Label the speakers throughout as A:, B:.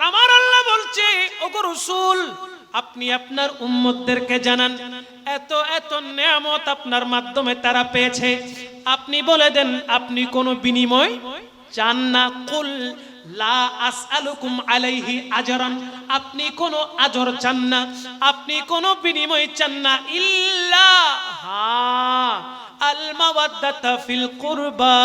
A: আমার আল্লাহ বলছে, ওগো রাসূল আপনি আপনার উম্মতদেরকে জানান এত এত নেয়ামত আপনার মাধ্যমে তারা পেয়েছে, আপনি বলে দেন আপনি কোনো বিনিময় চান না। কুল লা আসআলুকুম আলাইহি আজরান, আপনি কোনো আজর চান না, আপনি কোনো বিনিময় চান না। ইল্লা আল মাওয়াদ্দাতা ফিল কুরবা,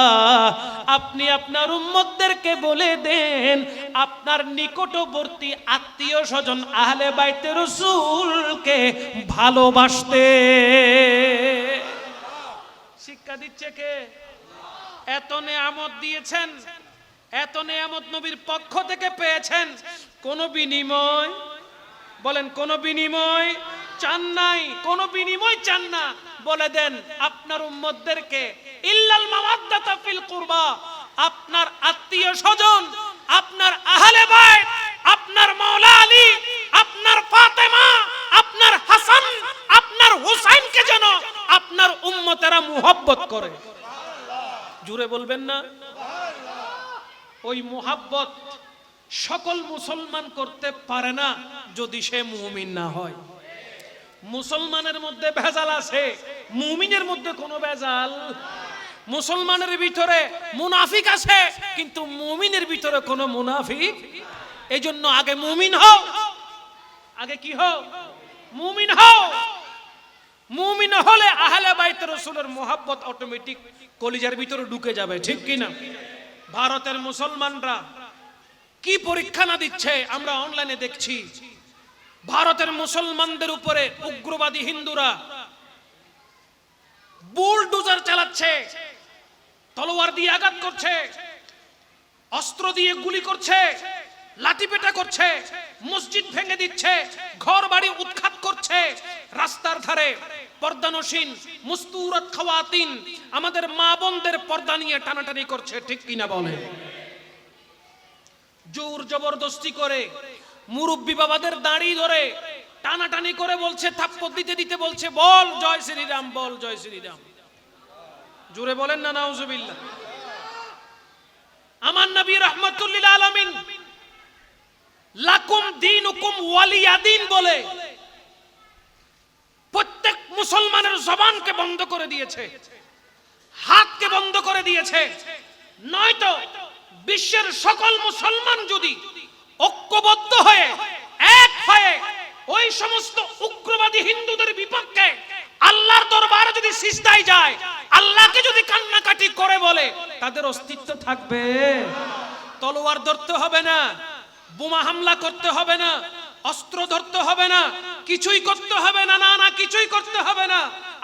A: আপনি আপনার উম্মতদেরকে বলে দেন আপনার নিকটবর্তী আত্মীয় স্বজন আহলে বাইতে রাসূলকে ভালোবাসতে। শিক্ষা দিচ্ছে কে? এত নেয়ামত দিয়েছেন, এত নেয়ামত নবীর পক্ষ থেকে পেয়েছেন, কোন বিনিময় বলেন, কোন বিনিময় চান নাই, কোন বিনিময় চান না। বলে দেন আপনার উম্মতদেরকে ইল্লাল মাওয়াদ্দাতা ফিল কুরবা, আপনার আত্মীয় স্বজন, আপনার আহলে বাইত, আপনার মাওলা আলী, আপনার ফাতেমা, আপনার হাসান, আপনার হুসাইনকে যেন আপনার উম্মতেরা মুহাব্বত করে। জুড়ে বলবেন না? ওই মুহাব্বত সকল মুসলমান করতে পারে না যদি সে মুমিন না হয়। মুসলমানের মধ্যে ভেজাল আছে, মুমিনের মধ্যে কোনো ভেজাল। মুসলমানের ভিতরে মুনাফিক আছে, কিন্তু মুমিনের ভিতরে কোনো মুনাফিক। এই জন্য আগে মুমিন হও, আগে কি হও? মুমিন হও। মুমিন হলে আহলে বাইত রাসূলের মুহাব্বত অটোমেটিক কলিজার ভিতরে ঢুকে যাবে, ঠিক কি না? ভারতের মুসলমানরা কি পরীক্ষা না দিচ্ছে আমরা অনলাইনে দেখছি। ভারতের মুসলমানদের উপরে উগ্রবাদী হিন্দুরা বুলডোজার চালাচ্ছে, তলোয়ার দিয়ে আঘাত করছে, অস্ত্র দিয়ে গুলি করছে, লাঠিপেটা করছে, মসজিদ ভেঙে দিচ্ছে, ঘর বাড়ি উৎখাত করছে। রাস্তার ধারে পর্দানসীন মুস্তুরাত খাওয়াতিন, আমাদের মা বোনদের পর্দা নিয়ে টানাটানি করছে, ঠিক কিনা বলে? জোর জবরদস্তি করে মুরব্বী বাবাদের দাড়ি ধরে টানাটানি করে বলছে, থাপ্পড় দিতে দিতে বলছে, বল জয় শ্রীরাম, বল জয় শ্রীরাম। জোরে বলেন না নাউজুবিল্লাহ। আমার নবী রাহমাতুল লিল আলামিন লাকুম দীনুকুম ওয়ালিয়া দীন বলে প্রত্যেক মুসলমানের জবানকে বন্ধ করে দিয়েছে, হাতকে বন্ধ করে দিয়েছে। নয়তো বিশ্বের সকল মুসলমান যদি ঐক্যবদ্ধ হয়ে এক হয়ে ওই সমস্ত উগ্রবাদী হিন্দুদের বিপক্ষে আল্লাহর দরবারে যদি সিজদায় যায়, আল্লাহকে যদি কান্নাকাটি করে বলে, তাদের অস্তিত্ব থাকবে? তলোয়ার ধরতে হবে না, বোমা হামলা করতে হবে না, অস্ত্র ধরতে হবে না, কিছুই করতে হবে না, না না কিছুই করতে হবে না।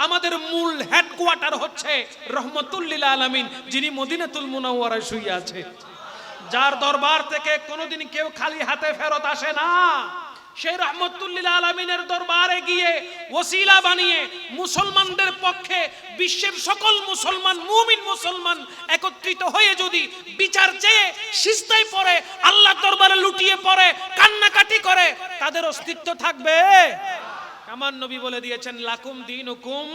A: আমাদের মূল হেডকোয়ার্টার হচ্ছে রহমাতুল লিল আলামিন, যিনি মদিনাতুল মুনাওয়ারায় শুয়ে আছে, যার দরবার থেকে কোনোদিন কেউ খালি হাতে ফেরত আসে না। সেই রহমাতুল লিল আলামিনের দরবারে গিয়ে ওসিলা বানিয়ে মুসলমানদের পক্ষে বিশ্বের সকল মুসলমান, মুমিন মুসলমান একত্রিত হয়ে যদি বিচার চেয়ে সিজদায় পড়ে, আল্লাহর দরবারে লুটিয়ে পড়ে, কান্নাকাটি করে, তাদের অস্তিত্ব থাকবে? আমার নবী বলে দিয়েছেন, লাকুম দীনুকুম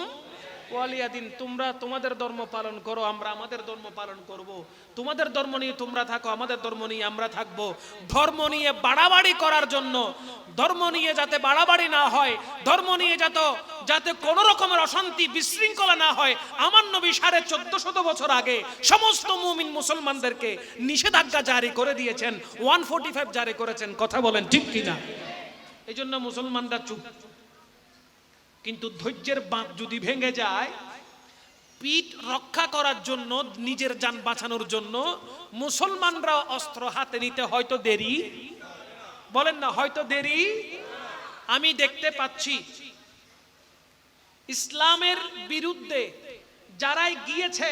A: ওয়ালিয়া দিন, তোমরা তোমাদের ধর্ম পালন করো, আমরা আমাদের ধর্ম পালন করব। তোমাদের ধর্ম নিয়ে তোমরা থাকো, আমাদের ধর্ম নিয়ে আমরা থাকবো। ধর্ম নিয়ে বাড়াবাড়ি করার জন্য, ধর্ম নিয়ে যাতে বাড়াবাড়ি না হয়, ধর্ম নিয়ে যাতে কোনো রকমের অশান্তি বিশৃঙ্খলা না হয়, আমার নবী 1450 বছর আগে সমস্ত মুমিন মুসলমানদেরকে নিষেধাজ্ঞা জারি করে দিয়েছেন, 145 জারি করেছেন। কথা বলেন ঠিক কিনা? এই জন্য মুসলমানরা চুপ। কিন্তু ধৈর্যের বাঁধ যদি ভেঙে যায়, পিঠ রক্ষা করার জন্য, নিজের জান বাঁচানোর জন্য মুসলমানরা অস্ত্র হাতে নিতে হয়তো দেরি, বলেন না হয়তো দেরি। আমি দেখতে পাচ্ছি ইসলামের বিরুদ্ধে যারাই গিয়েছে,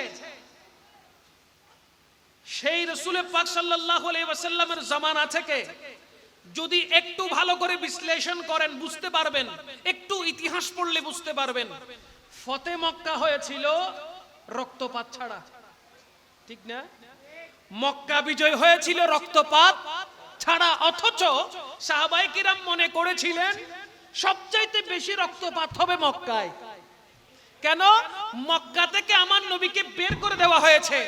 A: সেই রাসূল পাক সাল্লাল্লাহু আলাইহি ওয়াসাল্লামের জামানা থেকে যদি একটু ভালো করে বিশ্লেষণ করেন বুঝতে পারবেন, একটু ইতিহাস পড়লে বুঝতে পারবেন, ফতে মক্কা হয়েছিল রক্তপাত ছাড়া, ঠিক না? মক্কা বিজয় হয়েছিল রক্তপাত ছাড়া, অথচ সাহাবায়ে কিরাম মনে করেছিলেন সবচাইতে বেশি রক্তপাত হবে মক্কায়। কেন? মক্কা থেকে আমার নবীকে বের করে দেওয়া হয়েছে,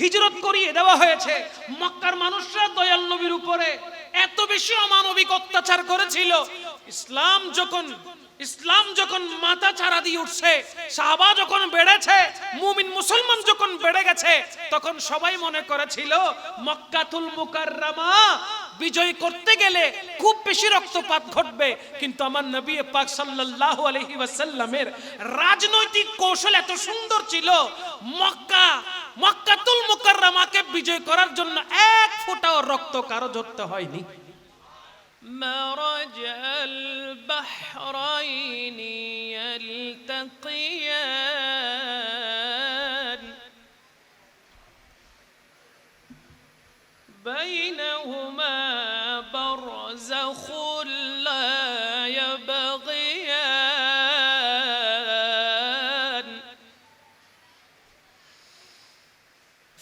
A: হিজরত করিয়ে দেওয়া হয়েছে। মক্কার মানুষরা দয়াল নবীর উপরে এত বেশি অমানবিক অত্যাচার করেছিল। ইসলাম যখন মাথা চারা দিয়ে উঠছে, সাহাবা যখন বেড়েছে, মুমিন মুসলমান যখন বেড়ে গেছে, তখন সবাই মনে করেছিল মক্কাতুল মুকাররমা বিজয় করতে গেলে খুব বেশি রক্তপাত ঘটবে। কিন্তু আমার নবী পাক সাল্লাল্লাহু আলাইহি ওয়াসাল্লামের রাজনৈতিক কৌশল এত সুন্দর ছিল, মক্কাতুল মুকাররমাকে বিজয় করার জন্য এক ফোঁটাও রক্ত কারো ঝরতে হয়নি।
B: مرج البحرين يلتقيان بينهما برزخ لا يبغيان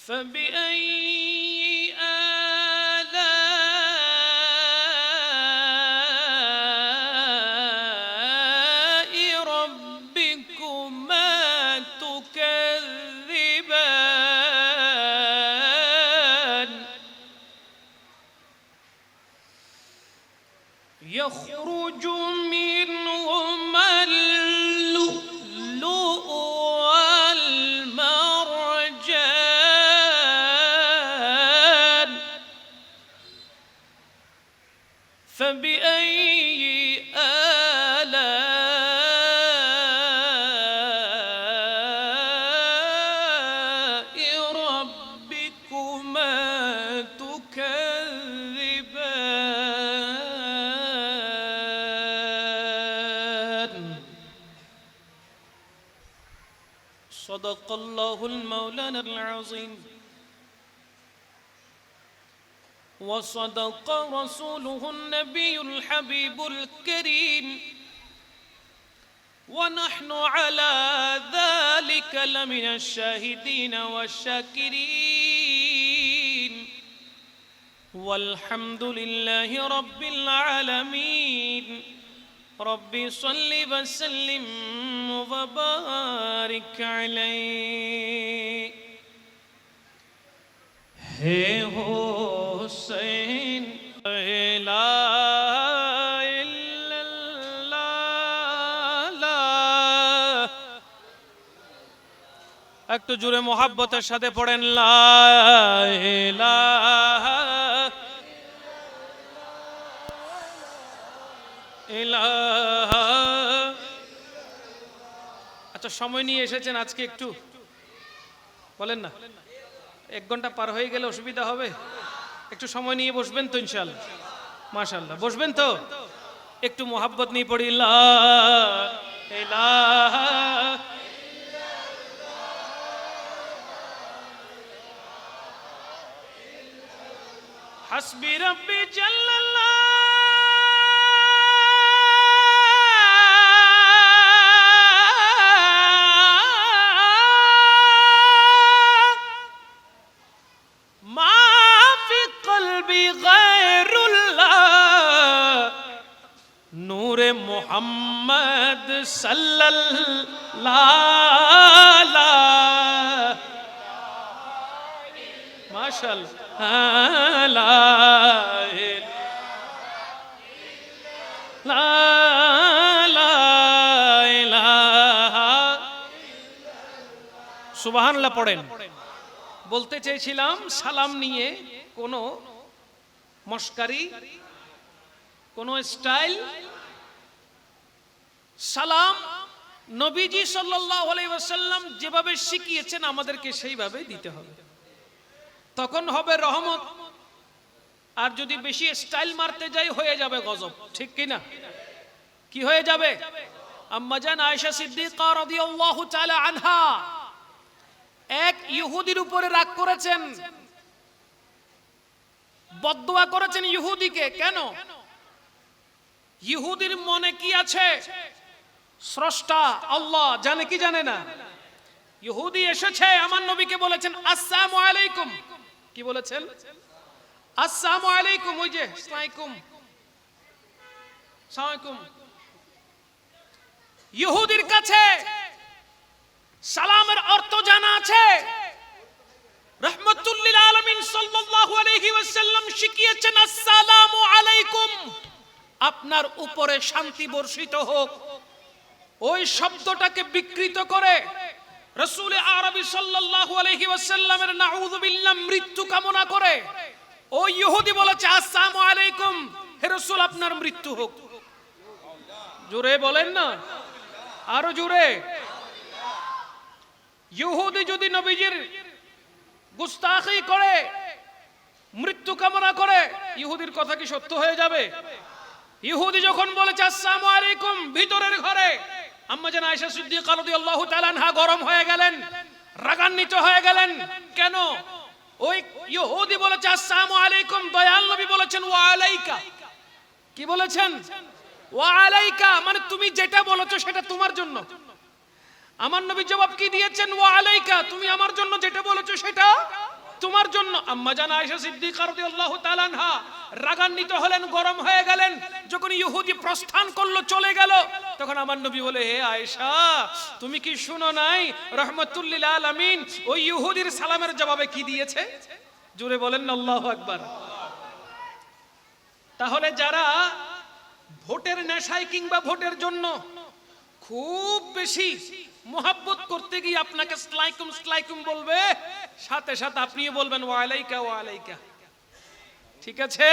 B: فبأي يخرج منهما اللؤلؤ والمرجان فبأي آلاء ربكما تكذبان صدق الله المولانا العظيم وصدق رسوله النبي الحبيب الكريم ونحن على ذلك لمن الشاهدين والشاكرين والحمد لله رب العالمين ربي صل وسلم وبارك عليه ہے حسین لا إلا الله একটু জোরে মোহাব্বতের সাথে পড়েন লা ইলাহা ইল্লাল্লাহ। আচ্ছা সময় নিয়ে এসেছেন আজকে, একটু বলেন না, 1 ঘন্টা পার হয়ে গেলে অসুবিধা হবে? একটু সময় নিয়ে বসবেন তো ইনশাআল্লাহ? মাশাআল্লাহ, বসবেন তো? একটু মোহাব্বত নিয়ে পড়ি লা ইলাহা হাসবি রাব্বি জাল্লাল্লাহ মোহাম্মদ সাল্লাল্লাহু মাশাআল্লাহ সুবহানাল্লাহ পড়েন। বলতে চেয়েছিলাম সালাম নিয়ে কোনো মস্কারি, কোনো স্টাইল, সালাম নবীজি সাল্লাল্লাহু আলাইহি ওয়াসাল্লাম যেভাবে শিখিয়েছেন আমাদেরকে সেইভাবে দিতে হবে, তখন হবে রহমত। আর যদি বেশি স্টাইল মারতে যাই হয়ে যাবে গজব, ঠিক কি না? কি হয়ে যাবে? আম্মা জান আয়েশা সিদ্দিকা রাদিয়াল্লাহু তাআলা আনহা এক ইহুদির উপরে রাগ করেছেন, বদদুয়া করেছেন ইহুদিকে। কেন? ইহুদির মনে কি আছে স্রষ্টা আল্লাহ জানে কি জানে না? ইহুদি এসেছে আমার নবীকে বলেছেন আসসালামু আলাইকুম। কি বলেছেন? আসসালামু আলাইকুম। ওই যে আসসালামু আলাইকুম। ইহুদির কাছে সালামের অর্থ জানা আছে, রাহমাতুল লিল আলামিন সাল্লাল্লাহু আলাইহি ওয়াসাল্লাম শিখিয়েছেন আসসালামু আলাইকুম, আপনার উপরে শান্তি বর্ষিত হোক। ওই শব্দটাকে বিকৃত করে রাসূল আরবি সাল্লাল্লাহু আলাইহি ওয়াসাল্লামের নাউযু বিল্লাহ মৃত্যু কামনা করে ওই ইহুদি বলেছে আসসালামু আলাইকুম, হে রাসূল আপনার মৃত্যু হোক। জোরে বলেন না, আরো জোরে। ইহুদি যদি নবীজির গুস্তাখি করে মৃত্যু কামনা করে, ইহুদির কথা কি সত্য হয়ে যাবে? ইহুদি যখন বলেছে আসসালামু আলাইকুম ভিতরের ঘরে, আম্মা জান আয়েশা সিদ্দিকা রাদিয়াল্লাহু তাআলা আনহা গরম হয়ে গেলেন, রাগান্বিত হয়ে গেলেন। কেন? ওই ইহুদি বলেছে আসসালামু আলাইকুম, দয়াল নবী বলেছেন ওয়া আলাইকা। কি বলেছেন? ওয়া আলাইকা, মানে তুমি যেটা বলেছো সেটা তোমার জন্য। আমার নবী জবাব কি দিয়েছেন? ওয়া আলাইকা, তুমি আমার জন্য যেটা বলেছো সেটা তোমার জন্য। আম্মা জান আয়েশা সিদ্দিকা রাদিয়াল্লাহু তাআলা আনহা রাগান্বিত হলেন, গরম হয়ে গেলেন। যখন ইহুদি প্রস্থান করলো, চলে গেল, তখন আমার নবী বলে, হে আয়েশা তুমি কি শুনো নাই রাহমাতুল লিল আলামিন ওই ইহুদির সালামের জবাবে কি দিয়েছে? জোরে বলেন না আল্লাহু আকবার। তাহলে যারা ভোটের নেশায় কিংবা ভোটের জন্য খুব বেশি মোহাব্বত করতে গিয়ে আপনাকে আসসালাইকুম আসসালাইকুম বলবে, সাথে সাথে আপনিও বলবেন ওয়া আলাইকা ওয়া আলাইকা। ঠিক আছে?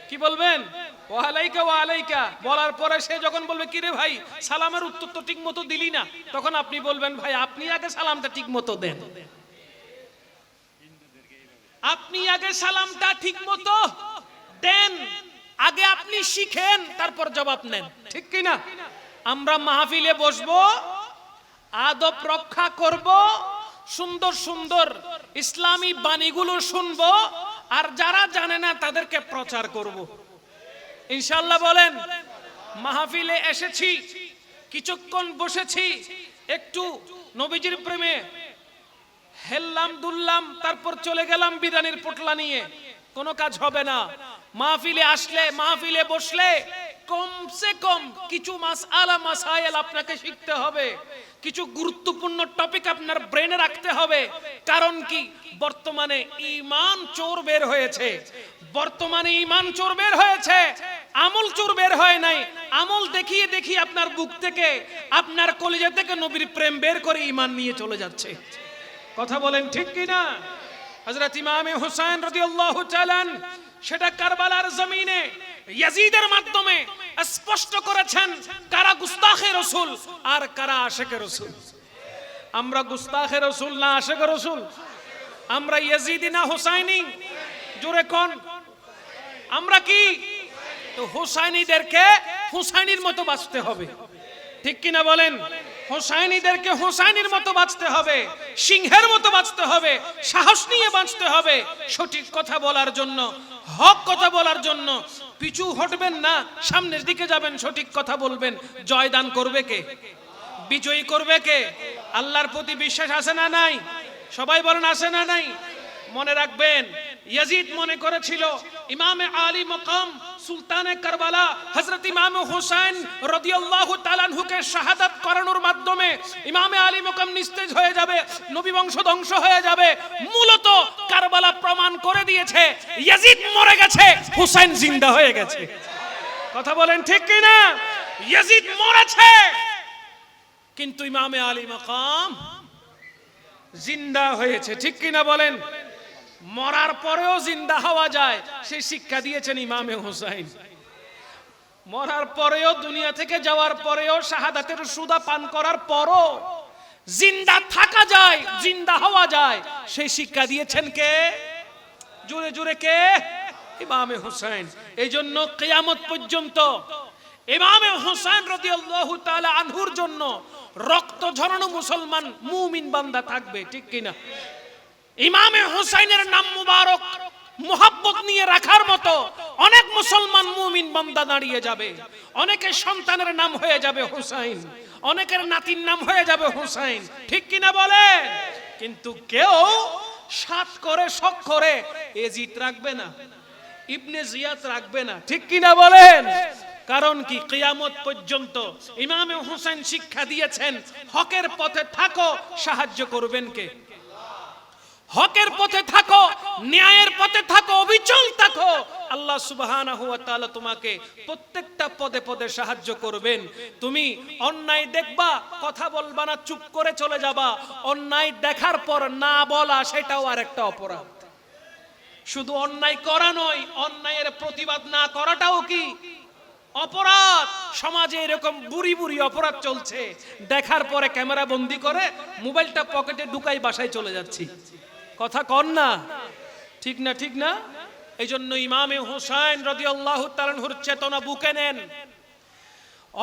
B: কি বলবেন? ওয়া আলাইকা ওয়া আলাইকা। বলার পরে সে যখন বলবে কি রে ভাই সালামের উত্তর তো ঠিক মতো দিলি না, তখন আপনি বলবেন ভাই আপনি আগে সালামটা ঠিক মতো দেন, আপনি আগে সালামটা ঠিক মতো দেন, আগে আপনি শিখেন তারপর জবাব নেন। ঠিক কি না? আমরা মাহফিলে বসবো, আদব রক্ষা করব, সুন্দর সুন্দর ইসলামী বাণীগুলো শুনবো, আর যারা জানে না তাদেরকে প্রচার করব ইনশাআল্লাহ। বলেন মাহফিলে এসেছি, কিছুক্ষণ বসেছি, একটু নবীজির প্রেমে হেললাম দুললাম, তারপর চলে গেলাম বিদানির পোটলা নিয়ে, কোনো কাজ হবে না। মাহফিলে আসলে, মাহফিলে বসলে কমসে কম কিছু মাসআলা মাসাইল আপনাকে শিখতে হবে, কিছু গুরুত্বপূর্ণ টপিক আপনার ব্রেনে রাখতে হবে। কারণ কি? বর্তমানে ঈমান চোর বের হয়েছে, বর্তমানে ঈমান চোর বের হয়েছে, আমল চোর বের হয় নাই। আমল দেখিয়ে দেখিয়ে আপনার বুক থেকে, আপনার কলিজা থেকে নবীর প্রেম বের করে ঈমান নিয়ে চলে যাচ্ছে। কথা বলেন ঠিক কি না? হযরত ইমাম হুসাইন রাদিয়াল্লাহু তাআলা সেটা কারবালার জমিনে ইয়াজিদের মাধ্যমে স্পষ্ট করেছেন কারা গুস্তাখে রাসূল আর কারা আশিকে রাসূল। আমরা গুস্তাখে রাসূল না আশিকে রাসূল? আমরা ইয়াজিদি না হুসাইনি? জোরে কোন? আমরা কি? তো হুসাইনিদেরকে হুসাইনির মতো বাঁচতে হবে। ঠিক কি না বলেন? হুসাইনিদেরকে হুসাইনির মতো বাঁচতে হবে, সিংহের মতো বাঁচতে হবে, সাহস নিয়ে বাঁচতে হবে, সঠিক কথা বলার জন্য, হক কথা বলার জন্য। পিছু হটবেন না, সামনের দিকে যাবেন, সঠিক কথা বলবেন। জয়দান করবে কে? বিজয়ী করবে কে? আল্লাহর প্রতি বিশ্বাস আছে না নাই? সবাই বলেন আছে না নাই? মনে রাখবেন ইয়াজিদ মনে করেছিল ইমামে আলী মকাম সুলতানে কারবালা হযরত ইমাম হুসাইন রাদিয়াল্লাহু তাআলা আনহুকে শাহাদাত করানোর মাধ্যমে ইমামে আলী মকাম নিস্তেজ হয়ে যাবে, নবী বংশ ধ্বংস হয়ে যাবে। মূলত কারবালা প্রমাণ করে দিয়েছে ইয়াজিদ মরে গেছে, হুসাইন জিন্দা হয়ে গেছে। কথা বলেন ঠিক কি না? ইয়াজিদ মরেছে কিন্তু ইমামে আলী মকাম জিন্দা হয়েছে। ঠিক কি না বলেন? মরার পরেও জিন্দা হওয়া যায়, সেই শিক্ষা দিয়েছেন ইমামে হুসাইন। মরার পরেও, দুনিয়া থেকে যাওয়ার পরেও, শাহাদাতের সুদা পান করার পরও জিন্দা থাকা যায়, জিন্দা হওয়া যায়, সেই শিক্ষা দিয়েছেন কে? জোরে জোরে কে? ইমামে হুসাইন। এই জন্য কিয়ামত পর্যন্ত ইমামে হুসাইন রাদিয়াল্লাহু তাআলা আনহুর জন্য রক্ত ঝরানো মুসলমান মুমিন বান্দা থাকবে। ঠিক কিনা? ইমামে হুসাইনের নাম মুবারক মুহাব্বত নিয়ে রাখার মতো অনেক মুসলমান মুমিন বান্দা দাঁড়িয়ে যাবে। অনেকের সন্তানের নাম হয়ে যাবে হুসাইন, অনেকের নাতির নাম হয়ে যাবে হুসাইন। ঠিক কিনা বলে? কিন্তু কেউ সাত করে শখ করে এজিদ রাখবে না, ইবনে জিয়াদ রাখবে না। ঠিক কিনা বলেন? কারণ কি? কিয়ামত পর্যন্ত ইমামে হুসাইন শিক্ষা দিয়েছেন হকের পথে থাকো, সাহায্য করবেন কে? হকের পথে থাকো, ন্যায়ের পথে থাকো, অবিচল থাকো, আল্লাহ সুবহানাহু ওয়া তাআলা তোমাকে প্রত্যেকটা পদে পদে সাহায্য করবেন। তুমি অন্যায় দেখবা, কথা বলবা না, চুপ করে চলে যাবা। অন্যায় দেখার পর না বলা, সেটাও আরেকটা অপরাধ। শুধু অন্যায় করা নয়, অন্যায়ের প্রতিবাদ না করাটাও কি অপরাধ। সমাজে এরকম বুড়ি বুড়ি অপরাধ চলছে, দেখার পরে ক্যামেরা বন্দি করে মোবাইলটা পকেটে ঢুকাই বাসায় চলে যাচ্ছি। কথা কন না, ঠিক না? ঠিক না? এই জন্য ইমামে হোসেন রাদিয়াল্লাহু তাআলা আনহুর চেতনা বুকে নেন,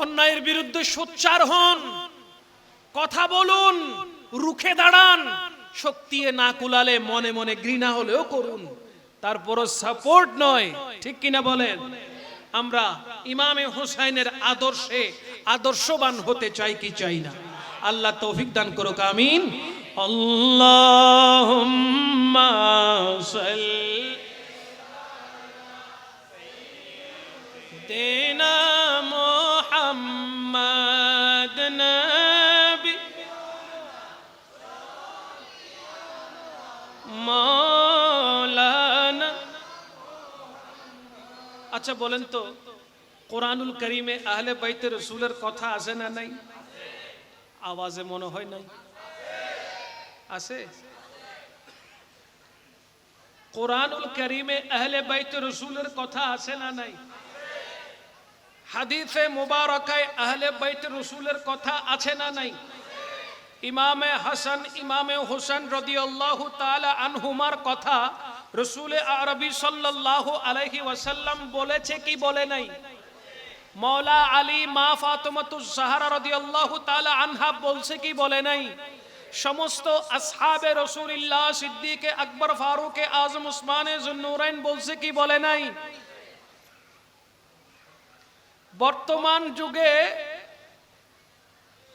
B: অন্যায়ের বিরুদ্ধে সোচ্চার হন, কথা বলুন, রুখে দাঁড়ান। শক্তি না কুলালে মনে মনে ঘৃণা হলেও করুন, তারপরও সাপোর্ট নয়। ঠিক কিনা বলেন? আমরা ইমামে হোসেনের আদর্শে আদর্শবান হতে চাই কি চাই না? আল্লাহ তৌফিক দান করুক, আমিন। আল্লাহুম্মা সাইয়্যিদিনা মুহাম্মাদ নবী মাওলানা। আচ্ছা বলেন তো, কোরআনুল কারীমে আহলে বাইতে রাসূলের কথা আছে না নাই? আওয়াজে মনে হয় নাই আছে। কোরআনুল কারীমে আহলে বাইতে রাসূলের কথা আছে না নাই? হাদিসে মুবারাকায় আহলে বাইতে রাসূলের কথা আছে না নাই? ইমামে হাসান, ইমামে হোসেন রাদিয়াল্লাহু তাআলা আনহুমার কথা রাসূল আরবি সাল্লাল্লাহু আলাইহি ওয়াসাল্লাম বলেছে কি বলে নাই? মওলা আলী, মা ফাতিমাতুজ জাহরা রাদিয়াল্লাহু তাআলা আনহা বলছে কি বলে নাই? সমস্ত আসহাবে রাসূলুল্লাহ, সিদ্দিক আকবর, ফারুক আজম, উসমানে যুন্নুরাইন বলছে কি বলে নাই? বর্তমান যুগে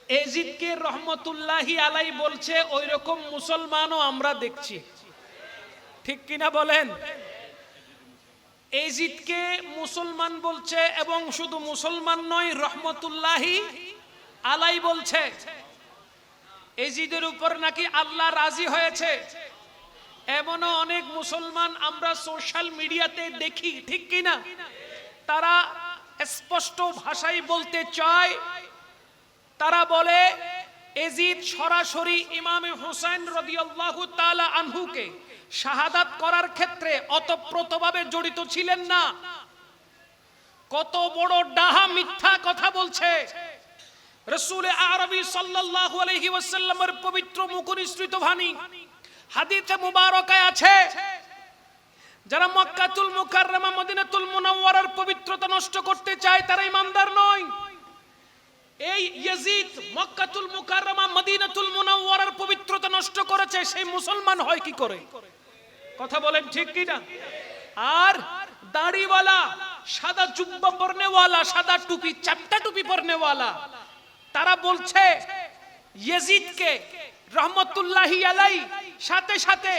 B: এজিদকে রহমতুল্লাহি আলাই বলছে, ওই রকম মুসলমানও আমরা দেখছি। ঠিক কিনা বলেন? এজিদকে মুসলমান বলছে, এবং শুধু মুসলমান নয়, রহমতুল্লাহি আলাই বলছে। এজিদের উপর নাকি আল্লাহ রাজি হয়েছে, এমনও অনেক মুসলমান আমরা সোশ্যাল মিডিয়াতে দেখি। ঠিক কিনা? তারা স্পষ্ট ভাষায় বলতে চায়, তারা বলে এজিদ সরাসরি ইমামে হোসেন রাদিয়াল্লাহু তাআলা আনহুকে শাহাদাত করার ক্ষেত্রে অতপ্রতভাবে জড়িত ছিলেন না। কত বড় ডাহা মিথ্যা কথা বলছে! রাসূল আরবি সাল্লাল্লাহু আলাইহি ওয়াসাল্লামের পবিত্র মুখ নিঃসৃত বাণী হাদিসে মুবারকায় আছে, যারা মক্কাতুল মুকাররমা, মদিনাতুল মুনাওয়ারার পবিত্রতা নষ্ট করতে চায় তারা ঈমানদার নয়। এই ইয়াজিদ মক্কাতুল মুকাররমা, মদিনাতুল মুনাওয়ারার পবিত্রতা নষ্ট করেছে, সেই মুসলমান হয় কি করে? কথা বলেন ঠিক কি না? আর দাড়িওয়ালা, সাদা জুব্বা পরনেওয়ালা, সাদা টুপি, চাপটা টুপি পরনেওয়ালা, তারা বলছে ইয়াজিদকে রহমতুল্লাহি আলাই, সাথে সাথে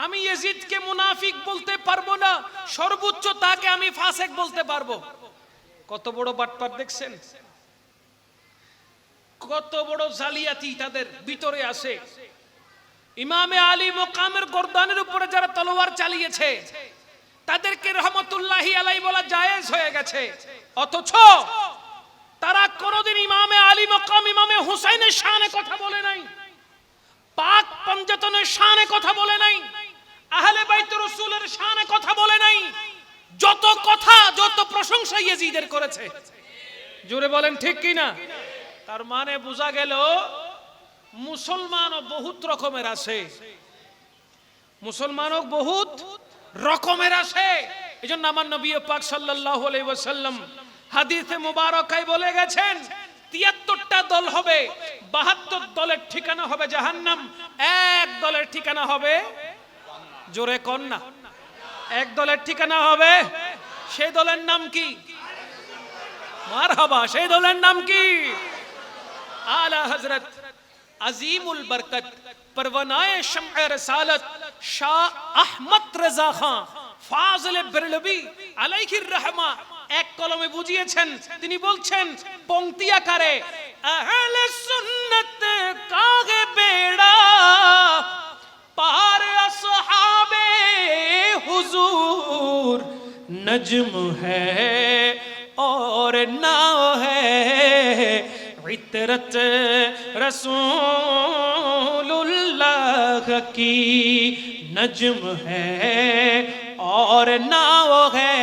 B: আমি ইয়াজিদকে মুনাফিক বলতে পারবো না, সর্বোচ্চ তাকে আমি ফাসিক বলতে পারবো। কত বড় বাটপার দেখছেন? কত বড় জালিয়াতি তাদের ভিতরে আছে। ইমামে আলী মুকামের গর্দানের উপরে যারা তলোয়ার চালিয়েছে তাদেরকে রহমতুল্লাহি আলাই বলা জায়েজ হয়ে গেছে, অথচ তারা কোনদিন ইমামে আলী মুকাম, ইমামে হুসাইনের শানে কথা বলে নাই, পাক পঞ্জাতনের শানে কথা বলে নাই, আহলে বাইত রাসূলের শানে কথা বলে নাই। যত কথা, যত প্রশংসা ইয়াজিদের করেছে। জোরে বলেন ঠিক কি না? তার মানে বোঝা গেল মুসলমানও বহুত রকমের আছে, মুসলমানও বহুত রকমের আছে। এজন্য আমার নবী পাক সাল্লাল্লাহু আলাইহি ওয়াসাল্লাম হাদিসে মুবারকায় বলে গেছেন ৭৩টা দল হবে, ৭২ দলের ঠিকানা হবে জাহান্নাম, এক দলের ঠিকানা হবে, জোরে কোন না, এক দলের ঠিকানা হবে, সেই দলের নাম কি? মারহাবা, সেই দলের নাম কি? आला हजरत अजीमुल बरकत परवानाए शम्अ रसालत शाह अहमद रजा खान फाजिल बरेलवी अलैहिर रहमा এক কলমে বুঝিয়েছেন। তিনি বলছেন পংক্তি আকারে, আহলে সুন্নাত কাগে বেড়া পার আস सहाबे हुजूर नज्म है और नाव है इतरत रसूलुल्लाह की नज्म है और नाव है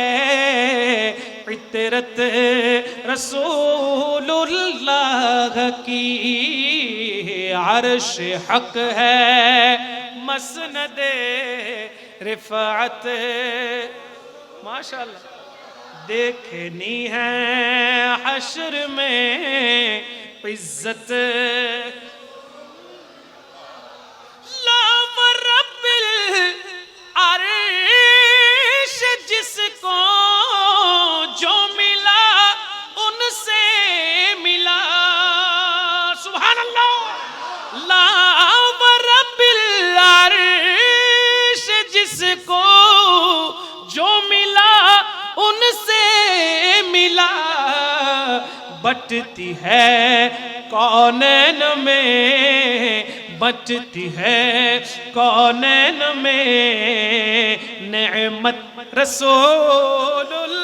B: इतरत रसूलुल्लाह की अर्श हक है मसनद रिफात माशाअल्लाह देखनी है हश्र में इज्जत लाव रब्बिल अर्श जिसको जो मिला उनसे मिला सुभान अल्लाह लाव रब्बिल अर्श जिसको जो मिला उनसे मिला बटती है कौनैन में बटती है कौनैन में नेमत रसूलुल्लाह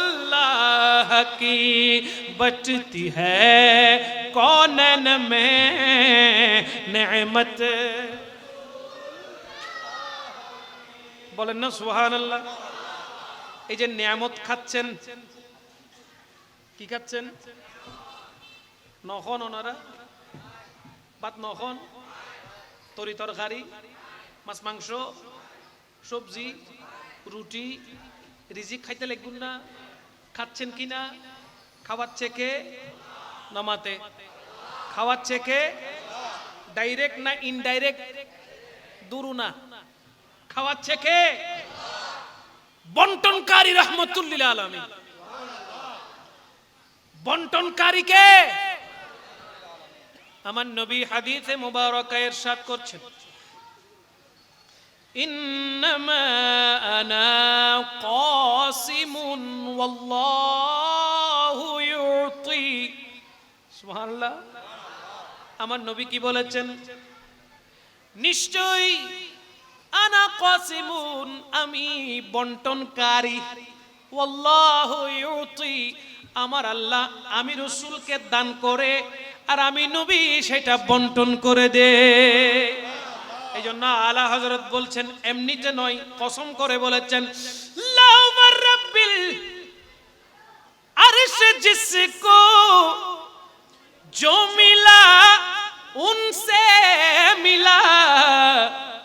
B: की बटती है कौनैन में नेमत बोलें ना सुभान अल्लाह এই যে নিয়ামত খাচ্ছেন কি খাচ্ছেন নখন ওনারা ভাত নখন তরি তরকারি মাছ মাংস সবজি রুটি রিজিক খাইতে লাগবেন না খাচ্ছেন কিনা খাওয়াচ্ছে কে নামাতে খাওয়াচ্ছে কে ডাইরেক্ট না ইনডাইরেক্ট দুরু না খাওয়াচ্ছে কে বন্টনকারী রহমতুল্লিল আলামিন বন্টনকারী কে আমার নবী হাদিসে মুবারকা ইরশাদ করছেন ইন্নামা আনা কাসিমুন ওয়াল্লাহু ইউতি সুবহানাল্লাহ আমার নবী কি বলেছেন নিশ্চয়ই আনা কাসিমুন আমি বন্টনকারী ওয়াল্লাহু ইউতি আমার আল্লাহ আমি রাসূলকে দান করে আর আমি নবী সেটা বন্টন করে দে এইজন্য আলা হযরত বলছেন এমনিতে নয় কসম করে বলেছেন লাউ রাব্বিল আরশ জিসকো जो मिला उनसे मिला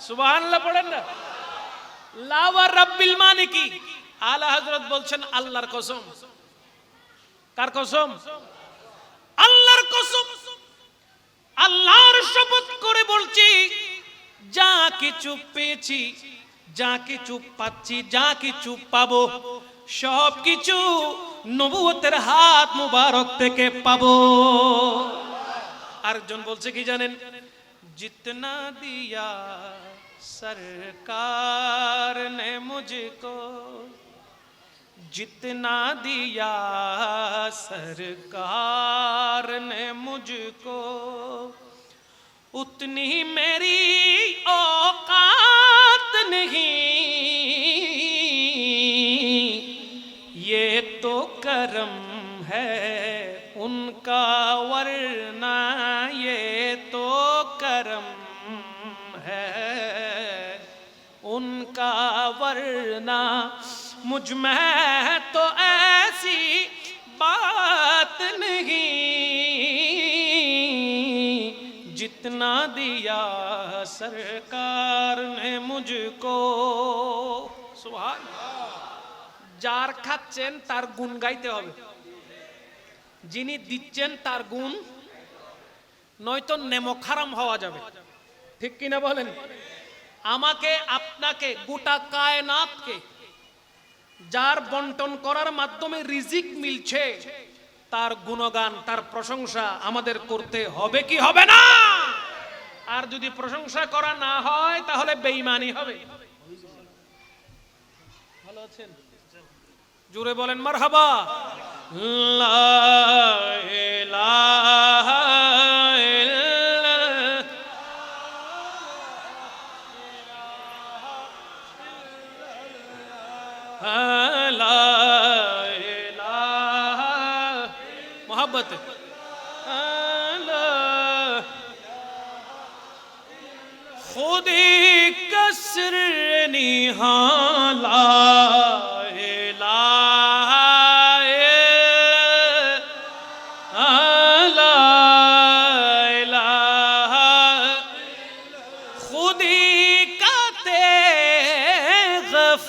B: सुभान अल्लाह पढ़ेन ना लावा रब्बिल माने की आला हजरत बोलছেন আল্লাহর কসম কার কসম আল্লাহর কসম আল্লাহর শপথ করে বলছি যা কিছু পেয়েছি যা কিছু পাচ্ছি যা কিছু পাবো সব কিছু নবুয়তের হাত মুবারক থেকে পাবো আরেকজন বলছে কি জানেন जितना दिया सरकार ने मुझको जितना दिया सरकार ने मुझको उतनी मेरी औकात नहीं ये तो करम है उनका वरना ये तो करम है उनका वरना मुझ में तो ऐसी बात नहीं जितना दिया सरकार ने मुझको सुभान যার খাচ্ছেন তার গুণ গাইতে হবে যিনি দিচ্ছেন তার গুণ নয়তো নেমক হারাম হওয়া যাবে ঠিক কিনা বলেন আমাকে আপনাকে গোটা কায়নাতকে যার বন্টন করার মাধ্যমে রিজিক মিলছে তার গুণগান তার প্রশংসা আমাদের করতে হবে কি হবে না আর যদি প্রশংসা করা না হয় তাহলে বেঈমানি হবে ভালো আছেন জোরে বলেন মারহাবা লা ইলাহা ইল্লাল্লাহ मोहब्बत खुद कसर निहाला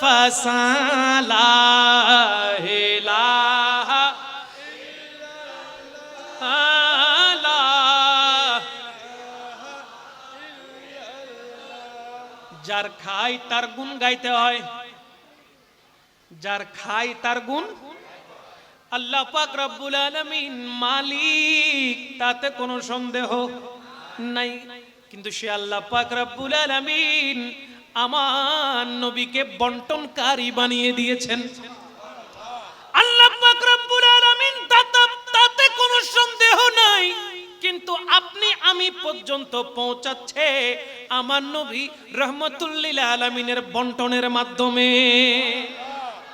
B: फसाला इलाहा যার খাই তার গুণ গাইতে হয়, যার খাই তার গুণ। আল্লাহ পাক রব্বুল আলামিন মালিক, তাতে কোনো সন্দেহ নাই, কিন্তু সে আল্লাহ পাক রব্বুল আলামিন আমার নবীকে বন্টনকারী বানিয়ে দিয়েছেন। আল্লাহ পাক রব্বুল আলামিন, তাতে কোনো সন্দেহ নাই, কিন্তু আপনি আমি পর্যন্ত পৌঁছাচ্ছে আমার নবী রহমতুল লিল আলামিনের বন্টনের মাধ্যমে।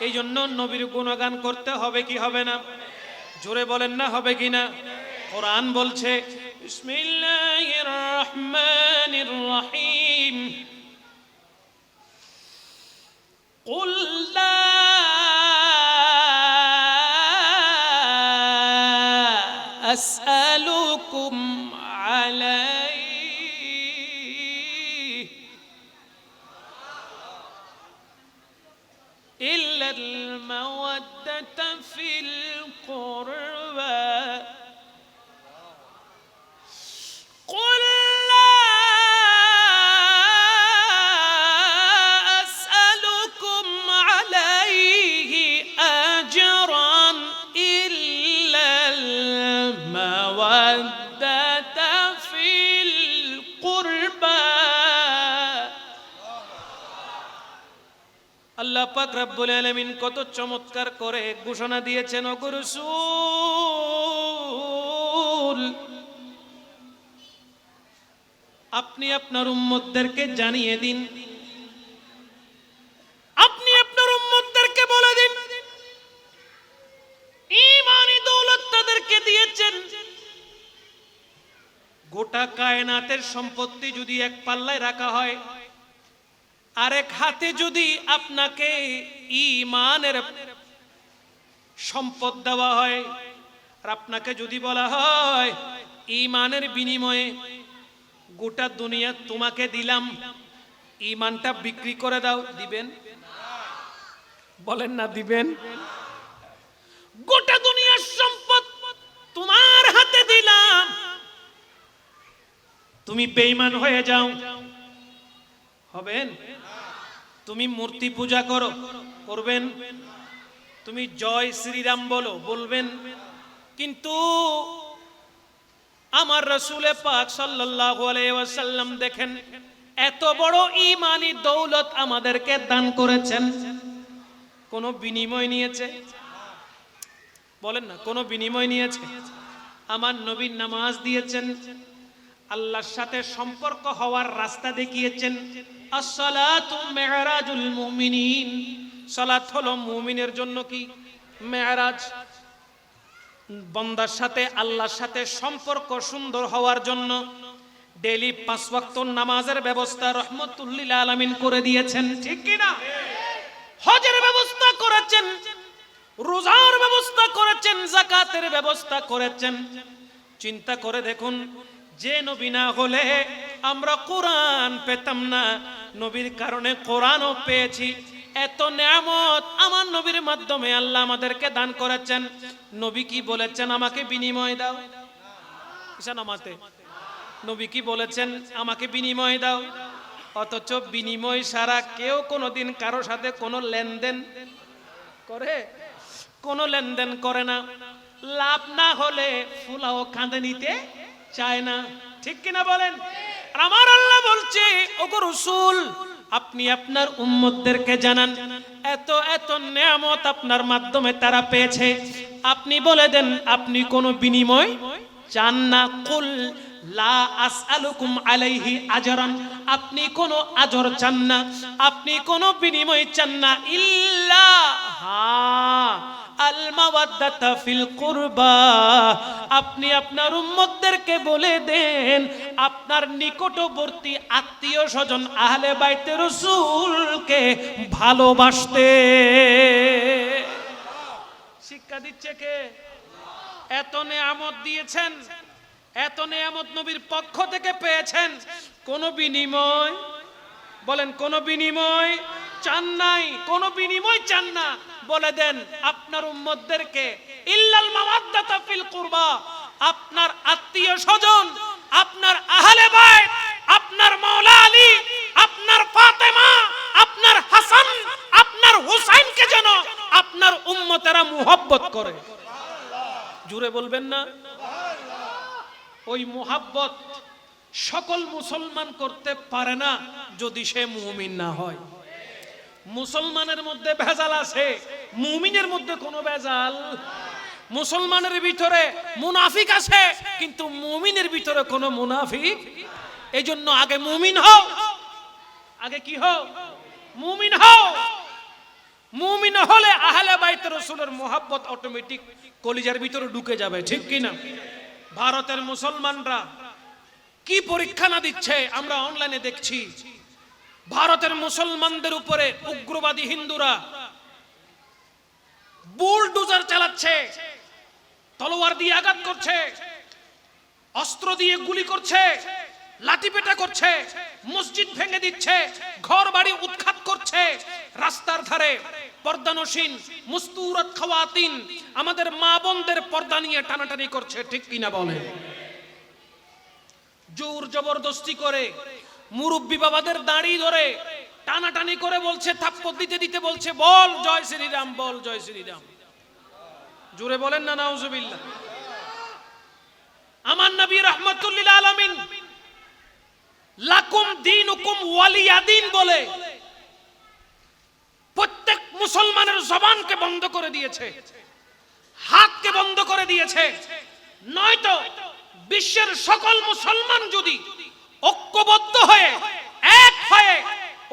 B: এই জন্য নবীর গুণগান করতে হবে কি হবে না? জোরে বলেন না, হবে কি না? কোরআন বলছে বিসমিল্লাহির রহমানির রহিম, قل لا أسألكم عليه إلا المودة في القربى قل আল্লাহ পাক রব্বুল আলামিন কত চমৎকার করে ঘোষণা দিয়েছেন, ওগো রাসূল আপনি আপনার উম্মতদেরকে জানিয়ে দিন, আপনি আপনার উম্মতদেরকে বলে দিন ঈমানি দৌলত তাদেরকে দিয়েছেন। গোটা কায়নাতের সম্পত্তি যদি এক পাল্লায় রাখা হয়, আরেক হাতে যদি আপনাকে ঈমানের সম্পদ দেওয়া হয়, আর আপনাকে যদি বলা হয় ঈমানের বিনিময়ে গোটা দুনিয়া তোমাকে দিলাম, ঈমানটা বিক্রি করে দাও, দিবেন? বলেন না, দিবেন? গোটা দুনিয়ার সম্পদ তোমার হাতে দিলাম, তুমি বেঈমান হয়ে যাও, হবেন? তুমি মূর্তি পূজা করো, করবেন? তুমি জয় শ্রীরাম বলো, বলবেন? কিন্তু আমার রাসূল পাক সাল্লাল্লাহু আলাইহি ওয়াসাল্লাম দেখেন এত বড় ঈমানি দৌলত আমাদেরকে দান করেছেন, কোনো বিনিময় নিয়েছে? বলেন না, কোনো বিনিময় নিয়েছে? আমার নবী নামাজ দিয়েছেন, আল্লাহর সাথে সম্পর্ক হওয়ার রাস্তা দেখিয়েছেন। আসসালাতু মিরাজুল মুমিনিন, সালাত হলো মুমিনের জন্য কি মেরাজ, বান্দার সাথে আল্লাহর সাথে সম্পর্ক সুন্দর হওয়ার জন্য ডেইলি 5 ওয়াক্ত নামাজের ব্যবস্থা রহমতুল লিল আলামিন করে দিয়েছেন, ঠিক কি না? হজের ব্যবস্থা করেছেন, রোজার ব্যবস্থা করেছেন, যাকাতের ব্যবস্থা করেছেন। চিন্তা করে দেখুন, যে নবী না হলে আমরা কোরআন পেতাম না, নবীর কারণে কোরআনও পেয়েছি। এত নেয়ামত আমার নবীর মাধ্যমে আল্লাহ আমাদেরকে দান করেছেন। নবী কি বলেছেন? আমাকে বিনিময় দাও। নামাতে নবী কি বলেছেন? আমাকে বিনিময় দাও। অথচ বিনিময় ছাড়া কেউ কোনোদিন কারো সাথে কোনো লেনদেন করে? কোনো লেনদেন করে না। লাভ না হলে ফুলাও কাঁধে নিতে চায় না, ঠিক কিনা বলেন? আমার আল্লাহ বলছে, ওগো রাসূল আপনি আপনার উম্মতদেরকে জানান এত এত নেয়ামত আপনার মাধ্যমে তারা পেয়েছে, আপনি বলে দেন আপনি কোনো বিনিময় চান না। কুল লা আসআলুকুম আলাইহি আজরান, আপনি কোনো আজর চান না, আপনি কোনো বিনিময় চান না। ইল্লা, আল মাওয়াদ্দাতা ফিল কুরবা, আপনি আপনার উম্মতদেরকে বলে দেন আপনার নিকটবর্তী আত্মীয় স্বজন আহলে বাইতে রাসূলকে ভালোবাসতে। শিক্ষা দিচ্ছে কে? এত নেয়ামত দিয়েছেন, এত নেয়ামত নবীর পক্ষ থেকে পেয়েছেন, কোনো বিনিময় বলেন, কোনো বিনিময় চান নাই, কোনো বিনিময় চান না। বলে দেন আপনার উম্মতদেরকে ইল্লাল মাওয়াদ্দাতা ফিল কুরবা, আপনার আত্মীয় স্বজন, আপনার আহলে বাইত, আপনার মাওলা আলী, আপনার ফাতেমা, আপনার হাসান, আপনার হুসাইনকে যেন আপনার উম্মতেরা মুহাব্বত করে। জুড়ে বলবেন না? ওই মুহাব্বত সকল মুসলমান করতে পারে না যদি সে মুমিন না হয়। মুসলমানের মধ্যে ভেজাল আছে, মুমিনের মধ্যে কোনো ভেজাল। মুসলমানের ভিতরে মুনাফিক আছে, কিন্তু মুমিনের ভিতরে কোনো মুনাফিক। এই জন্য আগে মুমিন হও, আগে কি হও? মুমিন হও। মুমিন হলে আহলে বাইত রাসূলের মুহাব্বত অটোমেটিক কলিজার ভিতরে ঢুকে যাবে, ঠিক কি না? ভারতের মুসলমানরা কি পরীক্ষা না দিচ্ছে আমরা অনলাইনে দেখছি। ভারতের মুসলমানদের উপরে উগ্রবাদী হিন্দুরা বুলডোজার চালাচ্ছে, তলোয়ার দিয়ে আঘাত করছে, অস্ত্র দিয়ে গুলি করছে, লাঠিপেটা করছে, মসজিদ ভেঙে দিচ্ছে, ঘর বাড়ি উৎখাত করছে, রাস্তার ধারে পর্দানসীন মুস্তুরাত খাওয়াতিন আমাদের মা বোনদের পর্দা নিয়ে টানাটানি করছে, ঠিক কিনা বলে? জোর জবরদস্তি করে মুরব্বী বাবাদের দাড়ি ধরে টানাটানি করে বলছে, থাপ্পড় দিতে দিতে বলছে, বল জয় শ্রীরাম, বল জয় শ্রীরাম। জোরে বলেন না নাউজুবিল্লাহ। আমার নবী রাহমাতুল লিল আলামিন লাকুম দীনুকুম ওয়ালিয়াদিন বলে প্রত্যেক মুসলমানের জবানকে বন্ধ করে দিয়েছে, হাতকে বন্ধ করে দিয়েছে। নয়তো বিশ্বের সকল মুসলমান যদি ঐক্যবদ্ধ হয়ে এক হয়ে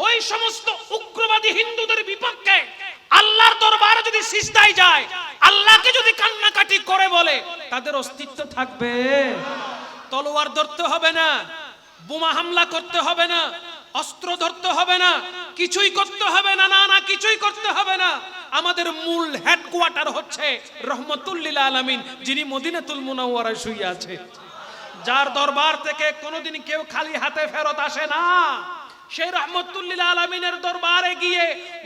B: ওই সমস্ত উগ্রবাদী হিন্দুদের বিপক্ষে আল্লাহর দরবারে যদি সিজদায় যায়, আল্লাহকে যদি কান্নাকাটি করে বলে, তাদের অস্তিত্ব থাকবে? তলোয়ার ধরতে হবে না, বোমা হামলা করতে হবে না, অস্ত্র ধরতে হবে না, কিছুই করতে হবে না, না না কিছুই করতে হবে না। আমাদের মূল হেডকোয়ার্টার হচ্ছে রহমতুল লিল আলামিন, যিনি মদিনাতুল মুনাওয়ারায় শুয়ে আছে, যার দরবার থেকে কোনোদিন কেউ খালি হাতে ফেরত আসে না। সেই রহমতুল লিল আলামিনের দরবারে গিয়ে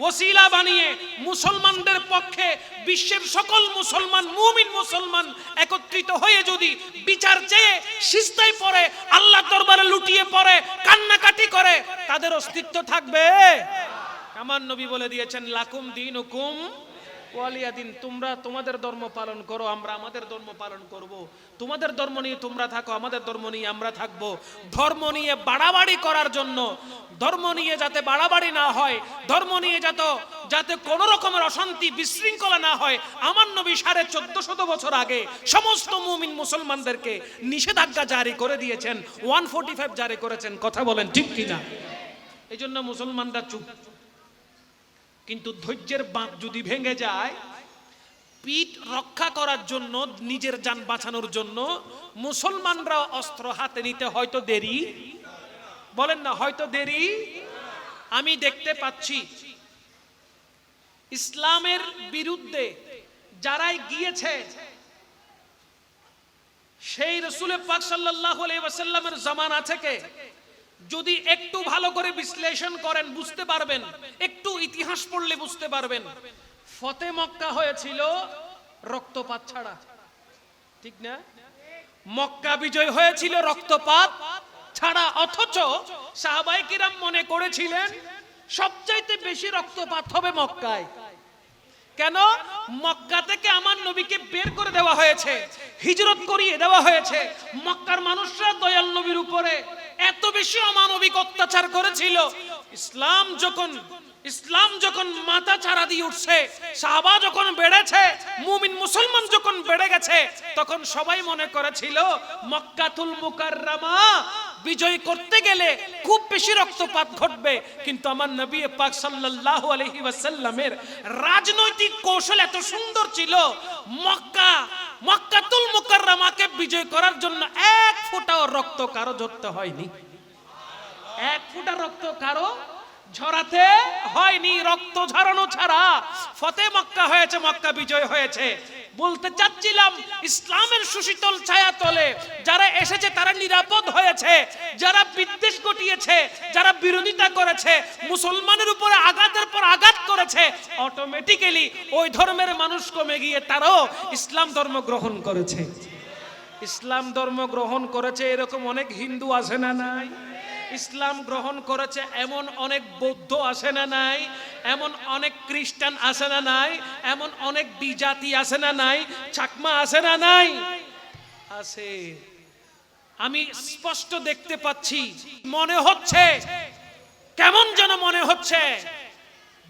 B: ওসিলা বানিয়ে মুসলমানদের পক্ষে বিশ্বের সকল মুসলমান, মুমিন মুসলমান একত্রিত হয়ে যদি বিচার চেয়ে সিজদায় পড়ে, আল্লাহর দরবারে লুটিয়ে পড়ে, কান্নাকাটি করে, তাদের অস্তিত্ব থাকবে? আমার নবী বলে দিয়েছেন, লাকুম দীনুকুম ওয়ালিয়াদিন, তোমরা তোমাদের ধর্ম পালন করো, আমরা আমাদের ধর্ম পালন করব। তোমাদের ধর্ম নিয়ে তোমরা থাকো, আমাদের ধর্ম নিয়ে আমরা থাকব। ধর্ম নিয়ে বাড়াবাড়ি করার জন্য, ধর্ম নিয়ে যাতে বাড়াবাড়ি না হয়, ধর্ম নিয়ে যাতে কোন রকমের অশান্তি বিশৃঙ্খলা না হয়, আমার নবী 1450 বছর আগে সমস্ত মুমিন মুসলমানদেরকে নিষেধাজ্ঞা জারি করে দিয়েছেন, 145 জারি করেছেন। কথা বলেন ঠিক কিনা? এই জন্য মুসলমানরা চুপ। কিন্তু ধৈর্যের বাঁধ যদি ভেঙে যায়, পিঠ রক্ষা করার জন্য, নিজের জান বাঁচানোর জন্য মুসলমানরা অস্ত্র হাতে নিতে হয়তো দেরি, বলেন না হয়তো দেরি। আমি দেখতে পাচ্ছি ইসলামের বিরুদ্ধে যারাই গিয়েছে, সেই রাসূল পাক সাল্লাল্লাহু আলাইহি ওয়াসাল্লামের জামানা থেকে যদি একটু ভালো করে বিশ্লেষণ করেন বুঝতে পারবেন, একটু ইতিহাস পড়লে বুঝতে পারবেন, ফতে মক্কা হয়েছিল রক্তপাত ছাড়া, ঠিক না? মক্কা বিজয় হয়েছিল রক্তপাত ছাড়া, অথচ সাহাবায়ে কিরাম মনে করেছিলেন সবচাইতে বেশি রক্তপাত হবে মক্কায়। কেন? মক্কা থেকে আমার নবীকে বের করে দেওয়া হয়েছে, হিজরত করিয়ে দেওয়া হয়েছে। মক্কার মানুষরা দয়াল নবীর উপরে এত বেশি অমানবিক অত্যাচার করেছিল। ইসলাম যখন ইসলাম যখন মাথা ছাড়া দিয়ে উঠছে, সাহাবা যখন বেড়েছে, মুমিন মুসলমান যখন বেড়ে গেছে, তখন সবাই মনে করেছিল মক্কাতুল মুকাররমা বিজয় করতে গেলে খুব বেশি রক্তপাত ঘটবে। কিন্তু আমার নবী পাক সাল্লাল্লাহু আলাইহি ওয়াসাল্লামের রাজনৈতিক কৌশল এত সুন্দর ছিল, মক্কাতুল মুকাররমাকে বিজয় করার জন্য এক ফোঁটাও রক্ত কারো ঝরতে হয়নি, এক ফোঁটা রক্ত কারো ঝরাতে হয়নি। রক্ত ঝরানো ছাড়া ফতে মক্কা হয়েছে, মক্কা বিজয় হয়েছে। বলতে চাচ্ছিলাম, ইসলামের সুশীতল ছায়া তলে যারা এসেছে তারা নিরাপদ হয়েছে। যারা বিদ্বেষ ঘটিয়েছে, যারা বিরোধিতা করেছে, মুসলমানের উপরে আঘাতের পর আঘাত করেছে, অটোমেটিক্যালি ওই ধর্মের মানুষ কমে গিয়ে তারাও ইসলাম ধর্ম গ্রহণ করেছে। ইসলাম ধর্ম গ্রহণ করেছে এরকম অনেক হিন্দু আছে না নাই? ইসলাম গ্রহণ করেছে এমন অনেক বৌদ্ধ আছে না নাই? এমন অনেক খ্রিস্টান আছে না নাই? এমন অনেক বিজাতি আছে না নাই? চাকমা আছে না নাই? আছে। আমি স্পষ্ট দেখতে পাচ্ছি, মনে হচ্ছে, কেমন যেন মনে হচ্ছে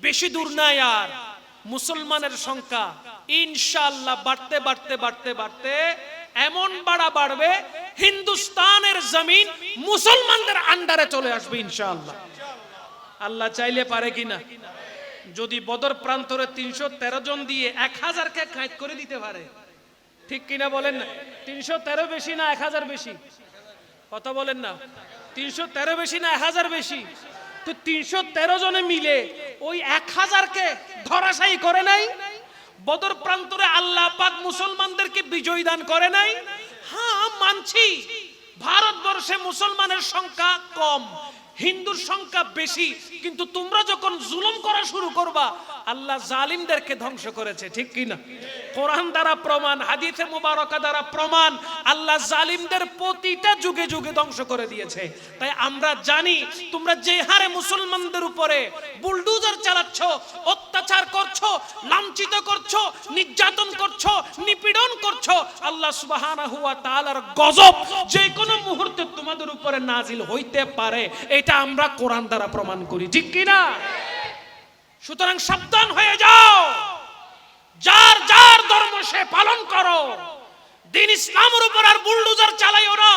B: বেশি দূর নাই আর মুসলমানের সংখ্যা ইনশাআল্লাহ বাড়তে বাড়তে বাড়তে বাড়তে এমন বাড়বে, হিন্দুস্তানের জমিন মুসলমানদের আন্ডারে চলে আসবে ইনশাআল্লাহ। আল্লাহ চাইলে পারে কিনা? যদি বদর প্রান্তরে 313 জন দিয়ে 1000কে কায়েদ করে দিতে পারে, ঠিক কিনা বলেন না? 313 বেশি না 1000 বেশি? কথা বলেন না। 313 বেশি না 1000 বেশি? তো 313 জনে মিলে ওই 1000কে ধরাশায়ী করে নাই? বদর প্রান্তরে আল্লাহ পাক মুসলমানদেরকে বিজয় দান করে নাই? হ্যাঁ, মানছি ভারতবর্ষে মুসলমানের সংখ্যা কম, হিন্দুর সংখ্যা বেশি, কিন্তু তোমরা যখন জুলুম করা শুরু করবা, আল্লাহ জালিমদেরকে ধ্বংস করেছে, ঠিক কিনা? কোরআন দ্বারা প্রমাণ, হাদিসে মুবারকা দ্বারা প্রমাণ, আল্লাহ জালিমদের প্রতিটা যুগে যুগে ধ্বংস করে দিয়েছে। তাই আমরা জানি তোমরা যে হারে মুসলমানদের উপরে বুলডোজার চালাচ্ছ, অত্যাচার করছো, লাঞ্ছিত করছো, নির্যাতন করছো, নিপীড়ন করছো, আল্লাহ সুবহানাহু ওয়া তাআলার গজব যে কোনো মুহূর্তে তোমাদের উপরে নাজিল হইতে পারে, এটা আমরা কোরআন দ্বারা প্রমাণ করি, ঠিক কিনা? সুতরাং সাবধান হয়ে যাও, যার যার ধর্ম সে পালন করো, দিন ইসলামের উপর আর বুলডোজার চালাইও না,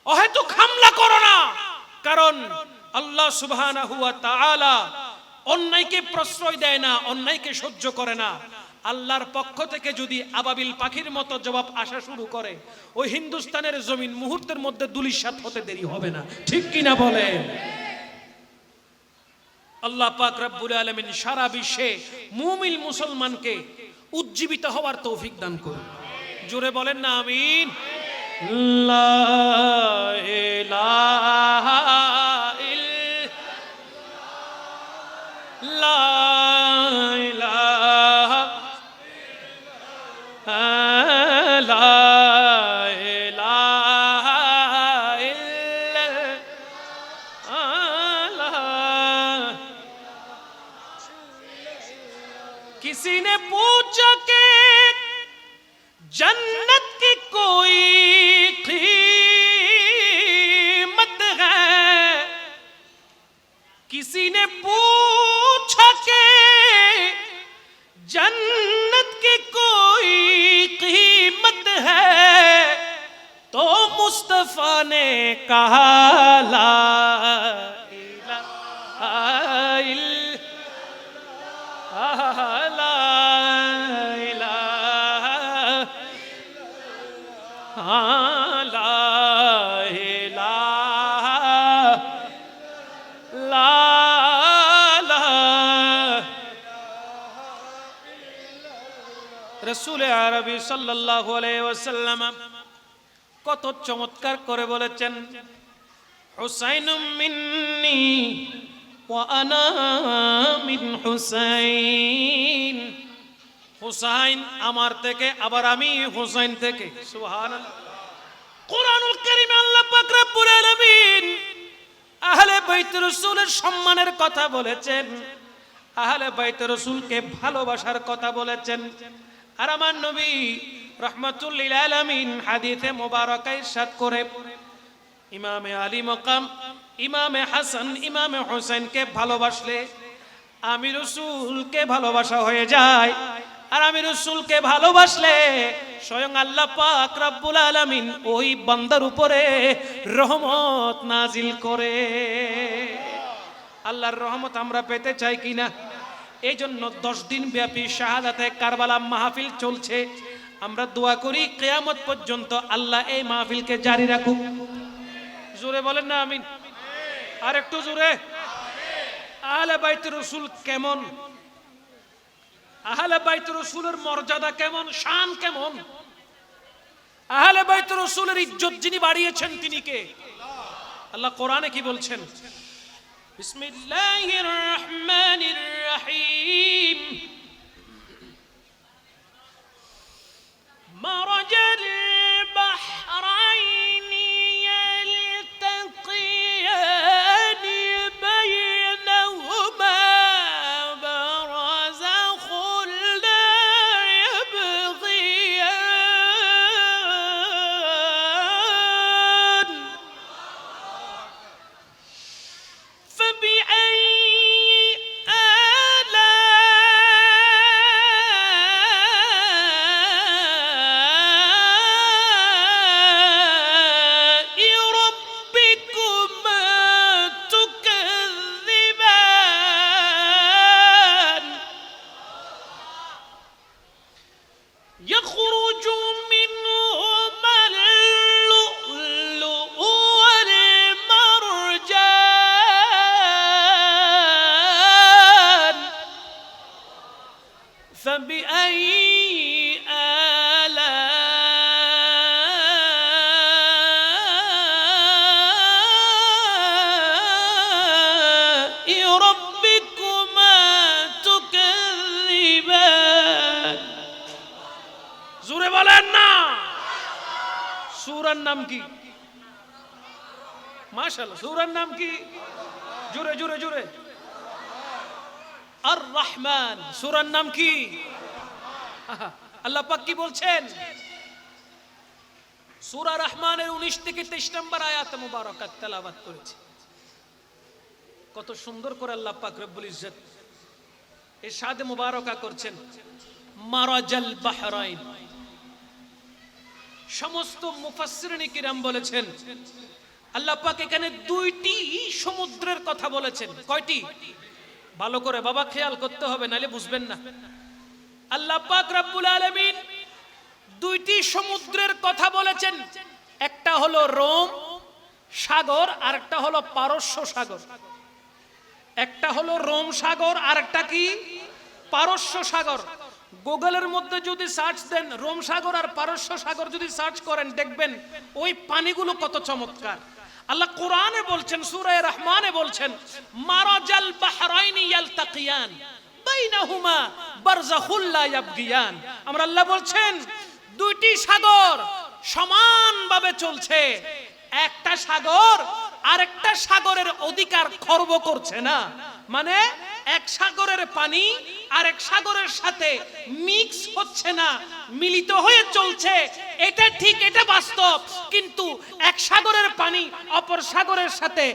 B: অহেতুক হামলা করো না। কারণ আল্লাহ সুবহানাহু ওয়া তাআলা অন্যায়কে প্রশ্রয় দেয় না, অন্যায়কে সহ্য করে না। আল্লাহর পক্ষ থেকে যদি আবাবিল পাখির মতো জবাব আসা শুরু করে, ওই হিন্দুস্তানের জমিন মুহূর্তের মধ্যে ধূলিসাৎ হতে দেরি হবে না, ঠিক কিনা বলেন? আল্লাহ পাক রব্বুল আলামিন সারা বিশ্বে মুমিন মুসলমানকে উজ্জীবিত হওয়ার তৌফিক দান করুন। জোরে বলেন না আমিন। লা ইলাহা ইল্লাল্লাহ, किसी ने पूछा कि जन्नत की कोई कीमत है, किसी ने पूछा कि जन्नत की कोई कीमत है, तो मुस्तफा ने कहा ला इलाहा রাসূল আরবি সাল্লাল্লাহু আলাইহি ওয়াসাল্লাম কত চমৎকার করে বলেছেন, হুসাইনুম মিন্নি ওয়া আনা মিন হুসাইন। হুসাইন আমার থেকে, আবার আমি হুসাইন থেকে। সুবহানাল্লাহ। কোরআনুল কারীমে আল্লাহ পাক রব্বুল আলামিন আহলে বাইত রাসূলের সম্মানের কথা বলেছেন, আহলে বাইত রাসূলকে ভালোবাসার কথা বলেছেন। আর আমার নবী রাহমাতুল লিল আলামিন হাদিসে মুবারাকা ইরশাদ করে, ইমামে আলী মাকাম, ইমামে হাসান, ইমামে হুসাইনকে ভালোবাসলে আমি রাসূলকে ভালোবাসা হয়ে যায়। আর আমি রাসূলকে ভালোবাসলে স্বয়ং আল্লাহ পাক রব্বুল আলামিন ওই বান্দার উপরে রহমত নাজিল করে। আল্লাহর রহমত আমরা পেতে চাই কিনা? এই জন্য 10 দিন ব্যাপী শাহাদাতে কারবালা মাহফিল চলছে। আমরা দোয়া করি কিয়ামত পর্যন্ত আল্লাহ এই মাহফিলকে জারি রাখুক। জোরে বলেন না আমিন। আর একটু জোরে। আহলে বাইত রাসূল কেমন? আহলে বাইত রাসূলের মর্যাদা কেমন, শান কেমন? আহলে বাইত রাসূলের ইজ্জত যিনি বাড়িয়েছেন তিনি কে? আল্লাহ কোরআনে কি বলছেন? বিসমিল্লাহির রহমানির রহিম। মারাজাল বাহরাইনি ইয়ালতাকিয়ানি বাইনাহুমা বারাযাখুল লা ইয়াবগিয়ান فبأي آلاء ربكما تكذبان يخرج منهما اللؤلؤ والمرجان فبأي آلاء ربكما تكذبان জোরে বলেন না। সূরার নাম কি? মাশাআল্লাহ, সূরার নাম কি? জোরে জোরে জোরে। আর রহমান। সূরার নাম কি? আহা, আল্লাহ পাক কি বলছেন? সূরা রহমানের 19 থেকে 23 নম্বর আয়াত মুবারাকাত তেলাওয়াত করেছি। কত সুন্দর করে আল্লাহ পাক রব্বুল ইজ্জত ইরশাদ মুবারাকা করছেন। মারাজাল বাহরাইন। সমস্ত মুফাসসিরিন কিরাম বলেছেন আল্লাহ পাক এখানে 2টি সমুদ্রের কথা বলেছেন। কয়টি? ভালো করে বাবা খেয়াল করতে হবে, নালে বুঝবেন না। আল্লাহ পাক রব্বুল আলামিন 2টি সমুদ্রের কথা বলেছেন। একটা হলো রোম সাগর, আর একটা হলো পারস্য সাগর। একটা হলো রোম সাগর, আর একটা কি? পারস্য সাগর। গুগলের মধ্যে যদি সার্চ দেন রোম সাগর আর পারস্য সাগর যদি সার্চ করেন দেখবেন ওই পানিগুলো কত চমৎকার। আল্লাহ কোরআনে বলছেন, সূরা রহমানে বলছেন মারাজাল বাহরাইনি ইয়ালতাকিয়ান বাইনাহুমা বারযাখুল লা ইয়াবগিয়ান। আমরা আল্লাহ বলছেন 2টি সাগর সমানভাবে চলছে। একটা সাগর আরেকটা সাগরের অধিকার খর্ব করছে না। মানে এক সাগরের পানি আরেক সাগরের সাথে মিক্স হচ্ছে না, মিলিত হয়ে চলছে। এটা ঠিক, এটা বাস্তব। কিন্তু এক সাগরের পানি অপর সাগরের সাথে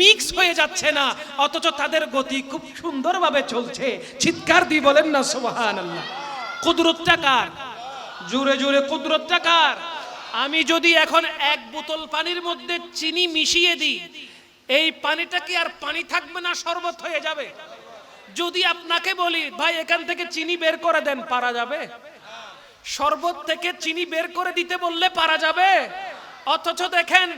B: মিক্স হয়ে যাচ্ছে না, অথচ তাদের গতি খুব সুন্দরভাবে চলছে। চিৎকার দিয়ে বলেন না সুবহানাল্লাহ। কুদরতটা কার? জোরে জোরে কুদরতটা কার? আমি যদি এখন 1 বোতল পানির মধ্যে চিনি মিশিয়ে দিই, এই পানিটা কি আর পানি থাকবে না, শরবত হয়ে যাবে? যদি আপনাকে বলি ভাই এখান থেকে চিনি বের করে দেন, পারা যাবে? শরবত থেকে চিনি বের করে দিতে বললে পারা যাবে? অথচ দেখেন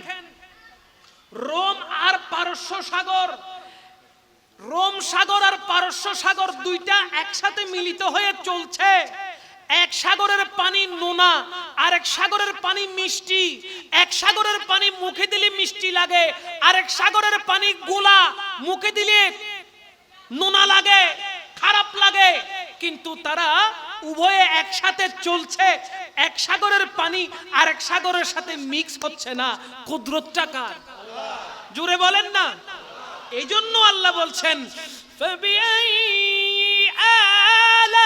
B: রোম আর পারস্য সাগর, রোম সাগর আর পারস্য সাগর 2টা একসাথে মিলিত হয়ে চলছে। এক সাগরের পানি নোনা, আরেক সাগরের পানি মিষ্টি। এক সাগরের পানি মুখে দিলে মিষ্টি লাগে, আরেক সাগরের পানি গোলা, মুখে দিলে নোনা লাগে, খারাপ লাগে। কিন্তু তারা উভয়ে একসাথে চলছে। এক সাগরের পানি আরেক সাগরের সাথে মিক্স হচ্ছে না। কুদরতটা কার? জোরে বলেন না। এই জন্য আল্লাহ বলছেন ফাবিআই আলাই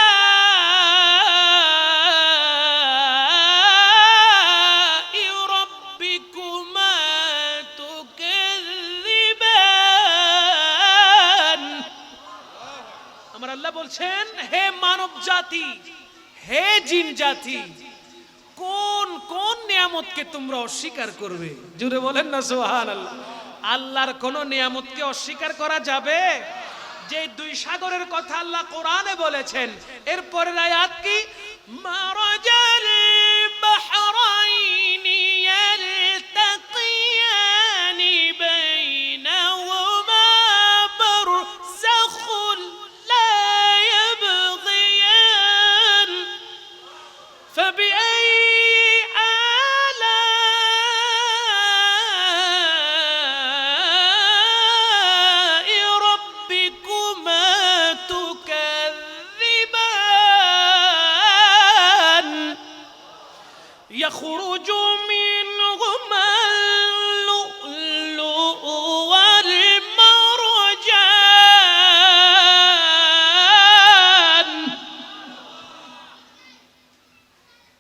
B: রাব্বিকুমা তুকাযযিবান। জাতি, হে জিন জাতি, কোন কোন নিয়ামতকে তোমরা অস্বীকার করবে? জুড়ে বলেন না সুবহানাল্লাহ। আল্লাহর কোন নিয়ামতকে অস্বীকার করা যাবে? যে দুই সাগরের কথা আল্লাহ কোরআনে বলেছেন, এরপরের আয়াত কি? মারাজাল বাহরাইনি ইয়ালতাকিয়ানি বাইনাহুমা বারযাখুন লা ইয়াবগিয়ান ফাবিআই يخرج منهما اللؤلؤ والمرجان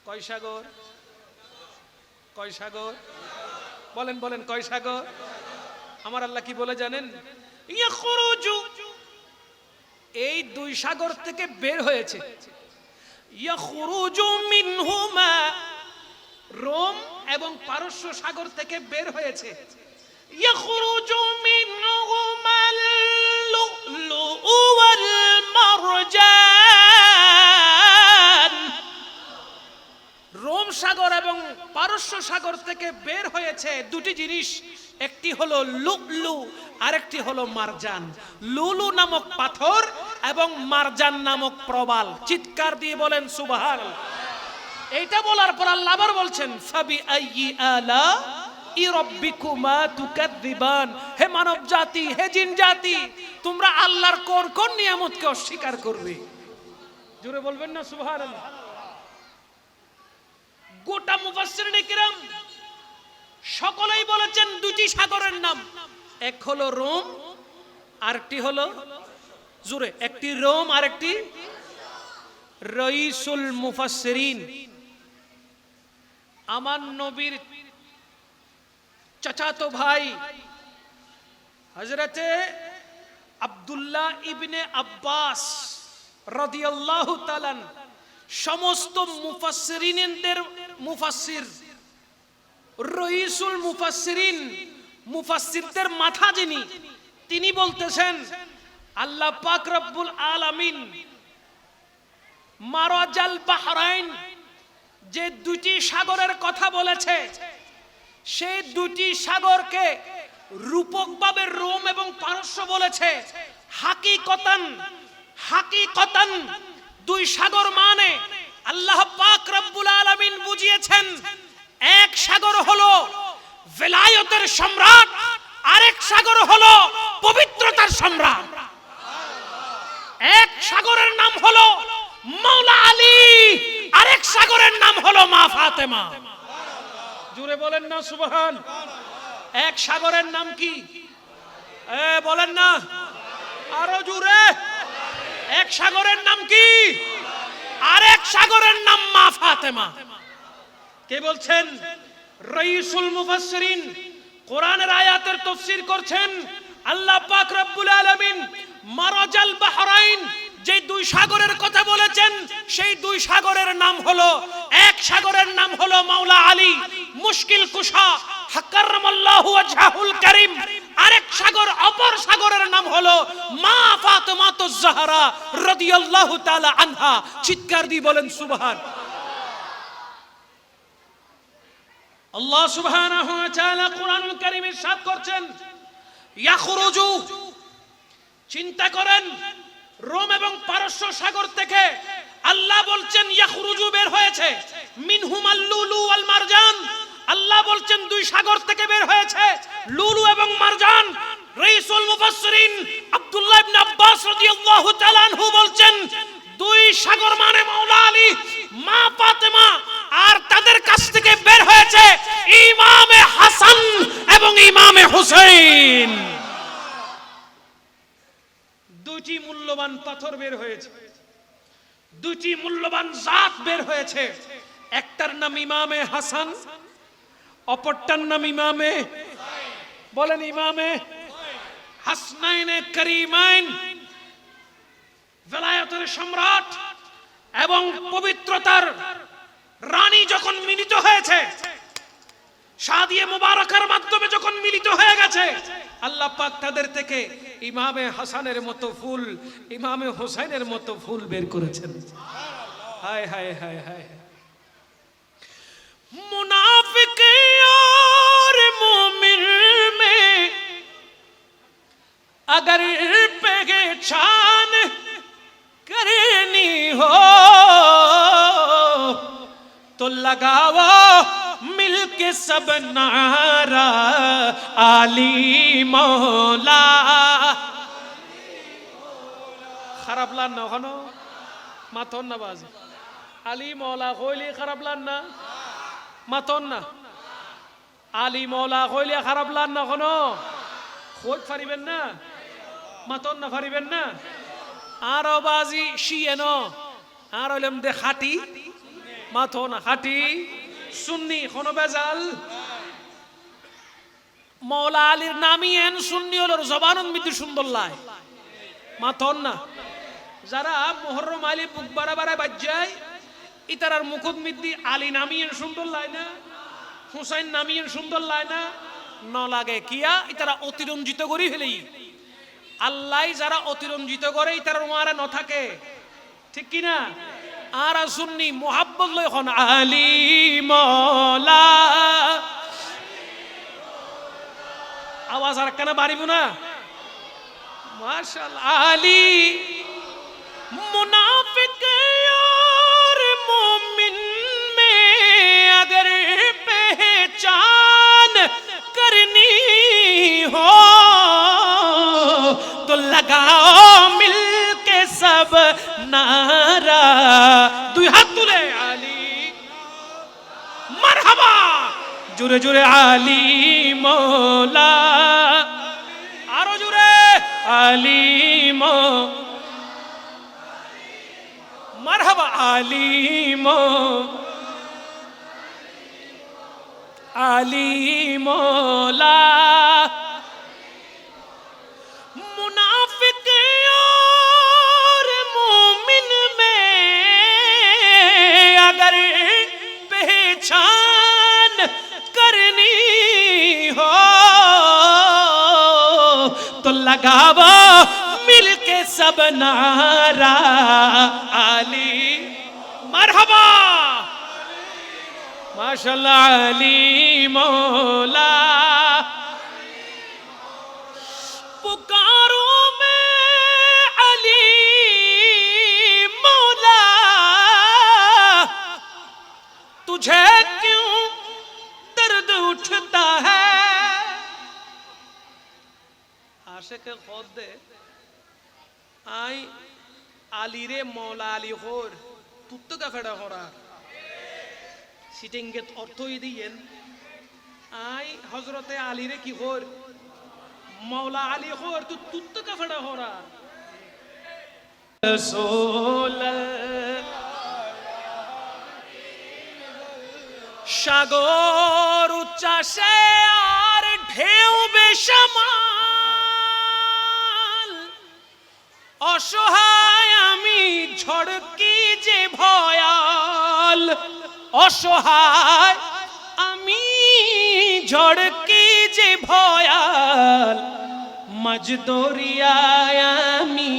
B: কয় সাগর? কয় সাগর? বলেন বলেন, কয় সাগর? আমার আল্লাহ কি বলে জানেন? ইয়াখরুজু, এই দুই সাগর থেকে বের হয়েছে। ইয়াখরুজু মিনহুমা, রোম এবং পারস্য সাগর থেকে বের হয়েছে। ইয়াখরুজু মিনহুমাল লুলু ওয়াল মারজান, রোম সাগর এবং পারস্য সাগর থেকে বের হয়েছে দুটি জিনিস, একটি হলো লুলু আর একটি হলো মারজান। লুলু নামক পাথর এবং মারজান নামক প্রবাল। চিৎকার দিয়ে বলেন সুবহানাল্লাহ। এইটা বলার পর আল্লাহ আবার বলছেন ফাবি আইয়ি আলা রাব্বিকুমা তুকাযযিবান, হে মানব জাতি, হে জিন জাতি, তোমরা আল্লাহর কোন কোন নিয়ামতকে অস্বীকার করবে? জোরে বলবেন না সুবহানাল্লাহ। গোটা মুফাসসিরিনে কিরাম সকলেই বলেছেন দুটি সাগরের নাম, এক হলো রোম আরেকটি হলো, জোরে, একটি রোম আরেকটি রাইসুল মুফাসসিরিন, আমার নবীর চাচাতো ভাই হযরতে আব্দুল্লাহ ইবনে আব্বাস রাদিয়াল্লাহু তাআলা সমস্ত মুফাসসিরিনদের মুফাসসির, রাইসুল মুফাসসিরিন, মুফাসসিরদের মাথা যিনি, তিনি বলতেছেন আল্লাহ পাক রব্বুল আলামিন মারাজাল বাহরাইন, যে দুটি সাগরের কথা বলেছে, সেই দুটি সাগরকে রূপকভাবে রোম এবং পারস্য বলেছে। হাকিকতান, হাকিকতান দুই সাগর মানে আল্লাহ পাক রব্বুল আলামিন বুঝিয়েছেন, এক সাগর হলো ভেলায়তের সম্রাট, আরেক সাগর হলো পবিত্রতার সম্রাট। এক সাগরের নাম হলো মাওলা আলী, আরেক সাগরের নাম হলো মা ফাতেমা। জোরে বলেন না সুবহান। এক সাগরের নাম কি? বলেন না আরো জোরে। এক সাগরের নাম কি? আরেক সাগরের নাম মা ফাতেমা। কে বলছেন? রাইসুল মুফাসসিরিন কোরআনের আয়াতের তাফসীর করছেন। আল্লাহ পাক রব্বুল আলামিন মারাজাল বাহরাইন, যে দুই সাগরের কথা বলেছেন, সেই দুই সাগরের নাম হলো, এক সাগরের নাম হলো মাওলা আলী মুশকিল কুশা হাক্কারামাল্লাহু ওয়াজহাহুল কারীম, আরেক সাগর, অপর সাগরের নাম হলো মা ফাতেমাতুজ জাহরা রাদিয়াল্লাহু তাআলা আনহা। চিৎকার দিয়ে বলেন সুবহান। আল্লাহ সুবহানাহু ওয়া তাআলা কোরআনুল কারীমে ইরশাদ করছেন ইয়াখরুজু, চিন্তা করেন রোম এবং পারস্য সাগর থেকে আল্লাহ বলছেন ইয়াখরুজু, বের হয়েছে, মিনহুমাল লুলু ওয়াল মারজান, আল্লাহ বলছেন দুই সাগর থেকে বের হয়েছে লুলু এবং মারজান। রাইসুল মুফাসসিরিন আব্দুল্লাহ ইবনে আব্বাস রাদিয়াল্লাহু তাআলা আনহু বলছেন দুই সাগর মানে মাওলা আলী, মা ফাতেমা, আর তাদের কাছ থেকে বের হয়েছে ইমামে হাসান এবং ইমামে হুসাইন। দুটি মূল্যবান পাথর বের হয়েছে, দুটি মূল্যবান জাত বের হয়েছে। একটার নাম ইমামে হাসান, অপরটার নাম ইমামে, বলেন ইমামে হাসনাইনে করিমাইন, ভেলায়েতের সম্রাট
A: এবং পবিত্রতার রানী যখন মিলিত হয়েছে, শাদিয়ে মুবারাকার মাধ্যমে যখন মিলিত হয়ে গেছে, আল্লাহ পাক তাদের থেকে ইমামে হাসানের মতো ফুল, ইমামে হোসেনের মতো ফুল বের করেছেন। হায় হায় হায় হায়। मुनाफिक और मोमिन में अगर पहचान करनी हो तो लगाओ मिलके सब नारा आली मौला। खराब लान ना हनो माथोन ना बाजी आली मौला कोयली खराब लान ना মাতন না, আলী মৌলা কইলে খারাপ লান না, কোনো খোঁজ ফারিবেন না, মাতন না ফারিবেন না। আরো বাজি শিয়ে ন আর হইলাম দে খাটি মাথো না, খাটি সুন্নি কোনো বেজাল। মৌলা আলীর নামই এন সুন্নি হলো জবানন মিতি সুন্দর লাই মাথন না। যারা মুহররম আলী বুক বাড়া বাড়ায় বাজ্যায় ইতারার মুকুদ মিদ্দি আলী নামিয়েন সুন্দর লাই না, হুসাইন নামিয়েন সুন্দর লাই না, ন লাগে কিয়া ইতারা অতিরঞ্জিত করি ফেলেই। আল্লাহ যারা অতিরঞ্জিত করে ইতারা ওয়ারে ন থাকে, ঠিক কি না? আর সুন্নি মোহাব্বত লই হন আলী মওলা। আওয়াজ আর কেন বাড়িব না? মাশাআল্লাহ। আলী মুনাফিক और मोमिन में अगर पहचान करनी हो तो लगाओ मिलके सब नारा। दुई हाथ तुले आली मरहबा, जुरे जुरे आली मौला, आरो जुरे आली मौला, मरहबा आली मौला। मुनाफिक और मोमिन में अगर पहचान करनी हो तो लगाओ मिलके सब नारा आली मरहबा। माशाअल्लाह आली मौला। पुकारो में अली मौला, तुझे क्यों दर्द उठता है। आशिक खुद दे आई आली रे मौला आली होर तुत्त का फेड़ा हो रहा সিটিংকে অর্থই দিয়েন। আই হযরতে আলী রে কি হোর মওলা আলী হোর তু তুত্ত কা ফেড়া हो रहा রাসূল। সাগর উচ্চাসে আর ঢেউ বেসামাল, অসহায় আমি ঝড়কি যে ভয়াল। অসহায় আমি ঝড়কি যে ভয়াল, মাঝ দরিয়ায় আমি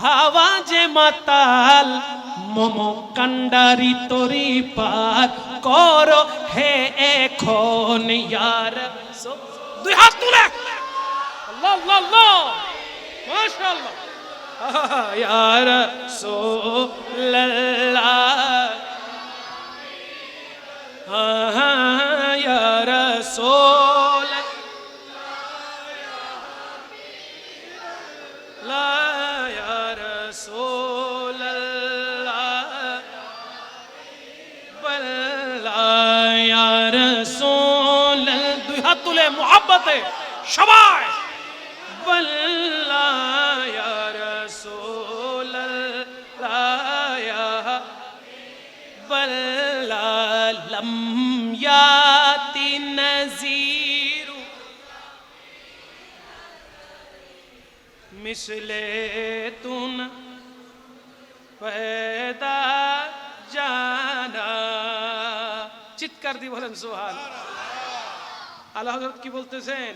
A: হাওয়া যে মাতাল। মম কান্ডারি তরি পার কর হে এখন ইয়ার। দুই হাত তুলে আল্লাহ আল্লাহ আল্লাহ মাশাআল্লাহ। ইয়া রাসূলুল্লাহ ইয়া রাসূল লা ইয়া রাসূলুল্লাহ বল্লা ইয়া রাসূল। দুই হাত তুলে মুহাব্বতে সবাই বল্লা ইয়া রাসূলুল্লাহ ইয়া বল্লা। লম ইয়াতি নযীর মিসলে তুন
B: पैदा जाना। চিৎকার দিয়ে বলেন সুবহানাল্লাহ। আল্লাহ হযরত কি বলতেছেন?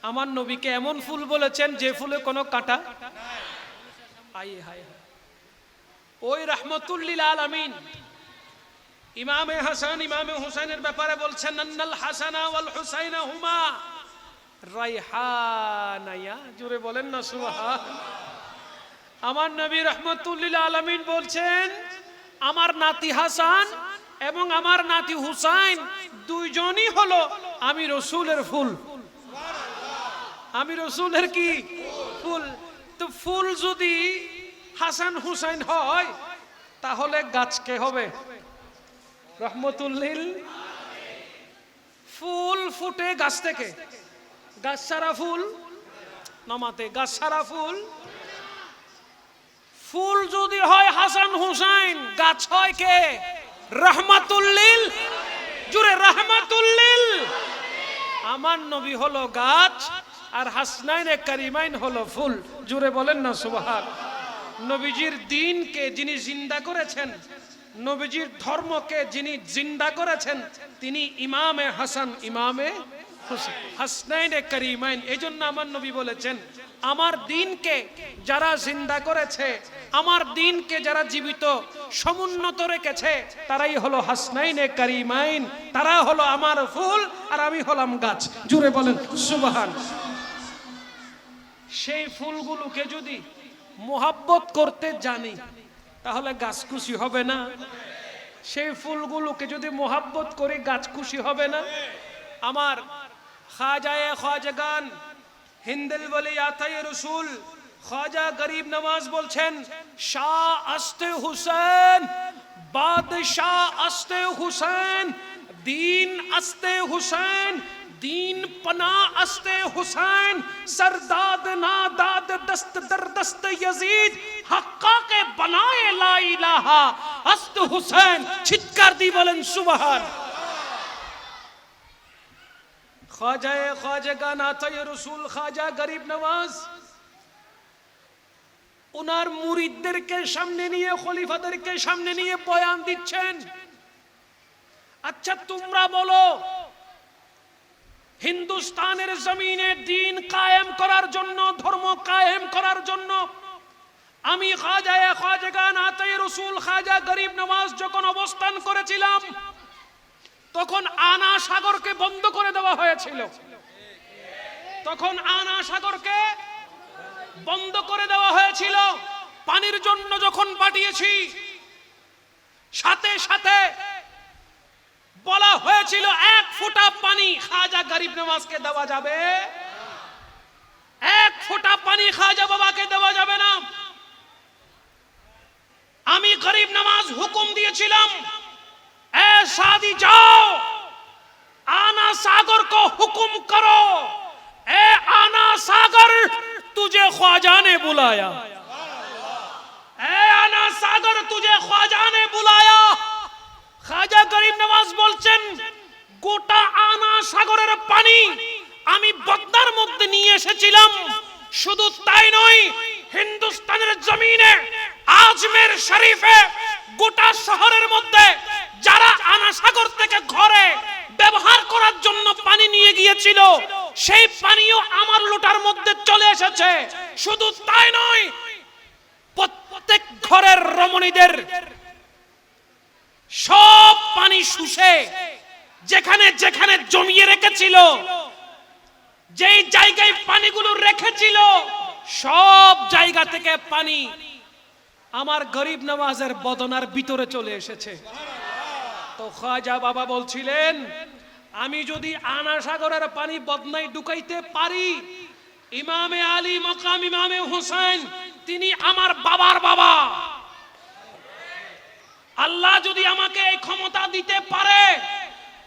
B: আমার নবীকে এমন ফুল বলেছেন যে ফুলে কোনো কাঁটা নাই। হায় হায়, ওই রাহমাতুল লিল আলামিন ইমামে হাসান ইমামে হুসাইনের ব্যাপারে বলছেন, আন্নাল হাসানা ওয়াল হুসাইনা হুমা রাইহানায়া। জোরে বলেন না সুবহানাল্লাহ। আমার নবী রাহমাতুল লিল আলামিন বলছেন, আমার নাতি হাসান এবং আমার নাতি হুসাইন দুইজনই হলো আমি রাসূলের ফুল। আমি রাসূলের কি ফুল? তো ফুল যদি হাসান হুসাইন হয় তাহলে গাছ কে হবে? রহমতুল লিল। ফুল ফুটে গাছ থেকে, গাছ ছাড়া ফুল নামাতে, গাছ ছাড়া ফুল। ফুল যদি হয় হাসান হুসাইন, গাছ হয় কে? রহমাতুল লিল। জুড়ে রহমাতুল লিল। আমার নবী হলো গাছ আর হাসনাইনে কারিমাইন হলো ফুল। জুড়ে বলেন না সুবহানাল্লাহ। নবীজির দ্বীনকে যিনি জিন্দা করেছেন, নবীজির ধর্মকে যিনি জিন্দা করেছেন, তিনি ইমামে হাসান ইমামে হুসাইন হাসনাইনে কারিমাইন। এজন্য আমার নবী বলেছেন, আমার দ্বীনকে যারা জিন্দা করেছে, আমার দ্বীনকে যারা জীবিত সমুন্নত রেখেছে, তারাই হলো হাসনাইনে কারিমাইন, তারা হলো আমার ফুল আর আমি হলাম গাছ। জুড়ে বলেন সুবহানাল্লাহ। সেই ফুলগুলোকে যদি মোহাব্বত করতে জানি তাহলে গাছ খুশি হবে না? সেই ফুলগুলোকে যদি মোহাব্বত করে গাছ খুশি হবে না? আমার খাজায়ে খাজাগান হিন্দিল ওলি আতায়ে রসুল খাজা গরিব নওয়াজ বলছেন, শাহ আস্তে হুসেন বাদশাহ আস্তে হুসেন, দীন আস্তে হুসেন, दीन पना अस्ते हुसैन, सरदाद नादाद दस्त दर दस्त यजीद, हक्का के बनाए ला इलाहा अस्त हुसैन। चित्कार दी बोलें सुबहान। ख्वाजाए ख्वाजगान आताए रसूल ख्वाजा गरीब नवाज उनार मुरीदদেরকে সামনে নিয়ে, খলিফাদেরকে সামনে নিয়ে বয়ান দিচ্ছেন। আচ্ছা তোমরা বলো, হিন্দুস্তানের জমিনে দ্বীন কায়েম করার জন্য, ধর্ম কায়েম করার জন্য আমি খাজায়ে খাজাগান আতায়ে রসুল খাজা গরিব নওয়াজ যখন অবস্থান করেছিলাম, তখন আনা সাগরকে বন্ধ করে দেওয়া হয়েছিল। তখন আনা সাগরকে বন্ধ করে দেওয়া হয়েছিল। পানির জন্য যখন পাঠিয়েছি, সাথে সাথে বলা হয়েছিল এক ফোঁটা পানি খাজা গরিব নওয়াজকে দেওয়া যাবে, এক ফোঁটা পানি খাজা বাবাকে দেওয়া যাবে না। আমি গরিব নওয়াজ হুকুম দিয়েছিলাম, এ সাদি যাও आना सागर को हुक्म करो, ए आना सागर तुझे ख्वाजा ने बुलाया, ए आना सागर तुझे ख्वाजा ने बुलाया। খাজা গরিব নওয়াজ বলছেন, গোটা আনা সাগরের পানি আমি বদনার মধ্যে নিয়ে এসেছিলাম। শুধু তাই নয়, হিন্দুস্তানের জমিনে আজমের শরীফে গোটা শহরের মধ্যে যারা আনা সাগর থেকে ঘরে ব্যবহার করার জন্য পানি নিয়ে গিয়েছিল, সেই পানিও আমার লোটার মধ্যে চলে এসেছে। শুধু তাই নয়, প্রত্যেক ঘরের রমণীদের সব পানি শুষে যেখানে যেখানে জমিয়ে রেখেছিল, যেই জায়গায় পানিগুলো রেখেছিল, সব জায়গা থেকে পানি আমার গরিব নওয়াজের বদনার ভিতরে চলে এসেছে। তো খাজা বাবা বলছিলেন, আমি যদি আনা সাগরের পানি বদনায় ঢুকাইতে পারি, ইমামে আলী মকাম ইমামে হুসাইন তিনি আমার বাবার বাবা, আল্লাহ যদি আমাকে এই ক্ষমতা দিতে পারে,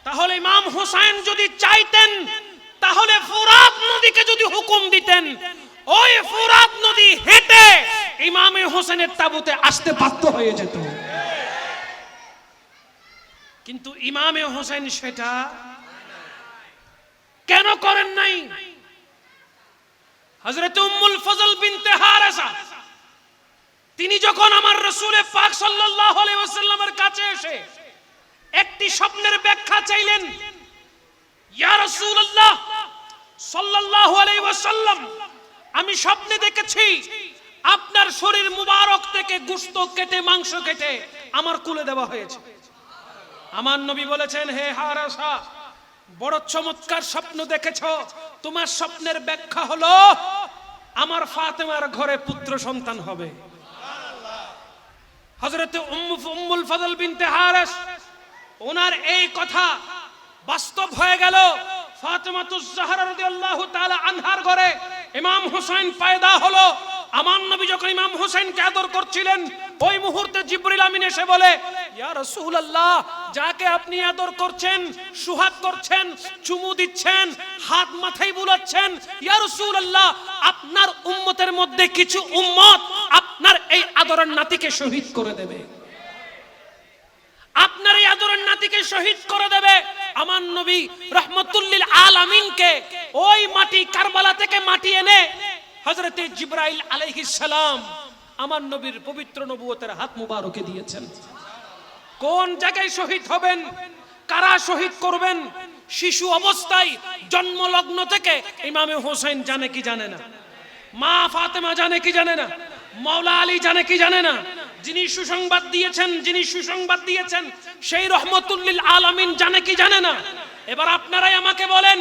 B: তাহলে ইমাম হুসাইন যদি চাইতেন, তাহলে ফুরাত নদীকে যদি হুকুম দিতেন, ওই ফুরাত নদী হেঁটে ইমামে হুসাইনের তাবুতে আসতে বাধ্য হয়ে যেত। কিন্তু ইমামে হুসাইন সেটা কেন করেন নাই? হযরত উম্মুল ফজল বিনতে হারেসা
A: তিনি যখন আমার রাসূল পাক সাল্লাল্লাহু আলাইহি ওয়াসাল্লামের কাছে এসে একটি স্বপ্নের ব্যাখ্যা চাইলেন, ইয়া রাসূলুল্লাহ সাল্লাল্লাহু আলাইহি ওয়াসাল্লাম, আমি স্বপ্নে দেখেছি আপনার শরীর মুবারক থেকে গোশত কেটে মাংস কেটে আমার কুলে দেওয়া হয়েছে। আমার নবী বলেছেন, হে হারেসা, বড় চমৎকার স্বপ্ন দেখেছো। তোমার স্বপ্নের ব্যাখ্যা হলো আমার ফাতেমার ঘরে পুত্র সন্তান হবে। হযরতে উম্মুল ফজল বিনতে হারেস, ওনার এই কথা বাস্তব হয়ে গেল। ফাতেমাতুজ জাহরা রাদিয়াল্লাহু তাআলা আনহার ঘরে ইমাম হুসাইন পয়দা হলো। আমার নবী যখন ইমাম হুসাইনকে আদর করছিলেন, ওই মুহূর্তে জিবরিল আমিন এসে বলে, ইয়া রাসূলুল্লাহ, যাকে আপনি আদর করছেন, সুহাগ করছেন, চুমু দিচ্ছেন, হাত মাথায় বুলাচ্ছেন, ইয়া রাসূলুল্লাহ, আপনার উম্মতের মধ্যে কিছু উম্মত আপনার এই আদরের নাতিকে শহীদ করে দেবে, আপনার এই আদরের নাতিকে শহীদ করে দেবে। আমার নবী রাহমাতুল লিল আলামিনকে ওই মাটি কারবালা থেকে মাটি এনে হযরতে জিবরাইল আলাইহিস সালাম আমার নবীর পবিত্র নবুয়তের হাত মুবারকে দিয়েছেন। কোন জায়গায় শহীদ হবেন, কারা শহীদ করবেন, শিশু অবস্থায় জন্মলগ্ন থেকে ইমামে হোসেন জানে কি জানে না, মা ফাতেমা জানে কি জানে না, মাওলা আলী জানে কি জানে না। যিনি সুসংবাদ দিয়েছেন সেই রহমতুল লিল আলামিন জানে কি জানে না। এবার আপনারাই আমাকে বলেন,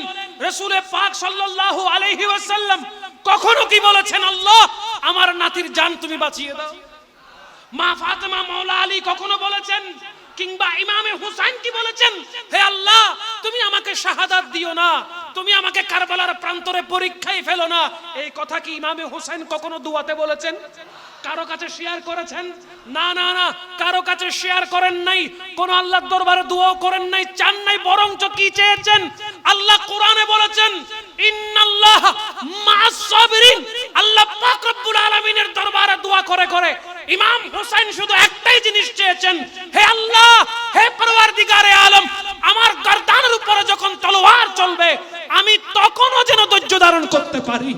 A: রাসূল পাক সাল্লাল্লাহু আলাইহি ওয়াসাল্লাম কখনো কি বলেছেন, আল্লাহ আমার নাতির জান তুমি বাঁচিয়ে দাও? মা ফাতেমা, মাওলা আলী কখনো বলেছেন, কিংবা ইমামে হুসাইন কি বলেছেন, হে আল্লাহ তুমি আমাকে শাহাদাত দিও না, তুমি আমাকে কারবালার প্রান্তরে পরীক্ষায় ফেলো না? এই কথা কি ইমামে হুসাইন কখনো দুয়াতে বলেছেন? কারো কাছে শেয়ার করেছেন? না না না, কারো কাছে শেয়ার করেন নাই, কোন আল্লাহর দরবারে দোয়াও করেন নাই, চান নাই। বরঞ্চ কি চেয়েছেন? আল্লাহ কোরআনে বলেছেন, ইন্নাল্লাহা মা'আস সাবিরিন। আল্লাহ পাক রব্বুল আলামিনের দরবারে দোয়া করে করে ইমাম হুসাইন শুধু একটাই জিনিস চেয়েছেন, হে আল্লাহ, হে পরওয়ারদিগারে আলম, আমার গর্দানের উপরে যখন তলোয়ার চলবে আমি তখনও যেন ধৈর্য ধারণ করতে পারি।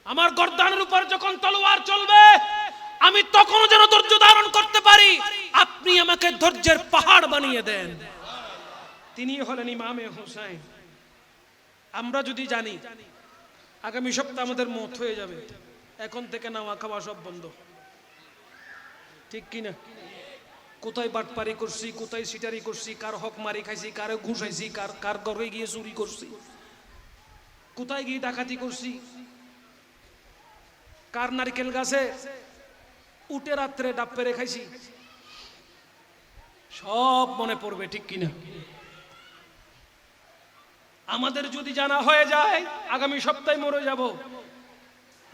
A: আমার গর্দানের উপর যখন তলোয়ার চলবে আমি তখনও যেন ধৈর্য ধারণ করতে পারি। আপনি আমাকে ধৈর্যের পাহাড় বানিয়ে দেন। তিনি হলেন ইমামে হুসাইন। আমরা যদি জানি আগামী সপ্তাহে আমাদের মত হয়ে যাবে, এখন থেকে নাওয়া খাওয়া সব বন্ধ, ঠিক কিনা? কোথায় বাটপারি করছি, কোথায় সিটারি করছি, কার হক মারি খাইছি, কারে ঘুষাইছি, কার ঘরে গিয়ে চুরি করছি, কোথায় গিয়ে ডাকাতি করছি, কার নারকেল গাছে উঠে রাত্রে ডাব পেরে খাইছি, সব মনে পড়বে, ঠিক কিনা? আমাদের যদি জানা হয়ে যায় আগামী সপ্তাহে মরে যাব,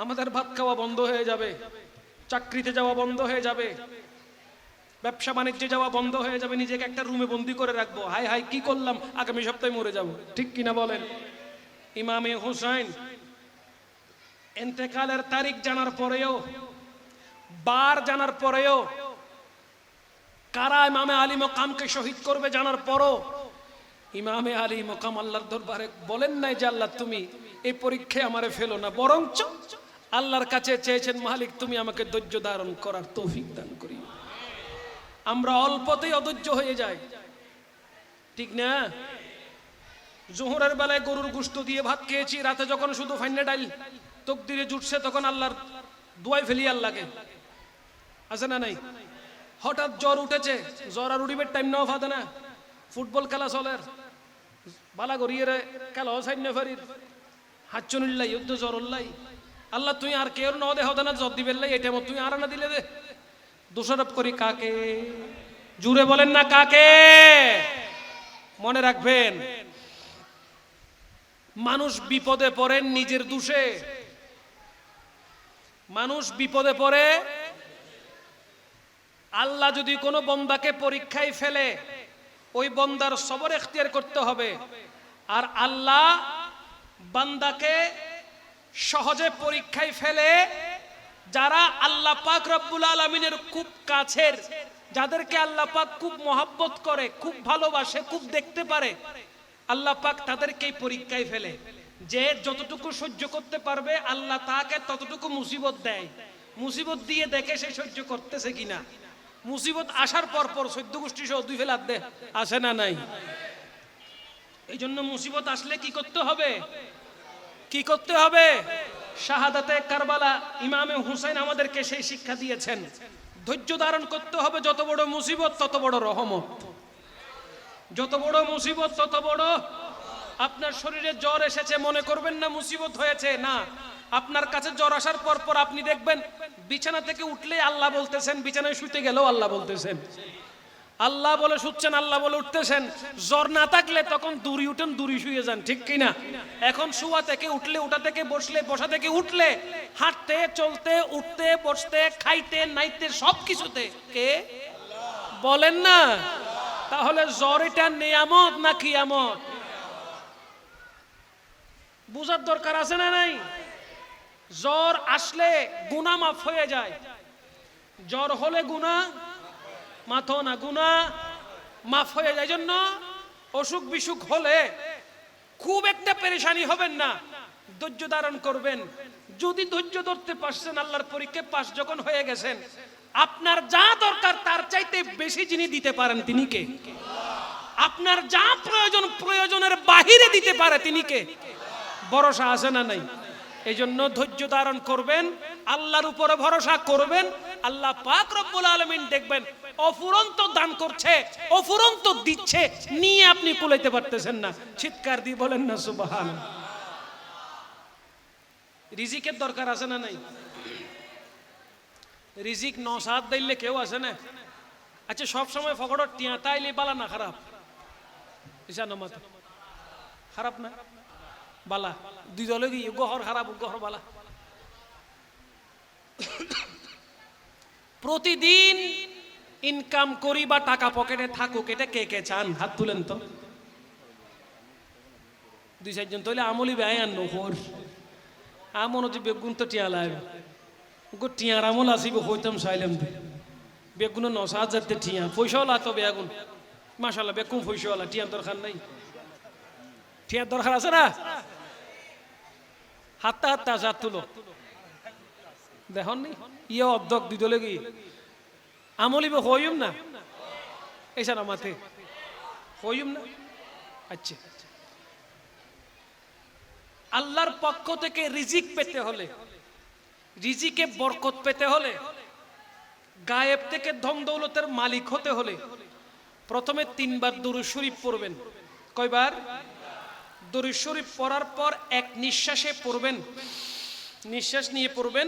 A: আমাদের ভাত খাওয়া বন্ধ হয়ে যাবে, চাকরিতে যাওয়া বন্ধ হয়ে যাবে, ব্যবসা বাণিজ্যে যাওয়া বন্ধ হয়ে যাবে, নিজেকে একটা রুমে বন্দি করে রাখবো, হাই হাই কি করলাম, আগামী সপ্তাহে মরে যাব, ঠিক কিনা বলেন? ইমামে হুসাইন ইন্তেকালের তারিখ জানার পরেও, বার জানার পরেও, কারা ইমামে আলী মকামকে শহীদ করবে জানার পরও ইমামে আলী মকাম আল্লাহর দরবারে বলেন নাই যে আল্লাহ তুমি এই পরীক্ষায় আমারে ফেলো না, বরঞ্চ আল্লাহর কাছে চেয়েছেন, মালিক তুমি আমাকে ধৈর্য ধারণ করার তৌফিক দান করি। আমরা অল্পতেই অধৈর্য হয়ে যাই, ঠিক না? জোহরের বেলায় গরুর গোশত দিয়ে ভাত খেয়েছি, রাতে যখন শুধু ফাইনে ডাইল তকদিরে জুটছে তখন আল্লাহর দোয়াই ফেলি আল্লাহকে, আছে না নাই? হঠাৎ জ্বর উঠেছে, জ্বর আর উড়িবের টাইম নাও ফাদে না, ফুটবল খেলা চলের বালা গড়িয়ে খেলা সাইন ফেরির হাচ্চনুল্লাই যুদ্ধ জ্বর উল্লাই, আল্লাহ তুই আর কেউ ন দে হতে না জ্বর দিবেন লাই, এটা তুই আর না দিলে দে, দোষারোপ করি কাকে? জুড়ে বলেন না কাকে? মনে রাখবেন, মানুষ বিপদে পড়ে নিজের দোষে, মানুষ বিপদে পড়ে। আল্লাহ যদি কোনো বন্দাকে পরীক্ষায় ফেলে ওই বন্দার সবর এখতিয়ার করতে হবে, আর আল্লাহ বান্দাকে সহজে পরীক্ষায় ফেলে যারা আল্লাহ পাক রব্বুল আলামিনের খুব কাছের, যাদেরকে আল্লাহ পাক খুব মহব্বত করে, খুব ভালোবাসে, খুব দেখতে পারে, আল্লাহ পাক তাদেরকেই পরীক্ষায় ফেলে।
B: যে যতটুকু সহ্য করতে পারবে আল্লাহ তাকে ততটুকু মুসিবত দেয়, মুসিবত দিয়ে দেখে সে সহ্য করতেছে কিনা। মুসিবত আসার পর পর 14 গোষ্ঠী সহ 2 ফেলাত দে, আসে না নাই? এই জন্য মুসিবত আসলে কি করতে হবে? কি করতে হবে? শাহাদাতে কারবালা ইমামে হুসাইন আমাদেরকে সেই শিক্ষা দিয়েছেন। ধৈর্য ধারণ করতে হবে। যত বড় মুসিবত তত বড় রহমত, যত বড় মুসিবত তত বড়। আপনার শরীরে জ্বর এসেছে, মনে করবেন না মুসিবত হয়েছে, না। আপনার কাছে জ্বর আসার পর পর আপনি দেখবেন বিছানা থেকে উঠলে আল্লাহ বলতেছেন, বিছানায় শুতে গেলেও আল্লাহ বলতেছেন। আল্লাহ বলে শুচ্ছেন, আল্লাহ বলে উঠতেছেন। জ্বর না থাকলে তখন দূরি উঠেন, দূরি শুয়ে যান, ঠিক কিনা? এখন শোয়া থেকে উঠলে, উঠা থেকে বসলে, বসা থেকে উঠলে, হাঁটতে চলতে, উঠতে বসতে, খাইতে নাইতে সব কিছুতে কে বলেন না? তাহলে জ্বর এটা নিয়ামত না কিয়ামত? বুঝার দরকার আছে না নাই? জ্বর আসলে গুনাহ মাফ হয়ে যায়। জ্বর হলে গুনাহ মাথো না, গুনাহ মাফ হয়ে যায়। জন্য অসুখ বিসুখ হলে খুব একটা পেরেশানি হবেন না, ধৈর্য ধারণ করবেন। যদি ধৈর্য ধরতে পারছেন, আল্লাহর পরীক্ষায় পাস যখন হয়ে গেছেন, আপনার যা দরকার তার চাইতে বেশি যিনি দিতে পারেন তিনি কে? আপনার যা প্রয়োজন প্রয়োজনের বাহিরে দিতে পারে তিনি কে? ভরসা আছে না নাই? এই জন্য ধৈর্য ধারণ করবেন, আল্লাহর উপরে ভরসা করবেন। আল্লাহ পাক রব্বুল আলামিন দেখবেন অফুরন্ত দান করছে, অফুরন্ত দিচ্ছে, নিয়ে আপনি কুলাইতে পারতেছেন না। চিৎকার দিয়ে বলেন না সুবহানাল্লাহ। রিজিকের দরকার আছে না নাই? রিজিক নসাদ দিলে কেউ আছে না? আচ্ছা, সব সময় ফকড় টিয়া তাইলে বালা না খারাপ? ইসানো মত খারাপ না বালা? দুই দলে গিয়ে গহর খারাপ, গহর বালা। প্রতিদিন ইনকাম করি বা টাকা পকেটে থাকুক, এটা কে কে চান? হাত তুলেন তো। 2-4 জন তৈলে আমলি ব্যয় আন নহর আমন যে বেগুন তো টিয়া লাগবে, গো টিয়ার আমল আসিব হইতাম চাইলাম দে বেগুন 9,000 টিয়া পয়সাওয়ালা তো বেগুন মাশাআল্লাহ, বেকুম পয়সাওয়ালা, টিয়ার দরকার নাই। টিয়ার দরকার আছে না? হাতটা হাতটা হাত তুলো, দেখুন নি ইয়ে অর্ধক দিদলে গিয়ে আমলিব হইম না, এছাড়া মাথে হইম না। আচ্ছা, আল্লাহর পক্ষ থেকে রিজিক পেতে হলে, রিজিকে বরকত পেতে হলে, গায়েব থেকে ধন দৌলতের মালিক হতে হলে প্রথমে 3 বার দুরূদ শরীফ পড়বেন। কয়বার? দুরূদ শরীফ পড়ার পর এক নিঃশ্বাসে পড়বেন, নিঃশ্বাস নিয়ে পড়বেন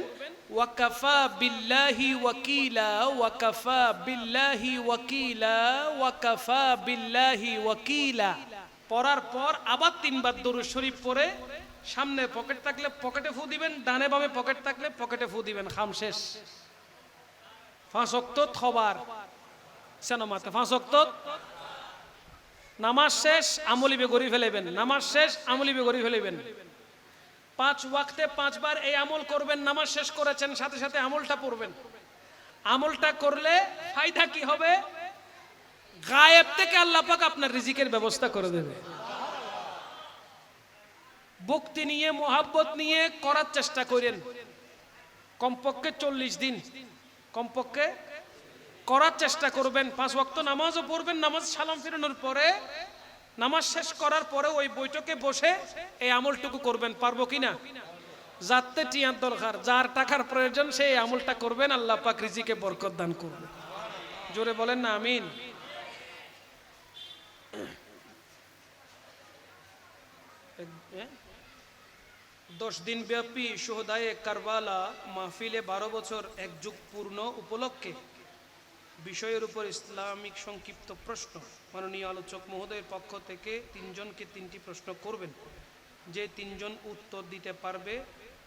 B: ওয়াকাফা বিল্লাহি ওয়াকিলা, ওয়াকাফা বিল্লাহি ওয়াকিলা, ওয়াকাফা বিল্লাহি ওয়াকিলা। পড়ার পর আবার 3 বার দুরূদ শরীফ পড়ে সামনে পকেট থাকলে পকেটে ফু দিবেন, ডানে বামে পকেট থাকলে পকেটে ফু দিবেন। খাম শেষ। 5 ওয়াক্ত খবর সেনামাতে 5 ওয়াক্ত নামাজ শেষ, আমলি বেগরি ফেলেবেন। নামাজ শেষ, আমলি বেগরি ফেলেবেন। 5 ওয়াক্তে 5 বার এই আমল করবেন। নামাজ শেষ করেছেন, সাথে সাথে আমলটা পড়বেন। আমলটা করলে ফায়দা কি হবে? গায়েব থেকে আল্লাহ পাক আপনার রিজিকের ব্যবস্থা করে দেবে। ভক্তি নিয়ে, মোহাব্বত নিয়ে করার চেষ্টা করেন। কমপক্ষে 40 দিন কমপক্ষে করার চেষ্টা করবেন। 5 ওয়াক্ত নামাজও পড়বেন। নামাজ সালাম ফিরানোর পরে, নামাজ শেষ করার পরে ওই বৈঠকে বসে এই আমলটুকু করবেন। পারবো কিনা? যাতে টিয়ার দরকার, যার টাকার প্রয়োজন সেই আমলটা করবেন, আল্লাহ পাক রিজিকে বরকত দান করবে। জোরে বলেন না আমিন। দশ দিন ব্যাপী শুহাদায়ে কারবালা মাহফিলে 12 বছর এক যুগ পূর্ণ উপলক্ষে বিষয়ের উপর ইসলামিক সংক্ষিপ্ত প্রশ্ন। মাননীয় আলোচক মহোদয়ের পক্ষ থেকে 3 জনকে 3টি প্রশ্ন করবেন। যে 3 জন উত্তর দিতে পারবে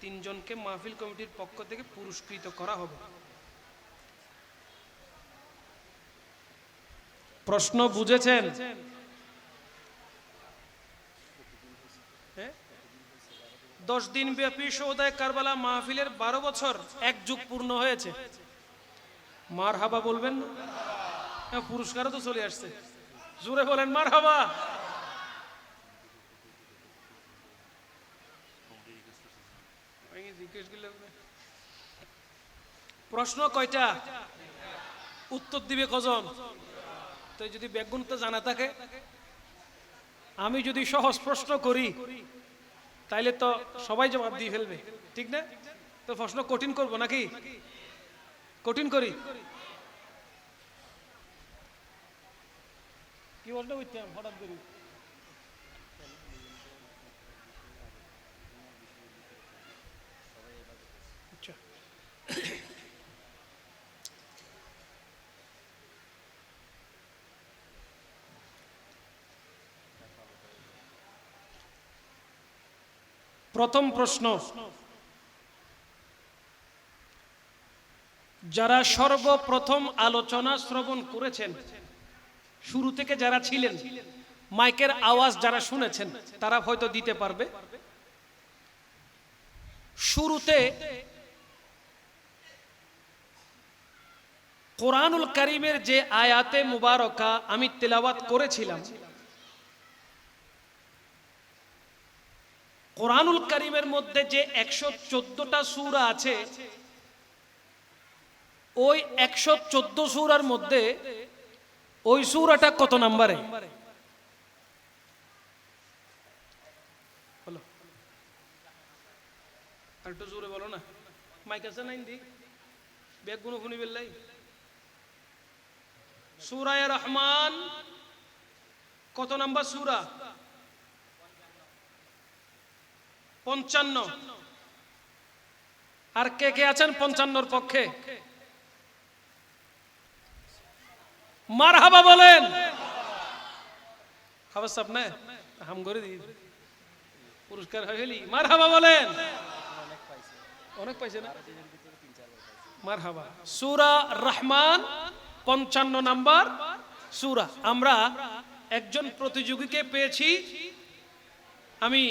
B: 3 জনকে মাহফিল কমিটির পক্ষ থেকে পুরস্কৃত করা হবে। প্রশ্ন বুঝেছেন? 10 দিন ব্যাপী শুহাদায়ে কারবালা মাহফিলের 12 বছর এক যুগ পূর্ণ হয়েছে। মারহাবা বলবেন না? পুরস্কারও তো চলে আসছে, জোরে বলেন মারহাবা। প্রশ্ন কয়টা, উত্তর দিবে কজন? তো যদি ব্যাকগুণ তো জানা থাকে, আমি যদি সহজ প্রশ্ন করি তাইলে তো সবাই জবাব দিয়ে ফেলবে, ঠিক না? তো প্রশ্ন কঠিন করব নাকি? কঠিন করি? কি বলতে বুঝতাম হঠাৎ করি? আচ্ছা, প্রথম প্রশ্ন, যারা সর্বপ্রথম আলোচনা শ্রবণ করেছেন, শুরু থেকে যারা ছিলেন, মাইকের আওয়াজ যারা শুনেছেন তারা হয়তো দিতে পারবে। শুরুতে কোরআনুল কারীমের যে আয়াতে মুবারকা আমি তেলাওয়াত করেছিলাম, কোরআনুল কারীমের মধ্যে যে 114টা সূরা আছে, ওই 114 সূরার মধ্যে ওই সূরাটা কত নম্বরে? বলো, একটু জোরে বলো না, মাইক আছে নাই দি ব্যাগগুলো শুনি বেললাই। সূরা রহমান কত নাম্বার সূরা? 55। আর কে কে আছেন 55-র পক্ষে? মারহাবা বলেন। খবর সব না হাম করে দি পুরস্কার হইলি, মারহাবা বলেন। অনেক পাইছে না? মারহাবা। সূরা রহমান 55 নাম্বার সূরা। আমরা একজন প্রতিযোগীকে পেয়েছি, আমি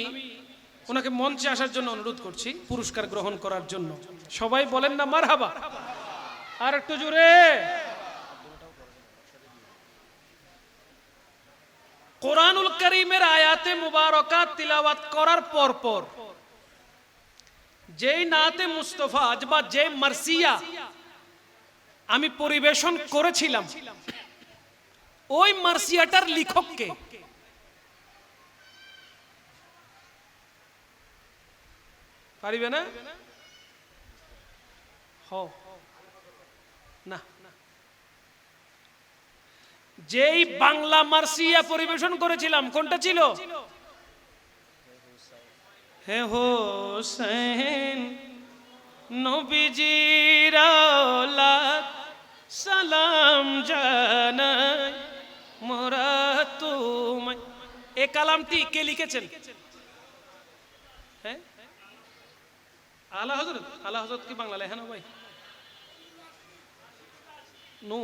B: ওনাকে মঞ্চে আসার জন্য অনুরোধ করছি পুরস্কার গ্রহণ করার জন্য। সবাই বলেন না মারহাবা? আর একটু জোরে। কোরআনুল কারীমের আয়াতে মুবারকা তিলাওয়াত করার পর যেই নাতে মুস্তাফা বা যে মারসিয়া আমি পরিবেশন করেছিলাম, ওই মারসিয়াটার লেখক কে? পারিবে না? না, যেই বাংলা মারসিয়া পরিবেশন করেছিলাম কোনটা ছিল? হে হোসেন নবীজির আওলাদ সালাম জানাই মোরা তোমায়। এই কালামটি কে লিখেছেন? হ্যাঁ, আলা হযরত। আলা হযরত কি বাংলা লেখা না ভাই? নো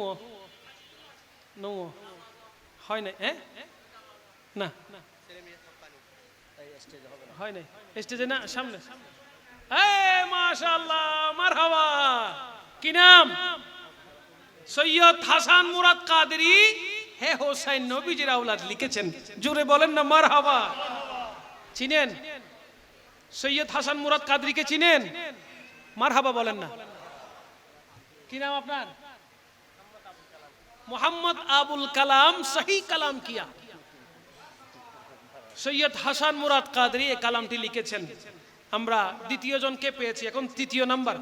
B: নো হয় না। হ্যাঁ না হয় নাই, স্টেজে না, সামনে। এই মাশাআল্লাহ, মারহাবা। কি নাম? সৈয়দ হাসান মুরাদ কাদেরী হে হোসেন নবীজির আওলাদ লিখেছেন। জোরে বলেন না মারহাবা। চিনেন সৈয়দ হাসান মুরাদ কাদেরীকে? চিনেন? মারহাবা বলেন না। কি নাম আপনার? মোহাম্মদ আবুল কালাম। সহি কালাম কিয়া। সৈয়দ হাসান মুরাদ কাদেরী এই কালামটি লিখেছেন। আমরা দ্বিতীয় জনকে পেয়েছি, এখন তৃতীয় নাম্বার।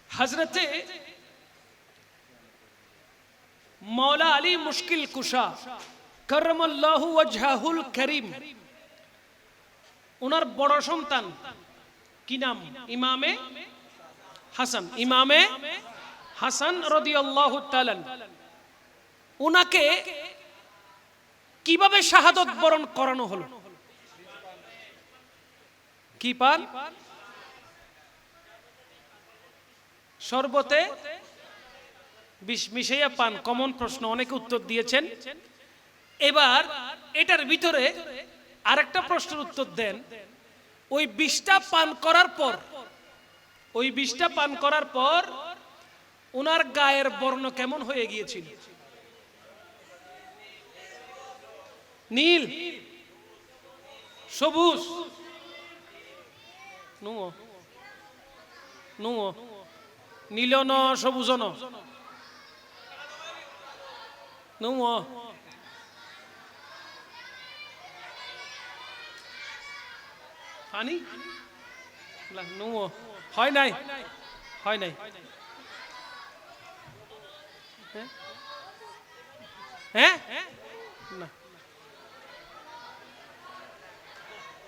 B: হযরতে মৌলা আলী মুশকিল কুশা কররামাল্লাহু ওয়াজহাহুল কারীম, ওনার বড় সন্তান কি নাম? ইমামে হাসান। ইমামে হাসান রাদিয়াল্লাহু তাআলা উনাকে কিভাবে শাহাদাত বরণ করানো হলো? কি পান? শরবতে বিষ মিশাইয়া পান। কমন প্রশ্ন, অনেকে উত্তর দিয়েছেন। এবার এটার ভিতরে আরেকটা প্রশ্নের উত্তর দেন। ওই বিষটা পান করার পর ওনার গায়ের বর্ণ কেমন হয়ে গিয়েছিল? নীল, সবুজ, নীল ন সবুজ ন পানি হয় নাই, হয় নাই। হ্যাঁ না,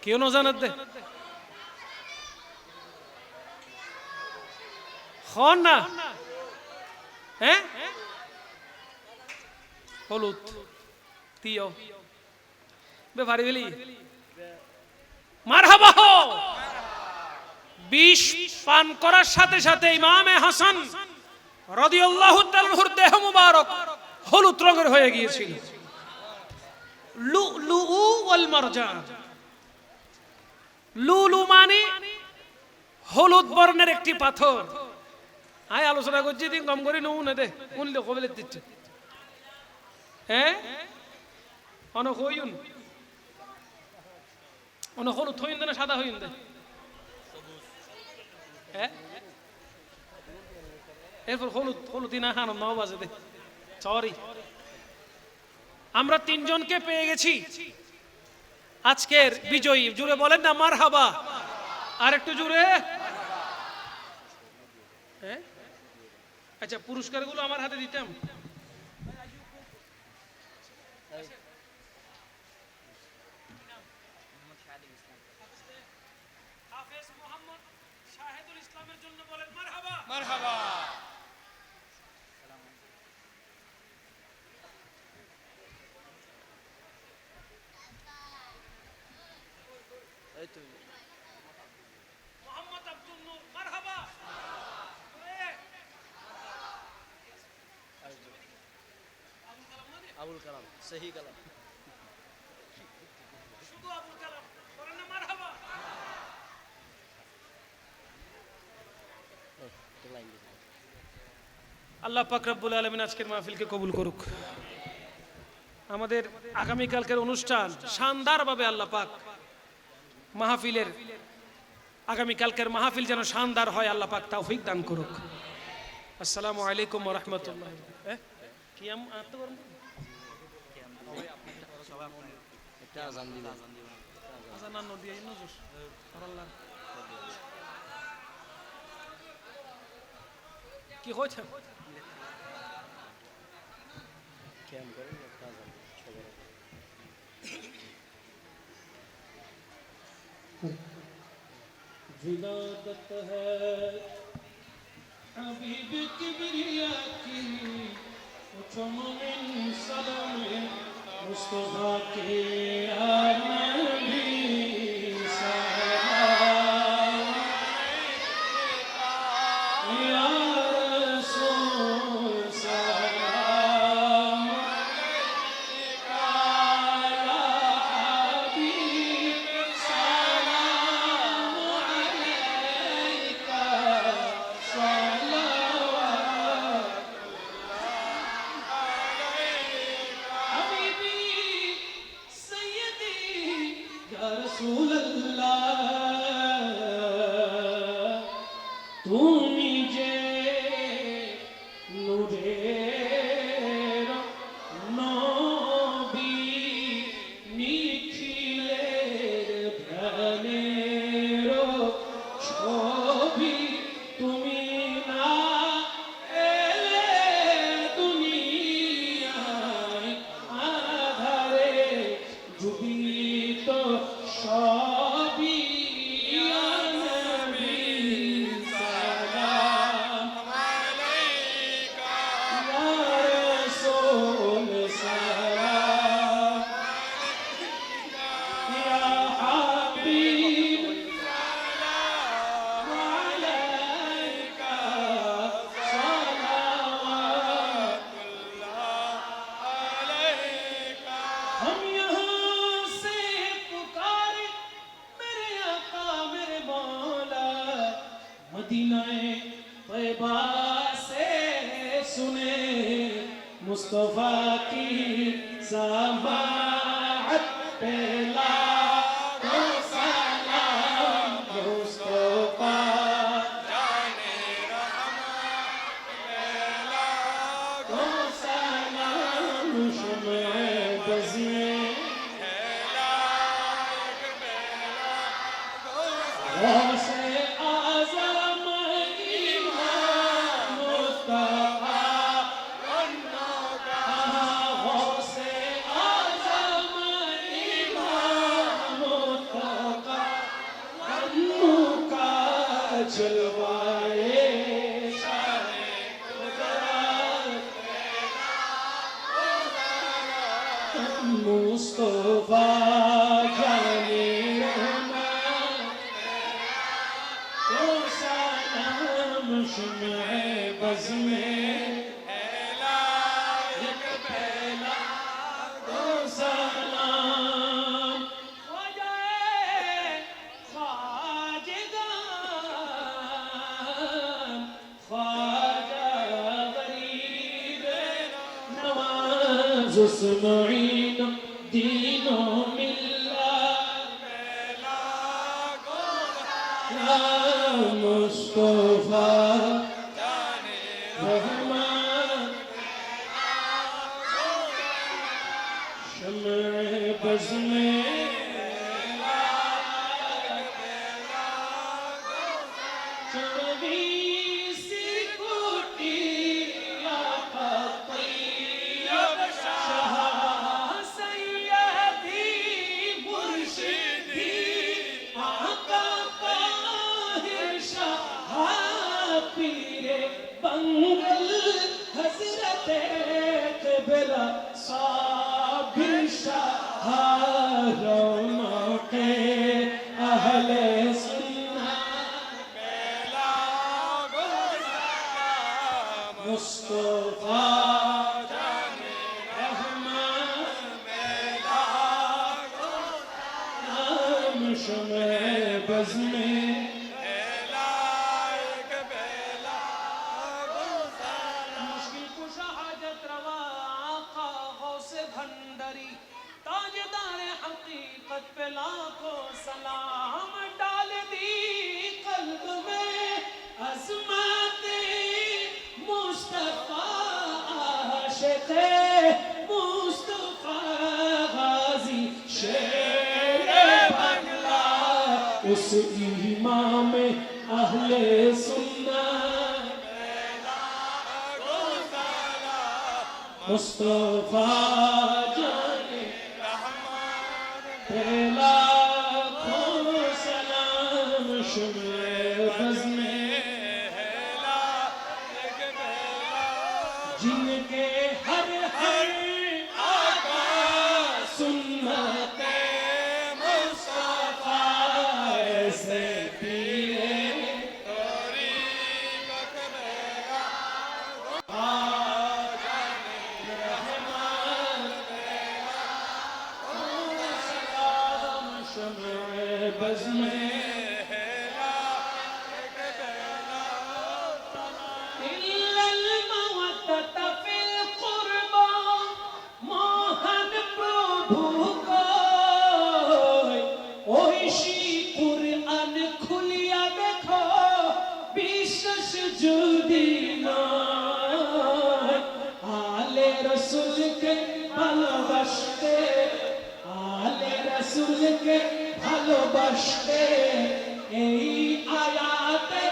B: কেউ না জানার দে হন না। হ্যাঁ, হলুদ তিয় বেভারি বেলি মারহাবা হো। বিষ পান করার সাথে সাথে ইমামে হাসান রাদিয়াল্লাহু তাআলার দেহ মুবারক হলুদ রঙের হয়ে গিয়েছিল। লুলু ওয়াল মারজান, লুলু মানে হলুদ বর্ণের একটি পাথর। আয় আলোচনা করছি দিন কম করে নুন দে উনলে কবলে দিচ্ছে। হ্যাঁ অনেক হইন অনেক হলুদ হইন দে না সাদা হইন দে। হ্যাঁ এরপর হলুদ হলুদ না খান নাও বাজে দে। সরি, আমরা তিনজনকে পেয়ে গেছি আজকের বিজয়ী। জুড়ে বলেন না মারহাবা। আর একটু জুড়ে। হ্যাঁ আচ্ছা, পুরস্কারগুলো আমার হাতে দিতাম। হাফেজ মোহাম্মদ শাহেদুল ইসলামের জন্য বলেন মারহাবা।
C: মারহাবা।
B: মোহাম্মদ আব্দুল নূর মারহাবা।
C: আবুল কালাম, সহি কালাম।
B: শুধু আবুল কালাম বলেন না মারহাবা। আল্লাহ পাক রব্বুল আলামিন আজকের মাহফিলকে কবুল করুক। আমাদের আগামী কালকের অনুষ্ঠান শানদারভাবে আল্লাহ পাক মাহফিলের আগামী কালকের মাহফিল যেন শানদার হয়, আল্লাহ পাক তৌফিক দান করুক। আসসালামু আলাইকুম ওয়া রাহমাতুল্লাহ। কি আম আত্ম করুন
C: একটা আজান দিবেন।
B: আজান না নদিয়া নজর আল্লাহ কি হচ্ছে?
C: খেয়াল করেন একটা আজান সবার।
B: विलादत है हबीब किबरिया की, पूछो मोमिन सलाम मुस्तफा के नबी सलाम या रसूल सलाम या हबीब सलाम अलैका सलावत हबीबी सय्यदी या रसूल अल्लाह, তুমি যে নূরের নবী নিখিলের ধ্যানের ছবি, তুমি না এলে দুনিয়ায় আধারে ডুবিত সবই। ইয়া নবী সালাম আলাইকা, ইয়া রাসূল সালাম আলাইকা, ইয়া হাবিব সালাম আলাইকা সালাওয়াতুল্লাহ আলাইকা। हम यहाँ से पुकारे मेरे आका मेरे मौला, मदीना तैयबा से मुस्तफा की समाअत पे लाखों सलाम मुस्तफा को सलाम शम्ए बज़ में गौसे आज़म इमाम मुस्तफा गौसे आज़म इमाम मुस्तफा अन्नू का जलवाए शाने कुदरत मुस्तफा जाने शम्ए बज़ में एक पहला दो सलाम ख्वाजाए ख्वाजगान ख्वाजा गरीब नवाज़ मुईन दीनो मिल्लत या मुस्तफा शम्ए बज़ में चौबीसी कुटिया तैयब शाह सैयदी मुर्शिदी आका ताहिर शाह पीरे बंगल हज़रत क़िबला साबिर शाह रौनक़े अहले मुस्तफा रहमान शम्ए बज़ में मुश्किल कुशा हाजत रवा आका गौसे भंडरी ताजदार हकीकत पे लाखों सलाम डाल दी कल्ब में अज़मते मुस्तफा आशिक़े मुस्तफा गाज़ी शेरे बंगला उस इमाम अहले सुन्नत मुस्तफा जाने पहला खो सलाम शम्ए बज़ में जिनके हर हर आका सुन्नते मुस्तफा ऐसे पीरे शम्ए बज़ में इल्लल मवद्दत फिल क़ुर्बा मोहन प्रभु को ओहिशी कुरआन खुलिया देखो বিশেষ যদি নয় আলে রসুলকে ভালোবাসতে আলে রসুলকে ভালোবাসতে এই আয়াতে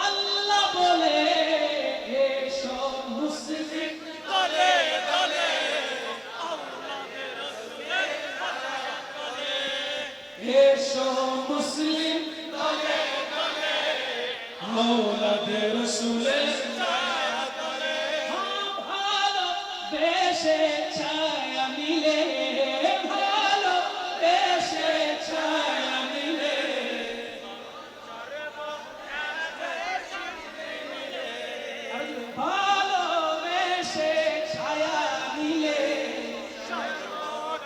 B: আল্লাহ বলে এসো মুসলিম দলে দলে এসো মুসলিম দলে দলে আওলাদে রসুলের ছায়া তলে ভালো বেশে ছায়া মিলে ভালো বেশে ছায়া মিলে ভালো বেশে ছায়া মিলে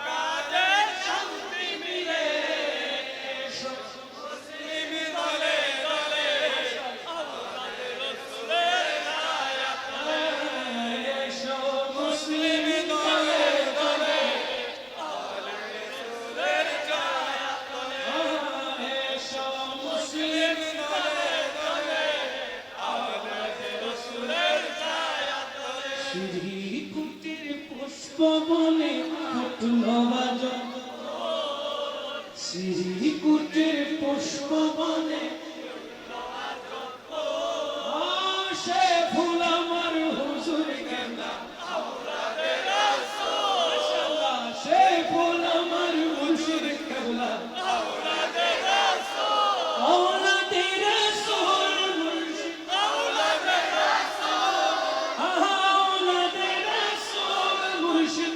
B: কাজে শান্তি মিলে মুসলিম দলে দলে আওলাদে রসুলের শ্রীকুটির পুষ্প বনে ফুটল বাজন, শ্রীকুটির পুষ্প বনে সে ফুল আমার হুজুর কেনা, সে ফুল আমার হুজুর কেনা, আওলাদের রাসূল মুর্শিদ, আওলাদের রাসূল মুর্শিদ,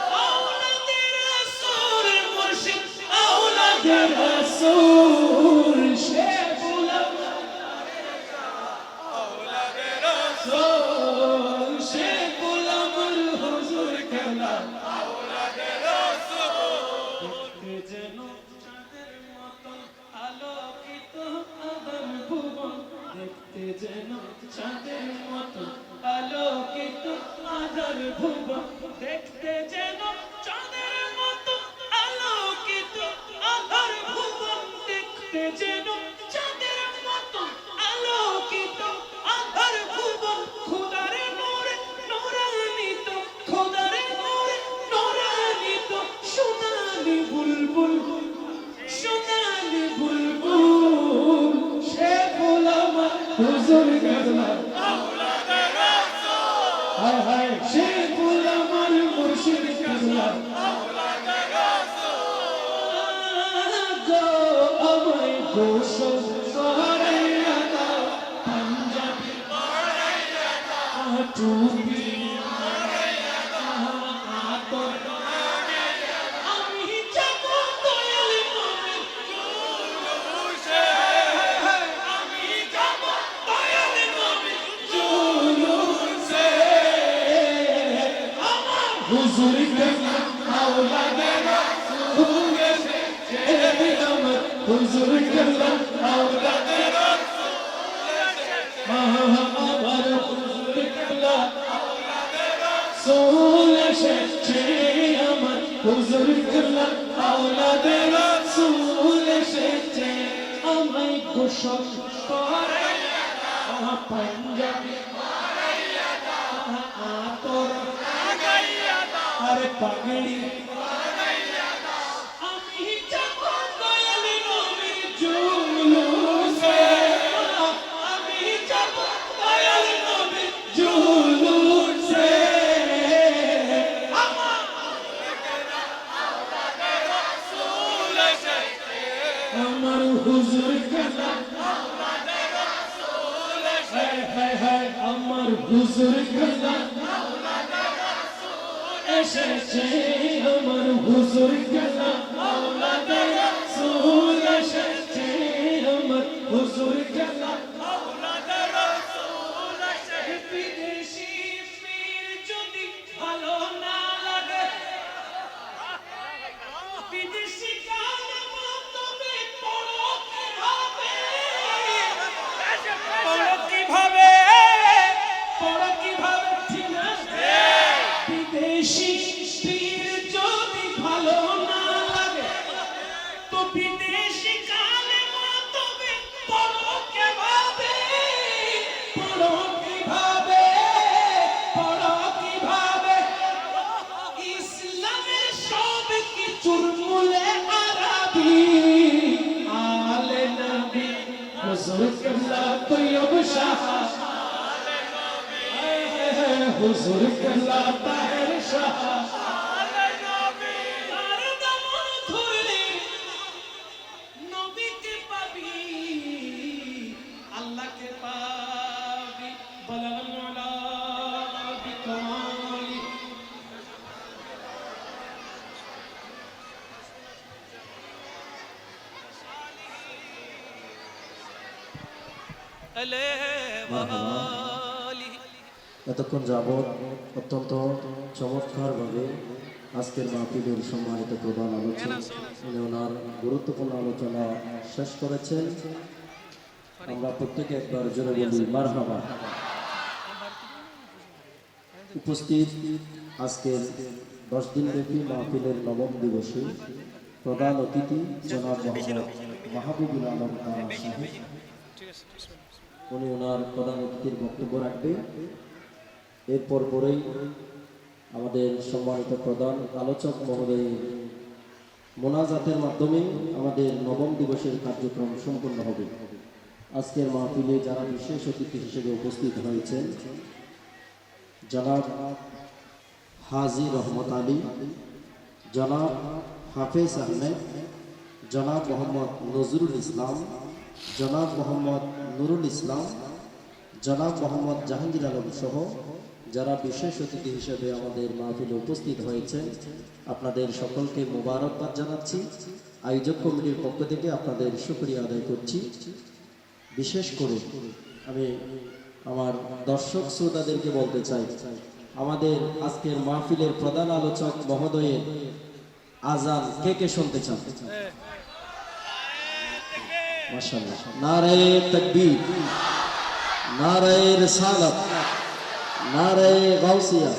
B: আওলাদের রাসূল মুর্শিদ, আওলাদের রাসূল সে ফুল সে ফুল আমার হুজুর কেনা, দেখতে যেন চাঁদের মতো আলোকিত আবার ভুবন, দেখতে যেন চাঁদের মতো আলোকিত আধার ভুবন, দেখতে যেন চাঁদের মতো আলোকিত আধার ভুবন, দেখতে যেন চাঁদের মতো আলোকিত আধার ভুবন, খোদার নূরে নূরান্বিত, খোদার নূরে নূরান্বিত, সোনালি বুলবুল, সোনালি বুলবুল সে ফুল আমার হুজুর কেবলা, হায় হায় সে ফুল আমার মুর্শিদ কেবলা, গো আমায় গোসল করাইয়া দাও, পাঞ্জাবি টুপি আতর, আমি যাব দয়াল নবীর জুলুসে, আমি যাব দয়াল নবীর জুলুসে, আমার হুজুর কেবলা আওলাদের রাসূল এসেছে, আমার হুজুর কেবলা আওলাদের রাসূল এসেছে, আমার হুজুর কেবলা আওলাদের রাসূল এসেছে, আমার হুজুর কেবলা আওলাদের রাসূল এসেছে, আমায় গোসল করাইয়া দাও, পাঞ্জাবি পরাইয়া দাও, আতর লাগাইয়া দাও, আরে পাগড়ি পরাইয়া দাও, আমি যাব দয়াল নবীর জুলুসে, আমি যাব দয়াল নবীর জুলুসে, আমার রাসূল এসেছে, আমার হুজুর কেবলা আওলাদের রাসূল এসেছে, হায় হায় আমার হুজুর কেবলা আওলাদের রাসূল এসেছে, আমার হুজুর কেবলা আওলাদের রাসূল এসেছে, আমার হুজুর কেবলা আওলাদের রাসূল এসেছে, বিদেশি পীর যদি ভালো না লাগে, বিদেশি গানে তবে পড়ো কিভাবে, পড়ো কিভাবে, পড়ো কিভাবে, ঠিক না? বিদেশি পীর যদি ভালো না লাগে, তো বিদেশি গানে তবে পড়ো কিভাবে, পড়ো কিভাবে, পড়ো কিভাবে, ইসলামের সব কিছুর মূলে আরবি, আলে নবী হুজুর কেবলা তৈয়ব শাহ, আলে নবী হুজুর কেবলা তাহের শাহ, আলে নবী তার দামন ধরলে নবীকে পাবি, আল্লাহকে পাবি, বলাল আলা বিকামালি,
D: এতক্ষণ যাবৎ অত্যন্ত চমৎকারভাবে আজকের মাহফিলের সম্মানিত প্রধান আলোচক উনি ওনার গুরুত্বপূর্ণ আলোচনা শেষ করেছেন। আমরা প্রত্যেকে একবার জোরে বলি মারহাবা। উপস্থিত আজকের 10 দিনব্যাপী মাহফিলের নবম দিবসে প্রধান অতিথি জনাব মাহবুবুল আলম সাহেব, উনি ওনার প্রধান অতিথির বক্তব্য রাখবেন। এরপর পরেই আমাদের সম্মানিত প্রধান আলোচক মহোদয় মোনাজাতের মাধ্যমে আমাদের নবম দিবসের কার্যক্রম সম্পন্ন হবে। আজকের মাহফিলে যারা বিশেষ অতিথি হিসেবে উপস্থিত হয়েছেন, জনাব হাজী রহমত আলী, জনাব হাফেজ আহমেদ, জনাব মোহাম্মদ নজরুল ইসলাম, জনাব মোহাম্মদ নুরুল ইসলাম, জনাব মোহাম্মদ জাহাঙ্গীর আলম সহ যারা বিশেষ অতিথি হিসেবে আমাদের মাহফিলে উপস্থিত হয়েছেন, আপনাদের সকলকে মোবারকবাদ জানাচ্ছি। আয়োজক কমিটির পক্ষ থেকে আপনাদের শুকরিয়া আদায় করছি। বিশেষ করে আমি আমার দর্শক শ্রোতাদেরকে বলতে চাই, আমাদের আজকের মাহফিলের প্রধান আলোচক মহোদয়ের আজান কে কে শুনতে চান? মাশাআল্লাহ। নারে তাকবীর, নারে রিসালাত, নারে গাউসিয়া।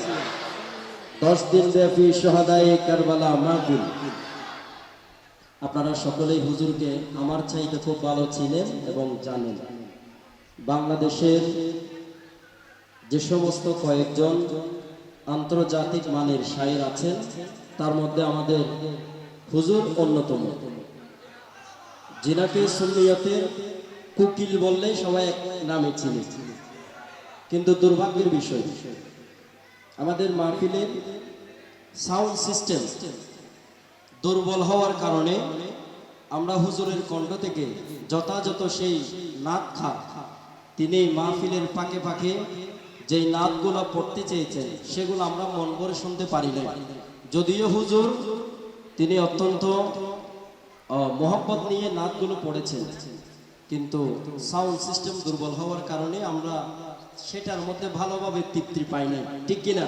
D: 10 দিন ব্যাপী শাহাদায়ে কারবালা মাহফিল। আপনারা সকলেই হুজুরকে আমার চাইতে খুব ভালো চিনেন এবং জানেন। বাংলাদেশের যে সমস্ত কয়েকজন আন্তর্জাতিক মানের শায়ের আছেন, তার মধ্যে আমাদের হুজুর অন্যতম, যিনাকে সুন্নিয়তের কুকিল বললে সবাই এক নামে চিনে। কিন্তু দুর্ভাগ্যের বিষয়, আমাদের মাহফিলের সাউন্ড সিস্টেম দুর্বল হওয়ার কারণে আমরা হুজুরের কণ্ঠ থেকে যথাযথ সেই নাত খা তিনি মাহফিলের পাকে পাকে যেই নাতগুলো পড়তে চেয়েছেন সেগুলো আমরা মন ভরে শুনতে পারি না। যদিও হুজুর তিনি অত্যন্ত মোহব্বত নিয়ে নাতগুলো পড়েছেন, কিন্তু সাউন্ড সিস্টেম দুর্বল হওয়ার কারণে আমরা সেটার মধ্যে ভালোভাবে তৃপ্তি পাই না, ঠিক কিনা?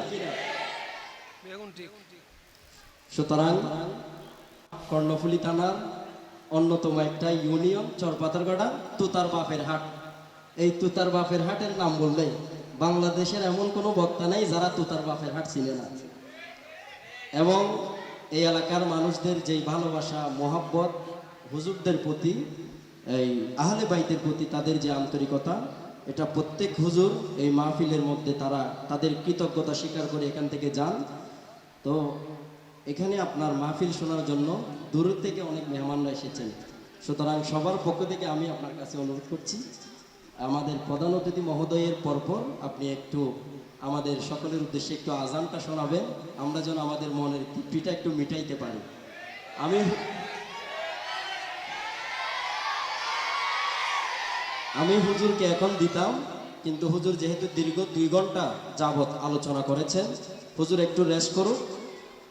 D: সুতরাং কর্ণফুলী থানার অন্যতম একটা ইউনিয়ন চরপাতারগাড়া তুতার বাপের হাট। এই তুতার বাপের হাটের নাম বললে বাংলাদেশের এমন কোনো বক্তা নেই যারা তুতার বাপের হাট চিনে না। এবং এই এলাকার মানুষদের যেই ভালোবাসা মোহাব্বত হুজুরদের প্রতি, এই আহলে বাইতের প্রতি তাদের যে আন্তরিকতা, এটা প্রত্যেক হুজুর এই মাহফিলের মধ্যে তারা তাদের কৃতজ্ঞতা স্বীকার করে এখান থেকে যান। তো এখানে আপনার মাহফিল শোনার জন্য দূর থেকে অনেক মেহমানরা এসেছেন। সুতরাং সবার পক্ষ থেকে আমি আপনার কাছে অনুরোধ করছি, আমাদের প্রধান অতিথি মহোদয়ের পরপর আপনি একটু আমাদের সকলের উদ্দেশ্যে একটু আজানটা শোনাবেন, আমরা যেন আমাদের মনের তৃপ্তিটা একটু মিটাইতে পারি। আমি হুজুরকে এখন দিতাম, কিন্তু হুজুর যেহেতু দীর্ঘ 2 ঘন্টা যাবত আলোচনা করেছেন, হুজুর একটু রেস্ট করুন।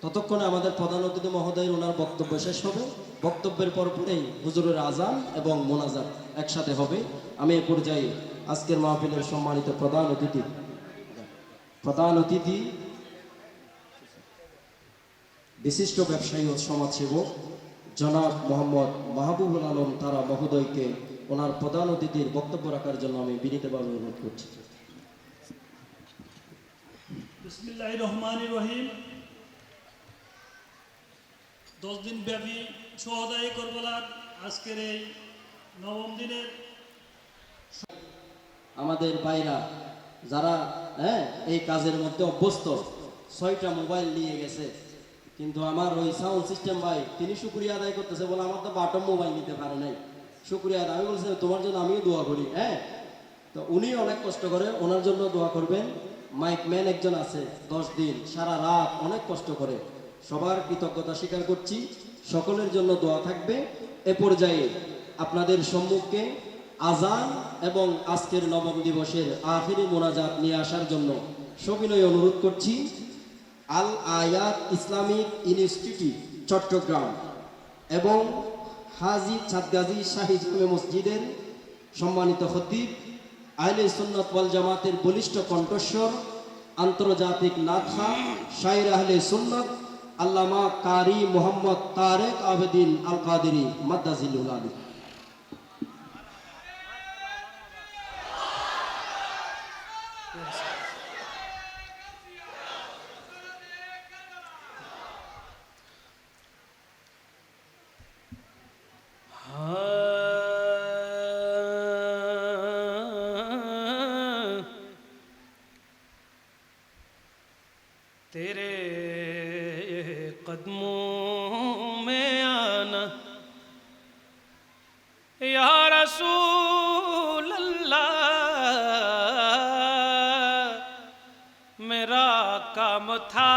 D: ততক্ষণে আমাদের প্রধান অতিথি মহোদয়ের ওনার বক্তব্য শেষ হবে। বক্তব্যের পরপরেই হুজুরের আজান এবং মোনাজাত একসাথে হবে। আমি এ পর্যায়ে আজকের মাহফিলের সম্মানিত প্রধান অতিথি বিশিষ্ট ব্যবসায়ী ও সমাজসেবক জনাব মোহাম্মদ মাহবুবুল আলম তারা মহোদয়কে ওনার প্রধান অতিথির বক্তব্য রাখার জন্য আমি বিনীতভাবে অনুরোধ করছি।
E: বিসমিল্লাহির রহমানির রহিম। 10 দিন ব্যাপী শাহাদায়ে কারবালার আজকের এই নবম দিনের
D: আমাদের ভাইরা যারা এই কাজের মধ্যে অভ্যস্ত, 6টা মোবাইল নিয়ে গেছে, কিন্তু আমার ওই সাউন্ড সিস্টেম ভাই তিনি শুকরিয়া আদায় করতেছে, বলে আমার তো বাটন মোবাইল নিতে পারে নাই, শুকরিয়া আদায়। আমি বলছি তোমার জন্য আমিও দোয়া করি। তো উনি অনেক কষ্ট করে, ওনার জন্য দোয়া করবেন। মাইক ম্যান একজন আছে, 10 দিন সারা রাত অনেক কষ্ট করে। সবার কৃতজ্ঞতা স্বীকার করছি, সকলের জন্য দোয়া থাকবে। এ পর্যায়ে আপনাদের সম্মুখে আজান এবং আজকের নবম দিবসের আখিরি মোনাজাত নিয়ে আসার জন্য সবিনয় অনুরোধ করছি আল আয়াত ইসলামিক ইনস্টিটিউট চট্টগ্রাম এবং হাজী চাঁদগাজী শাহী জামে মসজিদের সম্মানিত খতিব, আহলে সুন্নাত ওয়াল জামাতের বলিষ্ঠ কণ্ঠস্বর, আন্তর্জাতিক নাথা, শায়ের আহলে সুন্নাত আল্লামা কারি মোহাম্মদ তারেক আবেদিন আল কাদেরী মাদ্দাজিলুল আলী।
B: रसूल अल्लाह मेरा काम था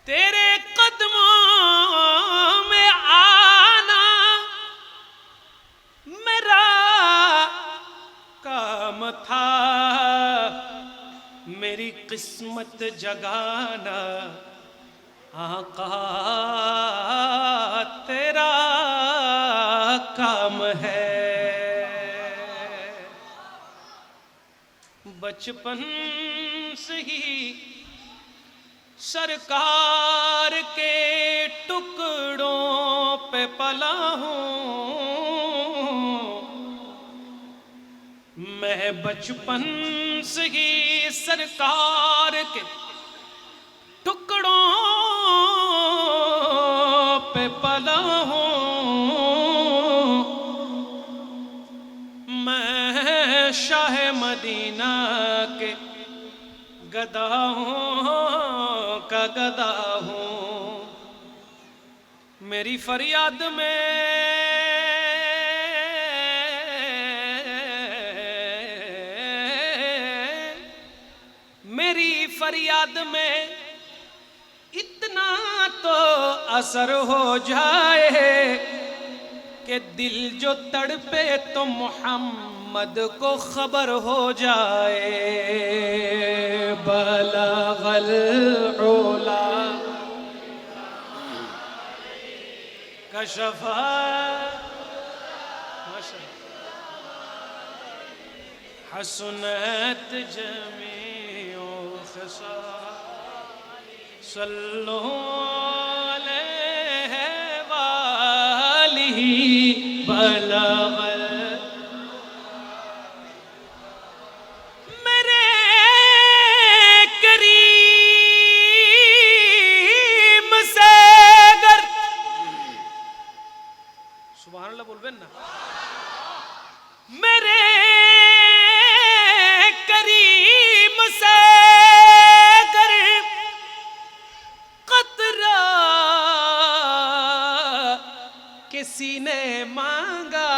B: तेरे कदमों में आना मेरा काम था मेरी किस्मत जगाना आका तेरा काम है। बचपन से ही सरकार के टुकड़ों पे पला हूँ मैं बचपन से ही सरकार के टुकड़ों पे पला हूँ मैं शाह मदीना के गदा हूँ का गदा हूँ मेरी फरियाद में मेरी फरियाद में इतना तो असर हो जाए कि दिल जो तड़पे तो मोहम्मद को खबर हो जाए। बलगल उला कशफा हसनत जमीओ सल्लो अलैहि वालिही बलगल मेरे करीम से गर सुभान अल्लाह बोलबेन ना मेरे करीम से गर कतरा किसी ने मांगा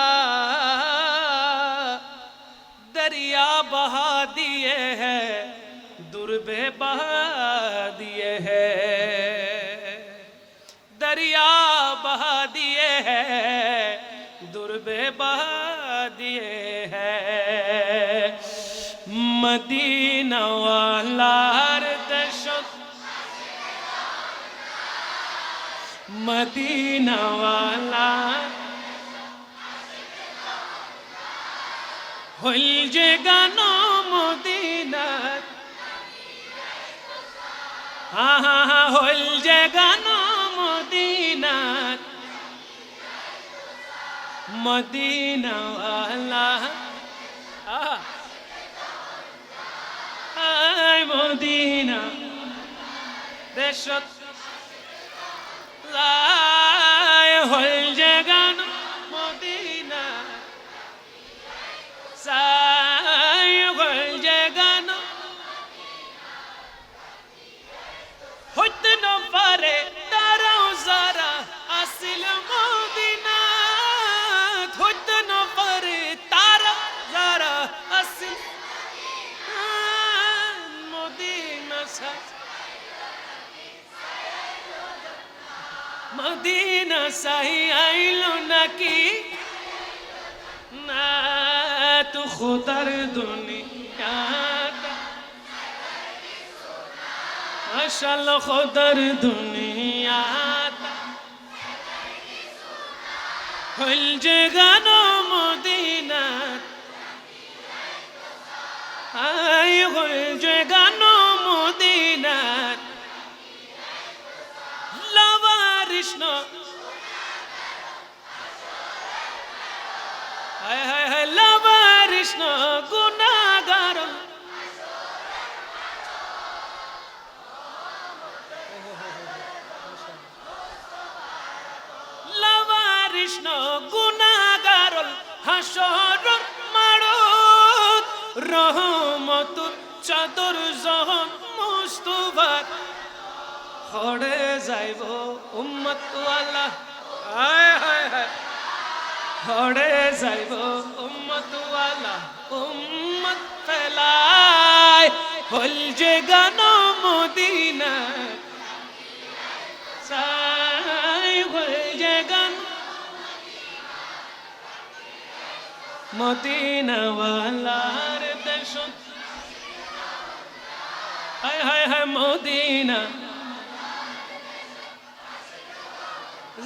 B: दरिया बहा दिए हैं दुर्बे बहा दिए हैं दरिया बहा दिए हैं दुर्बे बहा दिए हैं मदीना वाला दशक मदीना वाला হইল যে গান মদিনাত আহা হইল যে গান মদিনাত মদিনা ওয়ালা আই মদিনা দেশত লাই হইল যে গান মদিনা সাই হইল যে গান হইতে না পারে তারাও যারা আসিল মদিনা হইতে না পারে তারা যারা আসিল মদিনা মদিনা সাই আইলো নাকি না তো খুদার দুনিয়া মাশাআল্লাহ খুদার দুনিয়া হইল যে গান মদিনা আই হইল যে গান মদিনা লাওয়ারিশ হায় হায় হায় লাওয়ারিশ গুনাহগার লাওয়ারিশ গুনাহগার হাসর মাড়ত রহমত উম্মতুর চাদর যখন মুস্তফার হড়ে যাইব উম্মত ওয়ালা হায় হায় হায় হড়ে যাইব উম্মত ওয়ালা উম্মত ফেলায় হল যে গান মদিনা চাই হল যে গান মদিনা ওয়ালার দেশ হায় হায় হায় মদিনা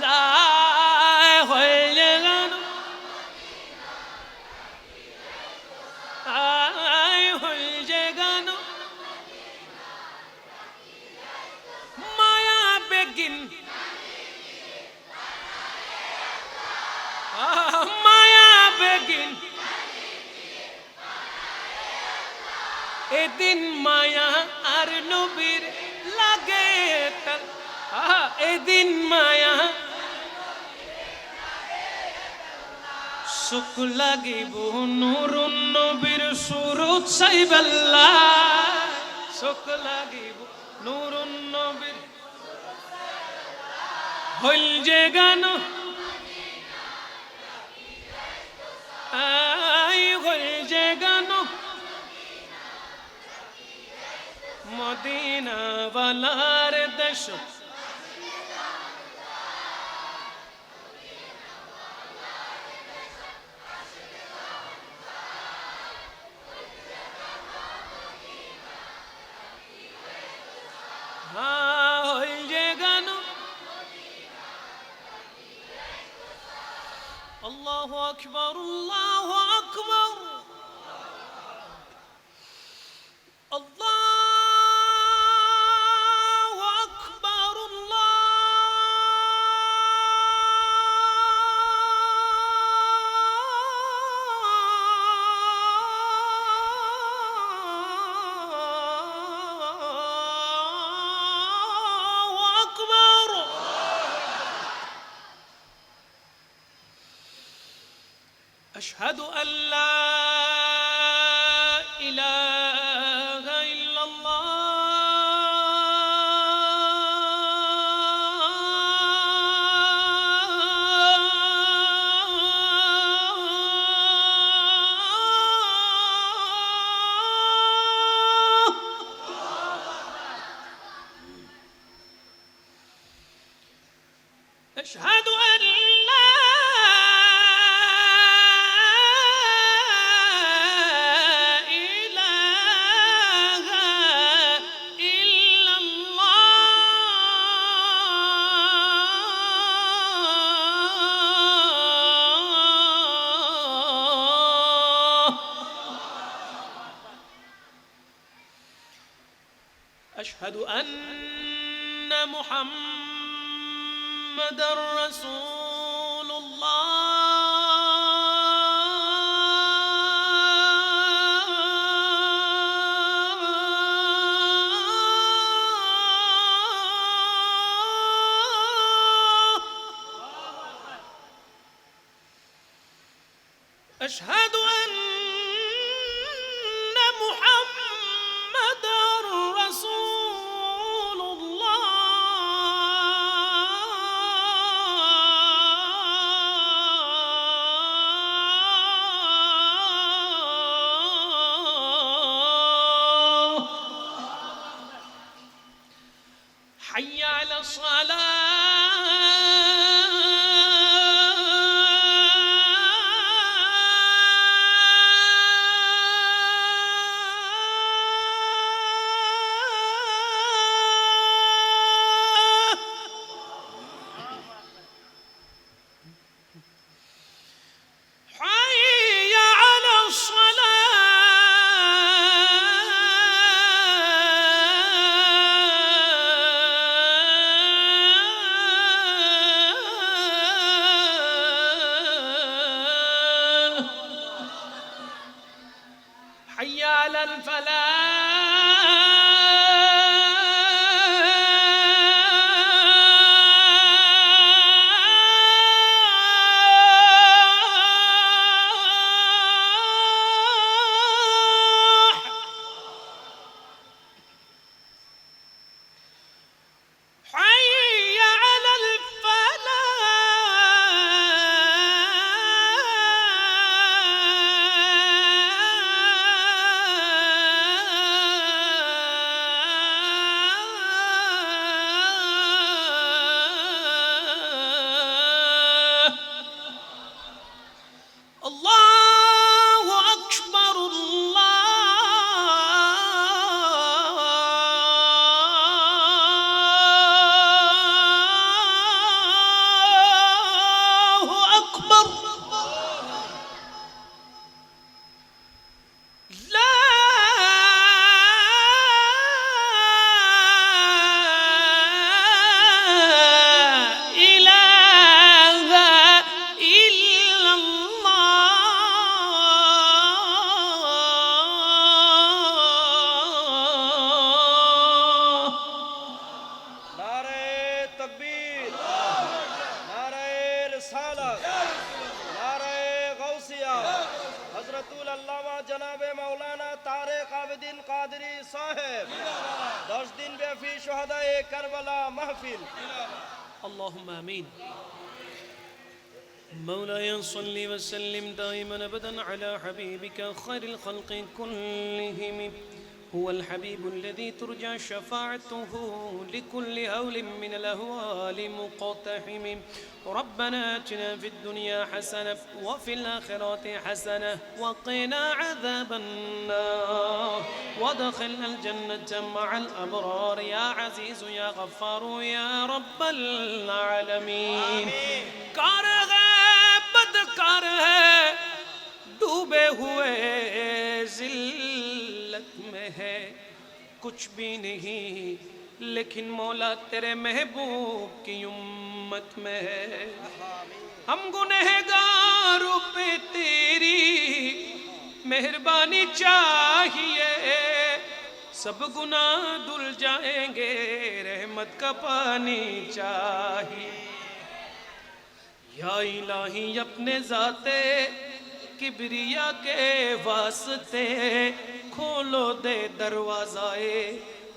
B: যায় হল যে গান আয় হল যে গান মায়া বেগিন মায়া বেগিন এদিন মায়া আর নবীর লাগে এদিন মায়া সুখ লাগিব নুরুন নবীর সুরত সাইবাল্লাহ সুখ লাগিব নুরুন নবীর হল যে গান আই হল যে গান মদিনা ওয়ালার দেশ হল যে গান আল্লাহু আকবার আল্লাহু আকবার আল্লাহু আকবার আল্লাহু আকবার أشهد أن لا إله إلا الله أشهد أن لا أشهد أن محمد رسول الله أشهد أن محمد رسول الله حي على الصلاة حي على الصلاة حي على الفلاح
F: খালেক আবেদিন কাদেরী সাহেব 10 দিন ব্যাপী শহাদায়ে কারবালা মাহফিল
B: اللهم آمين مولاي صل وسلم دائما أبدا على حبيبك خير الخلق كلهم هو الحبيب الذي ترجى شفاعته لكل هول من الأهوال مقتحم ربنا آتنا في الدنيا حسنة وفي الآخرة حسنة وقنا عذاب النار وادخلنا الجنة مع الأبرار يا عزيز يا غفار يا رب العالمين कार है बदकार है डूबे हुए जिल्लत में है कुछ भी नहीं लेकिन मौला तेरे महबूब की उम्मत में है हम गुनहगारों पे तेरी मेहरबानी चाहिए सब गुनाह धुल जाएंगे रहमत का पानी चाहिए या इलाही अपने जाते किबरिया के वास्ते खोलो दे दरवाज़ाए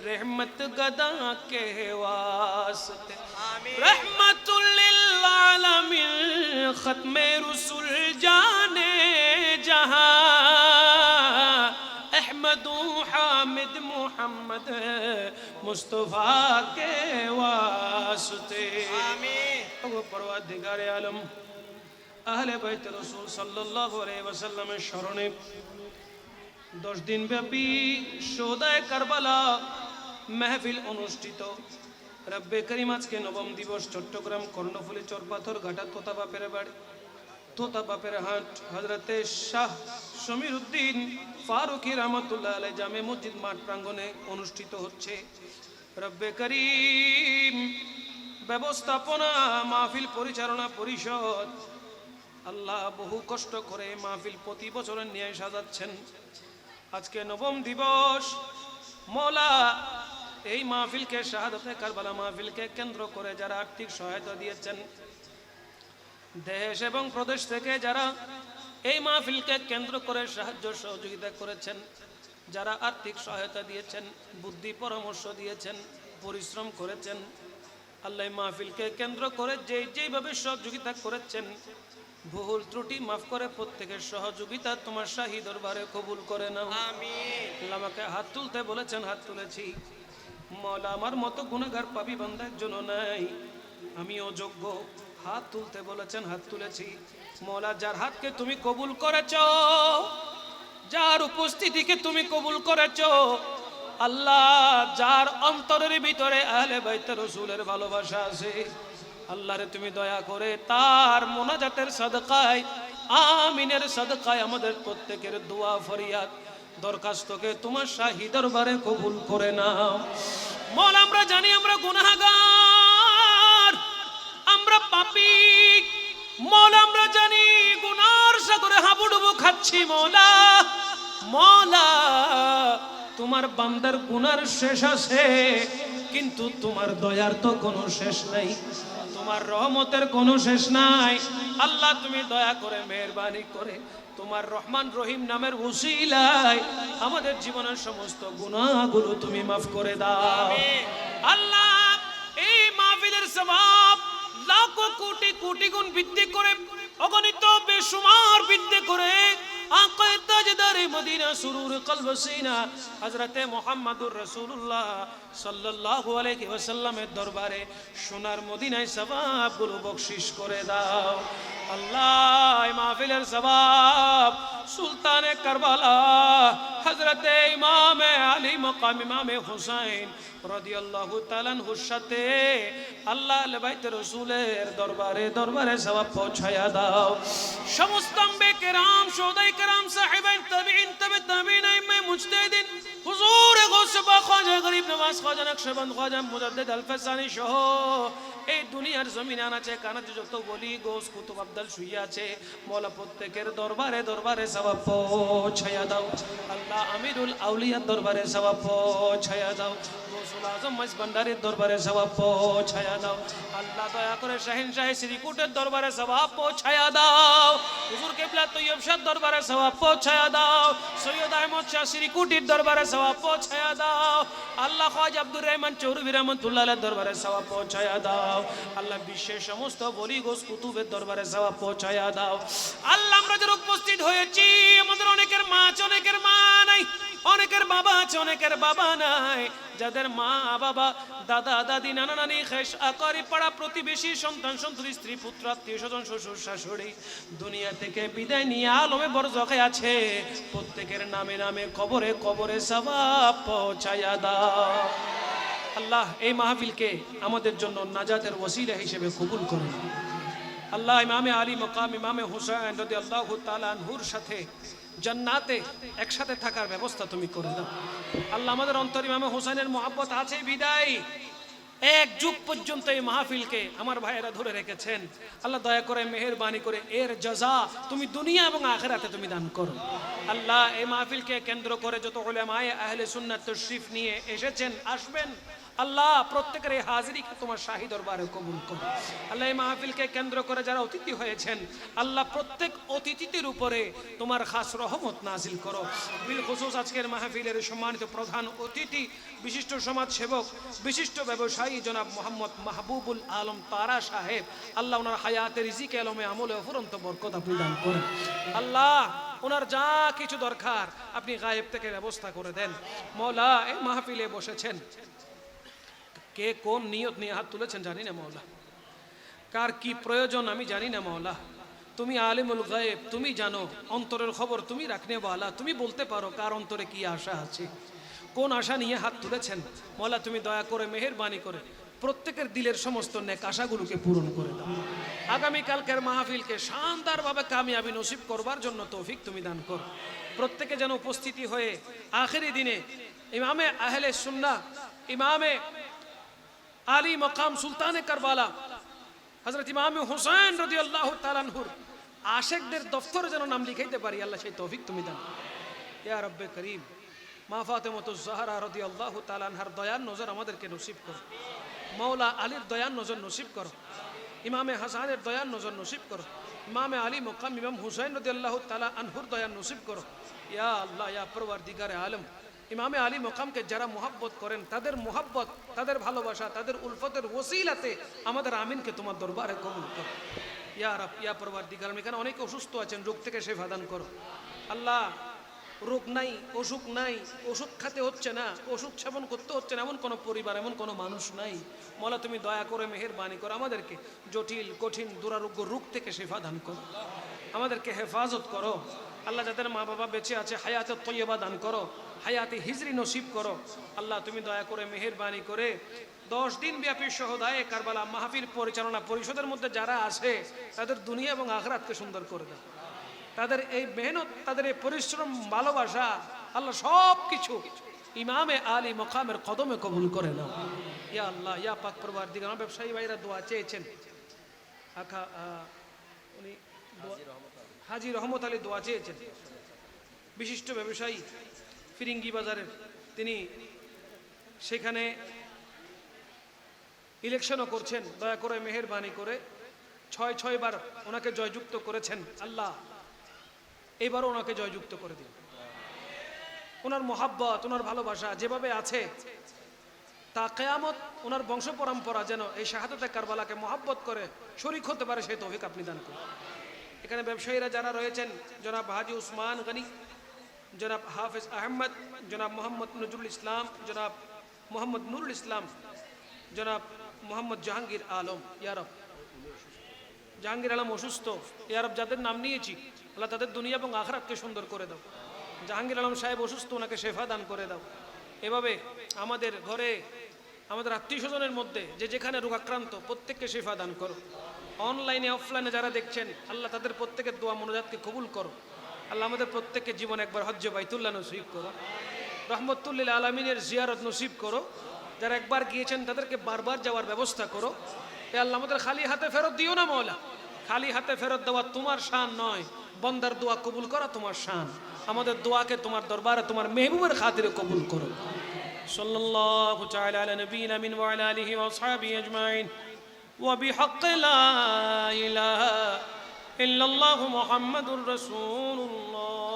B: रहमत गदा के वास्ते रहमतुल लिल आलमीन ख़त्मे रसूल जाने जहां अहमदु हामिद मुहम्मद मुस्तफ़ा के वास्ते आमीन परवरदिगार आलम আহলে বাইত রাসূল সাল্লাল্লাহু আলাইহি ওয়াসাল্লামের স্মরণে 10 দিন ব্যাপী শোদায়ে কারবালা মাহফিল অনুষ্ঠিত রব্বে করিম আজকে নবম দিবস চট্টগ্রাম কর্ণফুলী চরপাথর ঘাটা তোতা বাপের বাড়ি তোতা বাপের হাট হযরতে শাহ সমীর উদ্দিন ফারুকী রহমাতুল্লাহ আলাইহি জামে মসজিদ মাঠ প্রাঙ্গণে অনুষ্ঠিত হচ্ছে রব্বে করিম ব্যবস্থাপনা মাহফিল পরিচালনা পরিষদ আল্লাহ বহু কষ্ট করে মাহফিল প্রতি বছরের ন্যায় সাজাচ্ছেন আজকে নবম দিবস মওলা এই মাহফিলকে শাহাদাতে কারবালা মাহফিলকে কেন্দ্র করে যারা আর্থিক সহায়তা দিয়েছেন দেশ এবং প্রদেশ থেকে যারা এই মাহফিলকে কেন্দ্র করে সাহায্য সহযোগিতা করেছেন যারা আর্থিক সহায়তা দিয়েছেন বুদ্ধি পরামর্শ দিয়েছেন পরিশ্রম করেছেন আল্লাহ মাহফিলকে কেন্দ্র করে যেইভাবে সহযোগিতা করেছেন ভুল ত্রুটি মাফ করে প্রত্যেকের সহযোগিতা তোমার শাহী দরবারে কবুল করে নাও আমিন আল্লাহ আমাকে হাত তুলতে বলেছেন হাত তুলেছি মওলা আমার মতো গুনাহগার পাপী বান্দা একজন নাই আমিও যোগ্য হাত তুলতে বলেছেন হাত তুলেছি মওলা যার হাতকে তুমি কবুল করেছো যার উপস্থিতিকে তুমি কবুল করেছো আল্লাহ যার অন্তরের ভিতরে আহলে বাইত রাসূলের ভালোবাসা আছে আল্লাহরে তুমি দয়া করে তার মুনাজাতের সাদকায় আমিনের সাদকায় আমাদের প্রত্যেকের দোয়া ফরিয়াদ দরখাস্তকে তোমার শাহী দরবারে কবুল করে নাও মওলা আমরা জানি আমরা গুনাহগার আমরা পাপী মওলা আমরা জানি গুনার সাগরে হাবুডুবু খাচ্ছি মওলা মওলা তোমার বান্দার গুনার শেষ আছে কিন্তু তোমার দয়ার তো কোনো শেষ নাই তোমার রহমতের কোনো শেষ নাই আল্লাহ তুমি দয়া করে মেহেরবানি করে তোমার রহমান রহিম নামের উসিলায় আমাদের জীবনের সমস্ত গুনাহগুলো তুমি মাফ করে দাও আল্লাহ এই মাহফিলের সওয়াব লাখো কোটি কোটি গুণ বৃদ্ধি করে অগণিত বেশুমার বৃদ্ধি করে আকায়ে তাজদারে মদিনা সুরুর কলব সিনা হযরতে মুহাম্মদুর রাসূলুল্লাহ সাল্লাল্লাহু আলাইহি ওয়াসাল্লামের দরবারে সোনার মদিনায় সওয়াবগুলো বখশিশ করে দাও আল্লাহ এই মাহফিলের সওয়াব সুলতানে কারবালা হযরতে ইমাম আলী মাকাম ইমাম হুসাইন রাদিয়াল্লাহু তাআলা আনহুর সাথে আল্লাহ আহলে বাইত রাসূলের দরবারে সওয়াব পৌঁছায়া দাও সমস্ত আম্বিয়া কেরাম শুহাদায়ে কেরাম সাহিবায়ে তাবিঈন তাবে তাবিঈন আইম্মায়ে মুজতাহিদিন হুজুর মুস্তফা খাজা গরিব নওয়াজ খাজা নকশবন্দ খাজা মুজাদ্দিদ আল ফাসানি সহ এই দুনিয়ার জমিনে আনাচে কানাচে যত বলি গোস কুতুব আব্দাল শুয়ে আছে, মওলা প্রত্যেকের দরবারে দরবারে সওয়াব পৌঁছায়া দাও। আল্লাহ আমিরুল আউলিয়ার দরবারে সওয়াব পৌঁছায়া দাও। গৌসুল আজম মাইজ ভান্ডারীর দরবারে সওয়াব পৌঁছায়া দাও। আল্লাহ দয়া করে শাহিন শাহ শ্রীকুটের দরবারে সওয়াব পৌঁছায়া দাও। হুজুর কিবলা তৈয়ব শাহ দরবারে সওয়াব পৌঁছায়া দাও। সৈয়দ আহমদ শাহ শ্রীকুটির দরবারে সওয়াব পৌঁছায়া দাও। আল্লাহ খাজা আব্দুর রহমান চৌধুরী রহমাতুল্লাহ আলাইহির দরবারে সওয়াব পৌঁছায়া দাও। আল্লাহ বিশ্বের সমস্ত বলি গোস কুতুবের দরবারে সওয়াব পৌঁছায়া দাও। আল্লাহ আমরা যারা উপস্থিত হয়েছি, আমাদের অনেকের মা আছে, অনেকের মা নাই, অনেকের বাবা আছে, অনেকের বাবা নাই। যাদের মা বাবা দাদা দাদি নানা নানি খেস আকারি পাড়া প্রতিবেশী সন্তান সন্ততি স্ত্রী পুত্র আত্মীয় স্বজন শ্বশুর শাশুড়ি দুনিয়া থেকে বিদায় নিয়ে আলমে বরজখে আছে, প্রত্যেকের নামে নামে কবরে কবরে সওয়াব পৌঁছায়া দাও। আল্লাহ এই মাহফিলকে আমাদের জন্য নাজাতের ওসিলা হিসেবে কবুল করুন। আল্লাহ ইমামে আলী মকাম ইমামে হুসাইন রাদিয়াল্লাহু তাআলা আনহুর সাথে জান্নাতে একসাথে থাকার ব্যবস্থা তুমি করে দাও। আল্লাহ আমাদের অন্তর ইমামে হুসাইনের মহব্বত আছে বিদায় এক যুগ পর্যন্ত এই মাহফিলকে আমার ভাইয়েরা ধরে রেখেছেন। আল্লাহ দয়া করে মেহেরবানি করে এর জাযা তুমি দুনিয়া এবং আখিরাতে তুমি দান করো। আল্লাহ এই মাহফিলকে কেন্দ্র করে যত উলামায়ে আহলে সুন্নাত তশরিফ নিয়ে এসেছেন আসবেন, আল্লাহ প্রত্যেকের এই হাজিরিকে তোমার শাহী দরবারে কবুল করো। আল্লাহ এই মাহফিলকে কেন্দ্র করে যারা অতিথি হয়েছেন, আল্লাহ প্রত্যেক অতিথিদের উপরে তোমার খাস রহমত নাজিল করো। বিল খুসুস আজকের মাহফিলের সম্মানিত প্রধান অতিথি বিশিষ্ট সমাজ সেবক বিশিষ্ট ব্যবসায়ী জনাব মোহাম্মদ মাহবুবুল আলম তারা সাহেব, আল্লাহ ওনার হায়াতে রিজিকে আলমে আমলে অফুরন্ত বরকত আপনি দান করেন। আল্লাহ ওনার যা কিছু দরকার আপনি গায়েব থেকে ব্যবস্থা করে দেন। মওলা এই মাহফিলে বসেছেন, কে কোন নিয়ত নিয়ে হাত তুলেছেন জানি না মওলা, কার কি প্রয়োজন আমি জানি না মওলা। তুমি আলিমুল গায়েব, তুমি জানো, অন্তরের খবর তুমি রাখনে ওয়ালা, তুমি বলতে পারো কার অন্তরে কি আশা আছে, কোন আশা নিয়ে হাত তুলেছেন। মওলা তুমি দয়া করে মেহেরবানি করে প্রত্যেকের দিলের সমস্ত নেক আশাগুলোকে পূরণ করে দাও। আগামী কালকের মাহফিলকে শানদারভাবে কামিয়াবি নসিব করবার জন্য তৌফিক তুমি দান করো। প্রত্যেকে যেন উপস্থিতি হয়ে আখেরি দিনে ইমামে আহলে সুন্নাহ ইমামে আলী মকাম সুলতানে কারবালা হযরত ইমাম হুসাইন রাদিয়াল্লাহু তাআলা আনহুর আশিকদের দফতরে যেন নাম লিখাইতে পারি, আল্লাহ সেই তৌফিক তুমি দাও। ইয়া রব্বে করিম, মা ফাতেমাতুজ জাহরা রাদিয়াল্লাহু তাআলা আনহার দয়ার নজর আমাদেরকে নসিব করো। মাওলা আলীর দয়ার নজর নসিব করো। ইমামে হাসানের দয়ার নজর নসিব করো। ইমামে আলী মকাম ইমাম হুসাইন রাদিয়াল্লাহু তাআলা আনহুর দয়ার নসিব করো। ইয়া আল্লাহ ইয়া পরওয়ারদিগারে আলম, ইমামে আলী মকামকে যারা মোহাব্বত করেন তাদের মোহাব্বত, তাদের ভালোবাসা, তাদের উলফতের ওসিলাতে আমাদের আমিনকে তোমার দরবারে কবুল করো। ইয়া রব ইয়া পরওয়ারদিগার, এখানে অনেকে অসুস্থ আছেন, রোগ থেকে শিফা দান করো। আল্লাহ রোগ নাই, অসুখ নাই, ওষুধ খেতে হচ্ছে না, ওষুধ সেবন করতে হচ্ছে না, এমন কোনো পরিবার, এমন কোনো মানুষ নাই। মওলা তুমি দয়া করে মেহেরবানি করো, আমাদেরকে জটিল কঠিন দুরারোগ্য রোগ থেকে শিফা দান করো, আমাদেরকে হেফাজত করো। আল্লাহ যাদের মা বাবা বেঁচে আছে হায়াতে তৈয়বা দান করো, হায়াতে হিজরি নসিব করো। আল্লাহ তুমি দয়া করে মেহেরবানি করে 10 দিন ব্যাপী শহদায়ে কারবালা মাহফিল পরিচালনা পরিষদের মধ্যে যারা আছে তাদের দুনিয়া এবং আখিরাতকে সুন্দর করে দাও। তাদের এই মেহনত, তাদের এই পরিশ্রম, ভালোবাসা আল্লাহ সব কিছু ইমামে আলী মকামের কদমে কবুল করে নাও। ইয়া আল্লাহ ইয়া পাক পরওয়ারদিগার, আমার ব্যবসায়ী ভাইরা দোয়া চেয়েছেন, আখা উনি হাজী রহমত আলী দোয়া চেয়েছেন, বিশিষ্ট ব্যবসায়ী ফিরিঙ্গি বাজারের, তিনি সেখানে ইলেকশনও করছেন। দয়া করে মেহেরবানি করে 6 বার ওনাকে জয়যুক্ত করেছেন। আল্লাহ এবারও ওনাকে জয়যুক্ত করে দিন। ওনার মোহাব্বত, ওনার ভালোবাসা যেভাবে আছে তা কিয়ামত ওনার বংশ পরম্পরা যেন এই শাহাদাতে কারবালাকে মোহাব্বত করে শরীক হতে পারে, সেই তৌফিক আপনি দান করুন। এখানে ব্যবসায়ীরা যারা রয়েছেন, জনাব হাজি উসমান গনি, জনাব হাফিজ আহমদ, জনাব মোহাম্মদ নজরুল ইসলাম, জনাব মোহাম্মদ নুরুল ইসলাম, জনাব মোহাম্মদ জাহাঙ্গীর আলম, ইয়ারব জাহাঙ্গীর আলম অসুস্থ, ইয়ারব যাদের নাম নিয়েছি আল্লাহ তাদের দুনিয়া এবং আখিরাতকে সুন্দর করে দাও। জাহাঙ্গীর আলম সাহেব অসুস্থ, ওনাকে শেফা দান করে দাও। এভাবে আমাদের ঘরে, আমাদের আত্মীয় স্বজনের মধ্যে যে যেখানে রোগাক্রান্ত প্রত্যেককে শেফা দান করো। অনলাইনে অফলাইনে যারা দেখছেন আল্লাহ তাদের প্রত্যেকের দোয়া মনোজাতকে কবুল করো। আল্লাহ আমাদের প্রত্যেকের জীবন একবার হজ্জে বাইতুল্লাহ নসিব করো। রহমতুল্লিল আলমিনের জিয়ারত নসিব করো, যারা একবার গিয়েছেন তাদেরকে বারবার যাওয়ার ব্যবস্থা করো। এ আল্লাহ আমাদের খালি হাতে ফেরত দিও না মওলা। খালি হাতে ফেরত দেওয়া তোমার শান নয়, বন্দার দোয়া কবুল করা তোমার শান। আমাদের দোয়াকে তোমার দরবারে তোমার মেহবুবের খাতিরে কবুল করো। সাল্লাল্লাহু তাআলা আলা নবিয়িনা মিন ওয়া আলা আলিহি ওয়া আসহাবিহি আজমাইন ওয়া বিহাক্কি লা ইলাহা ইল্লাল্লাহু মুহাম্মাদুর রাসূলুল্লাহ।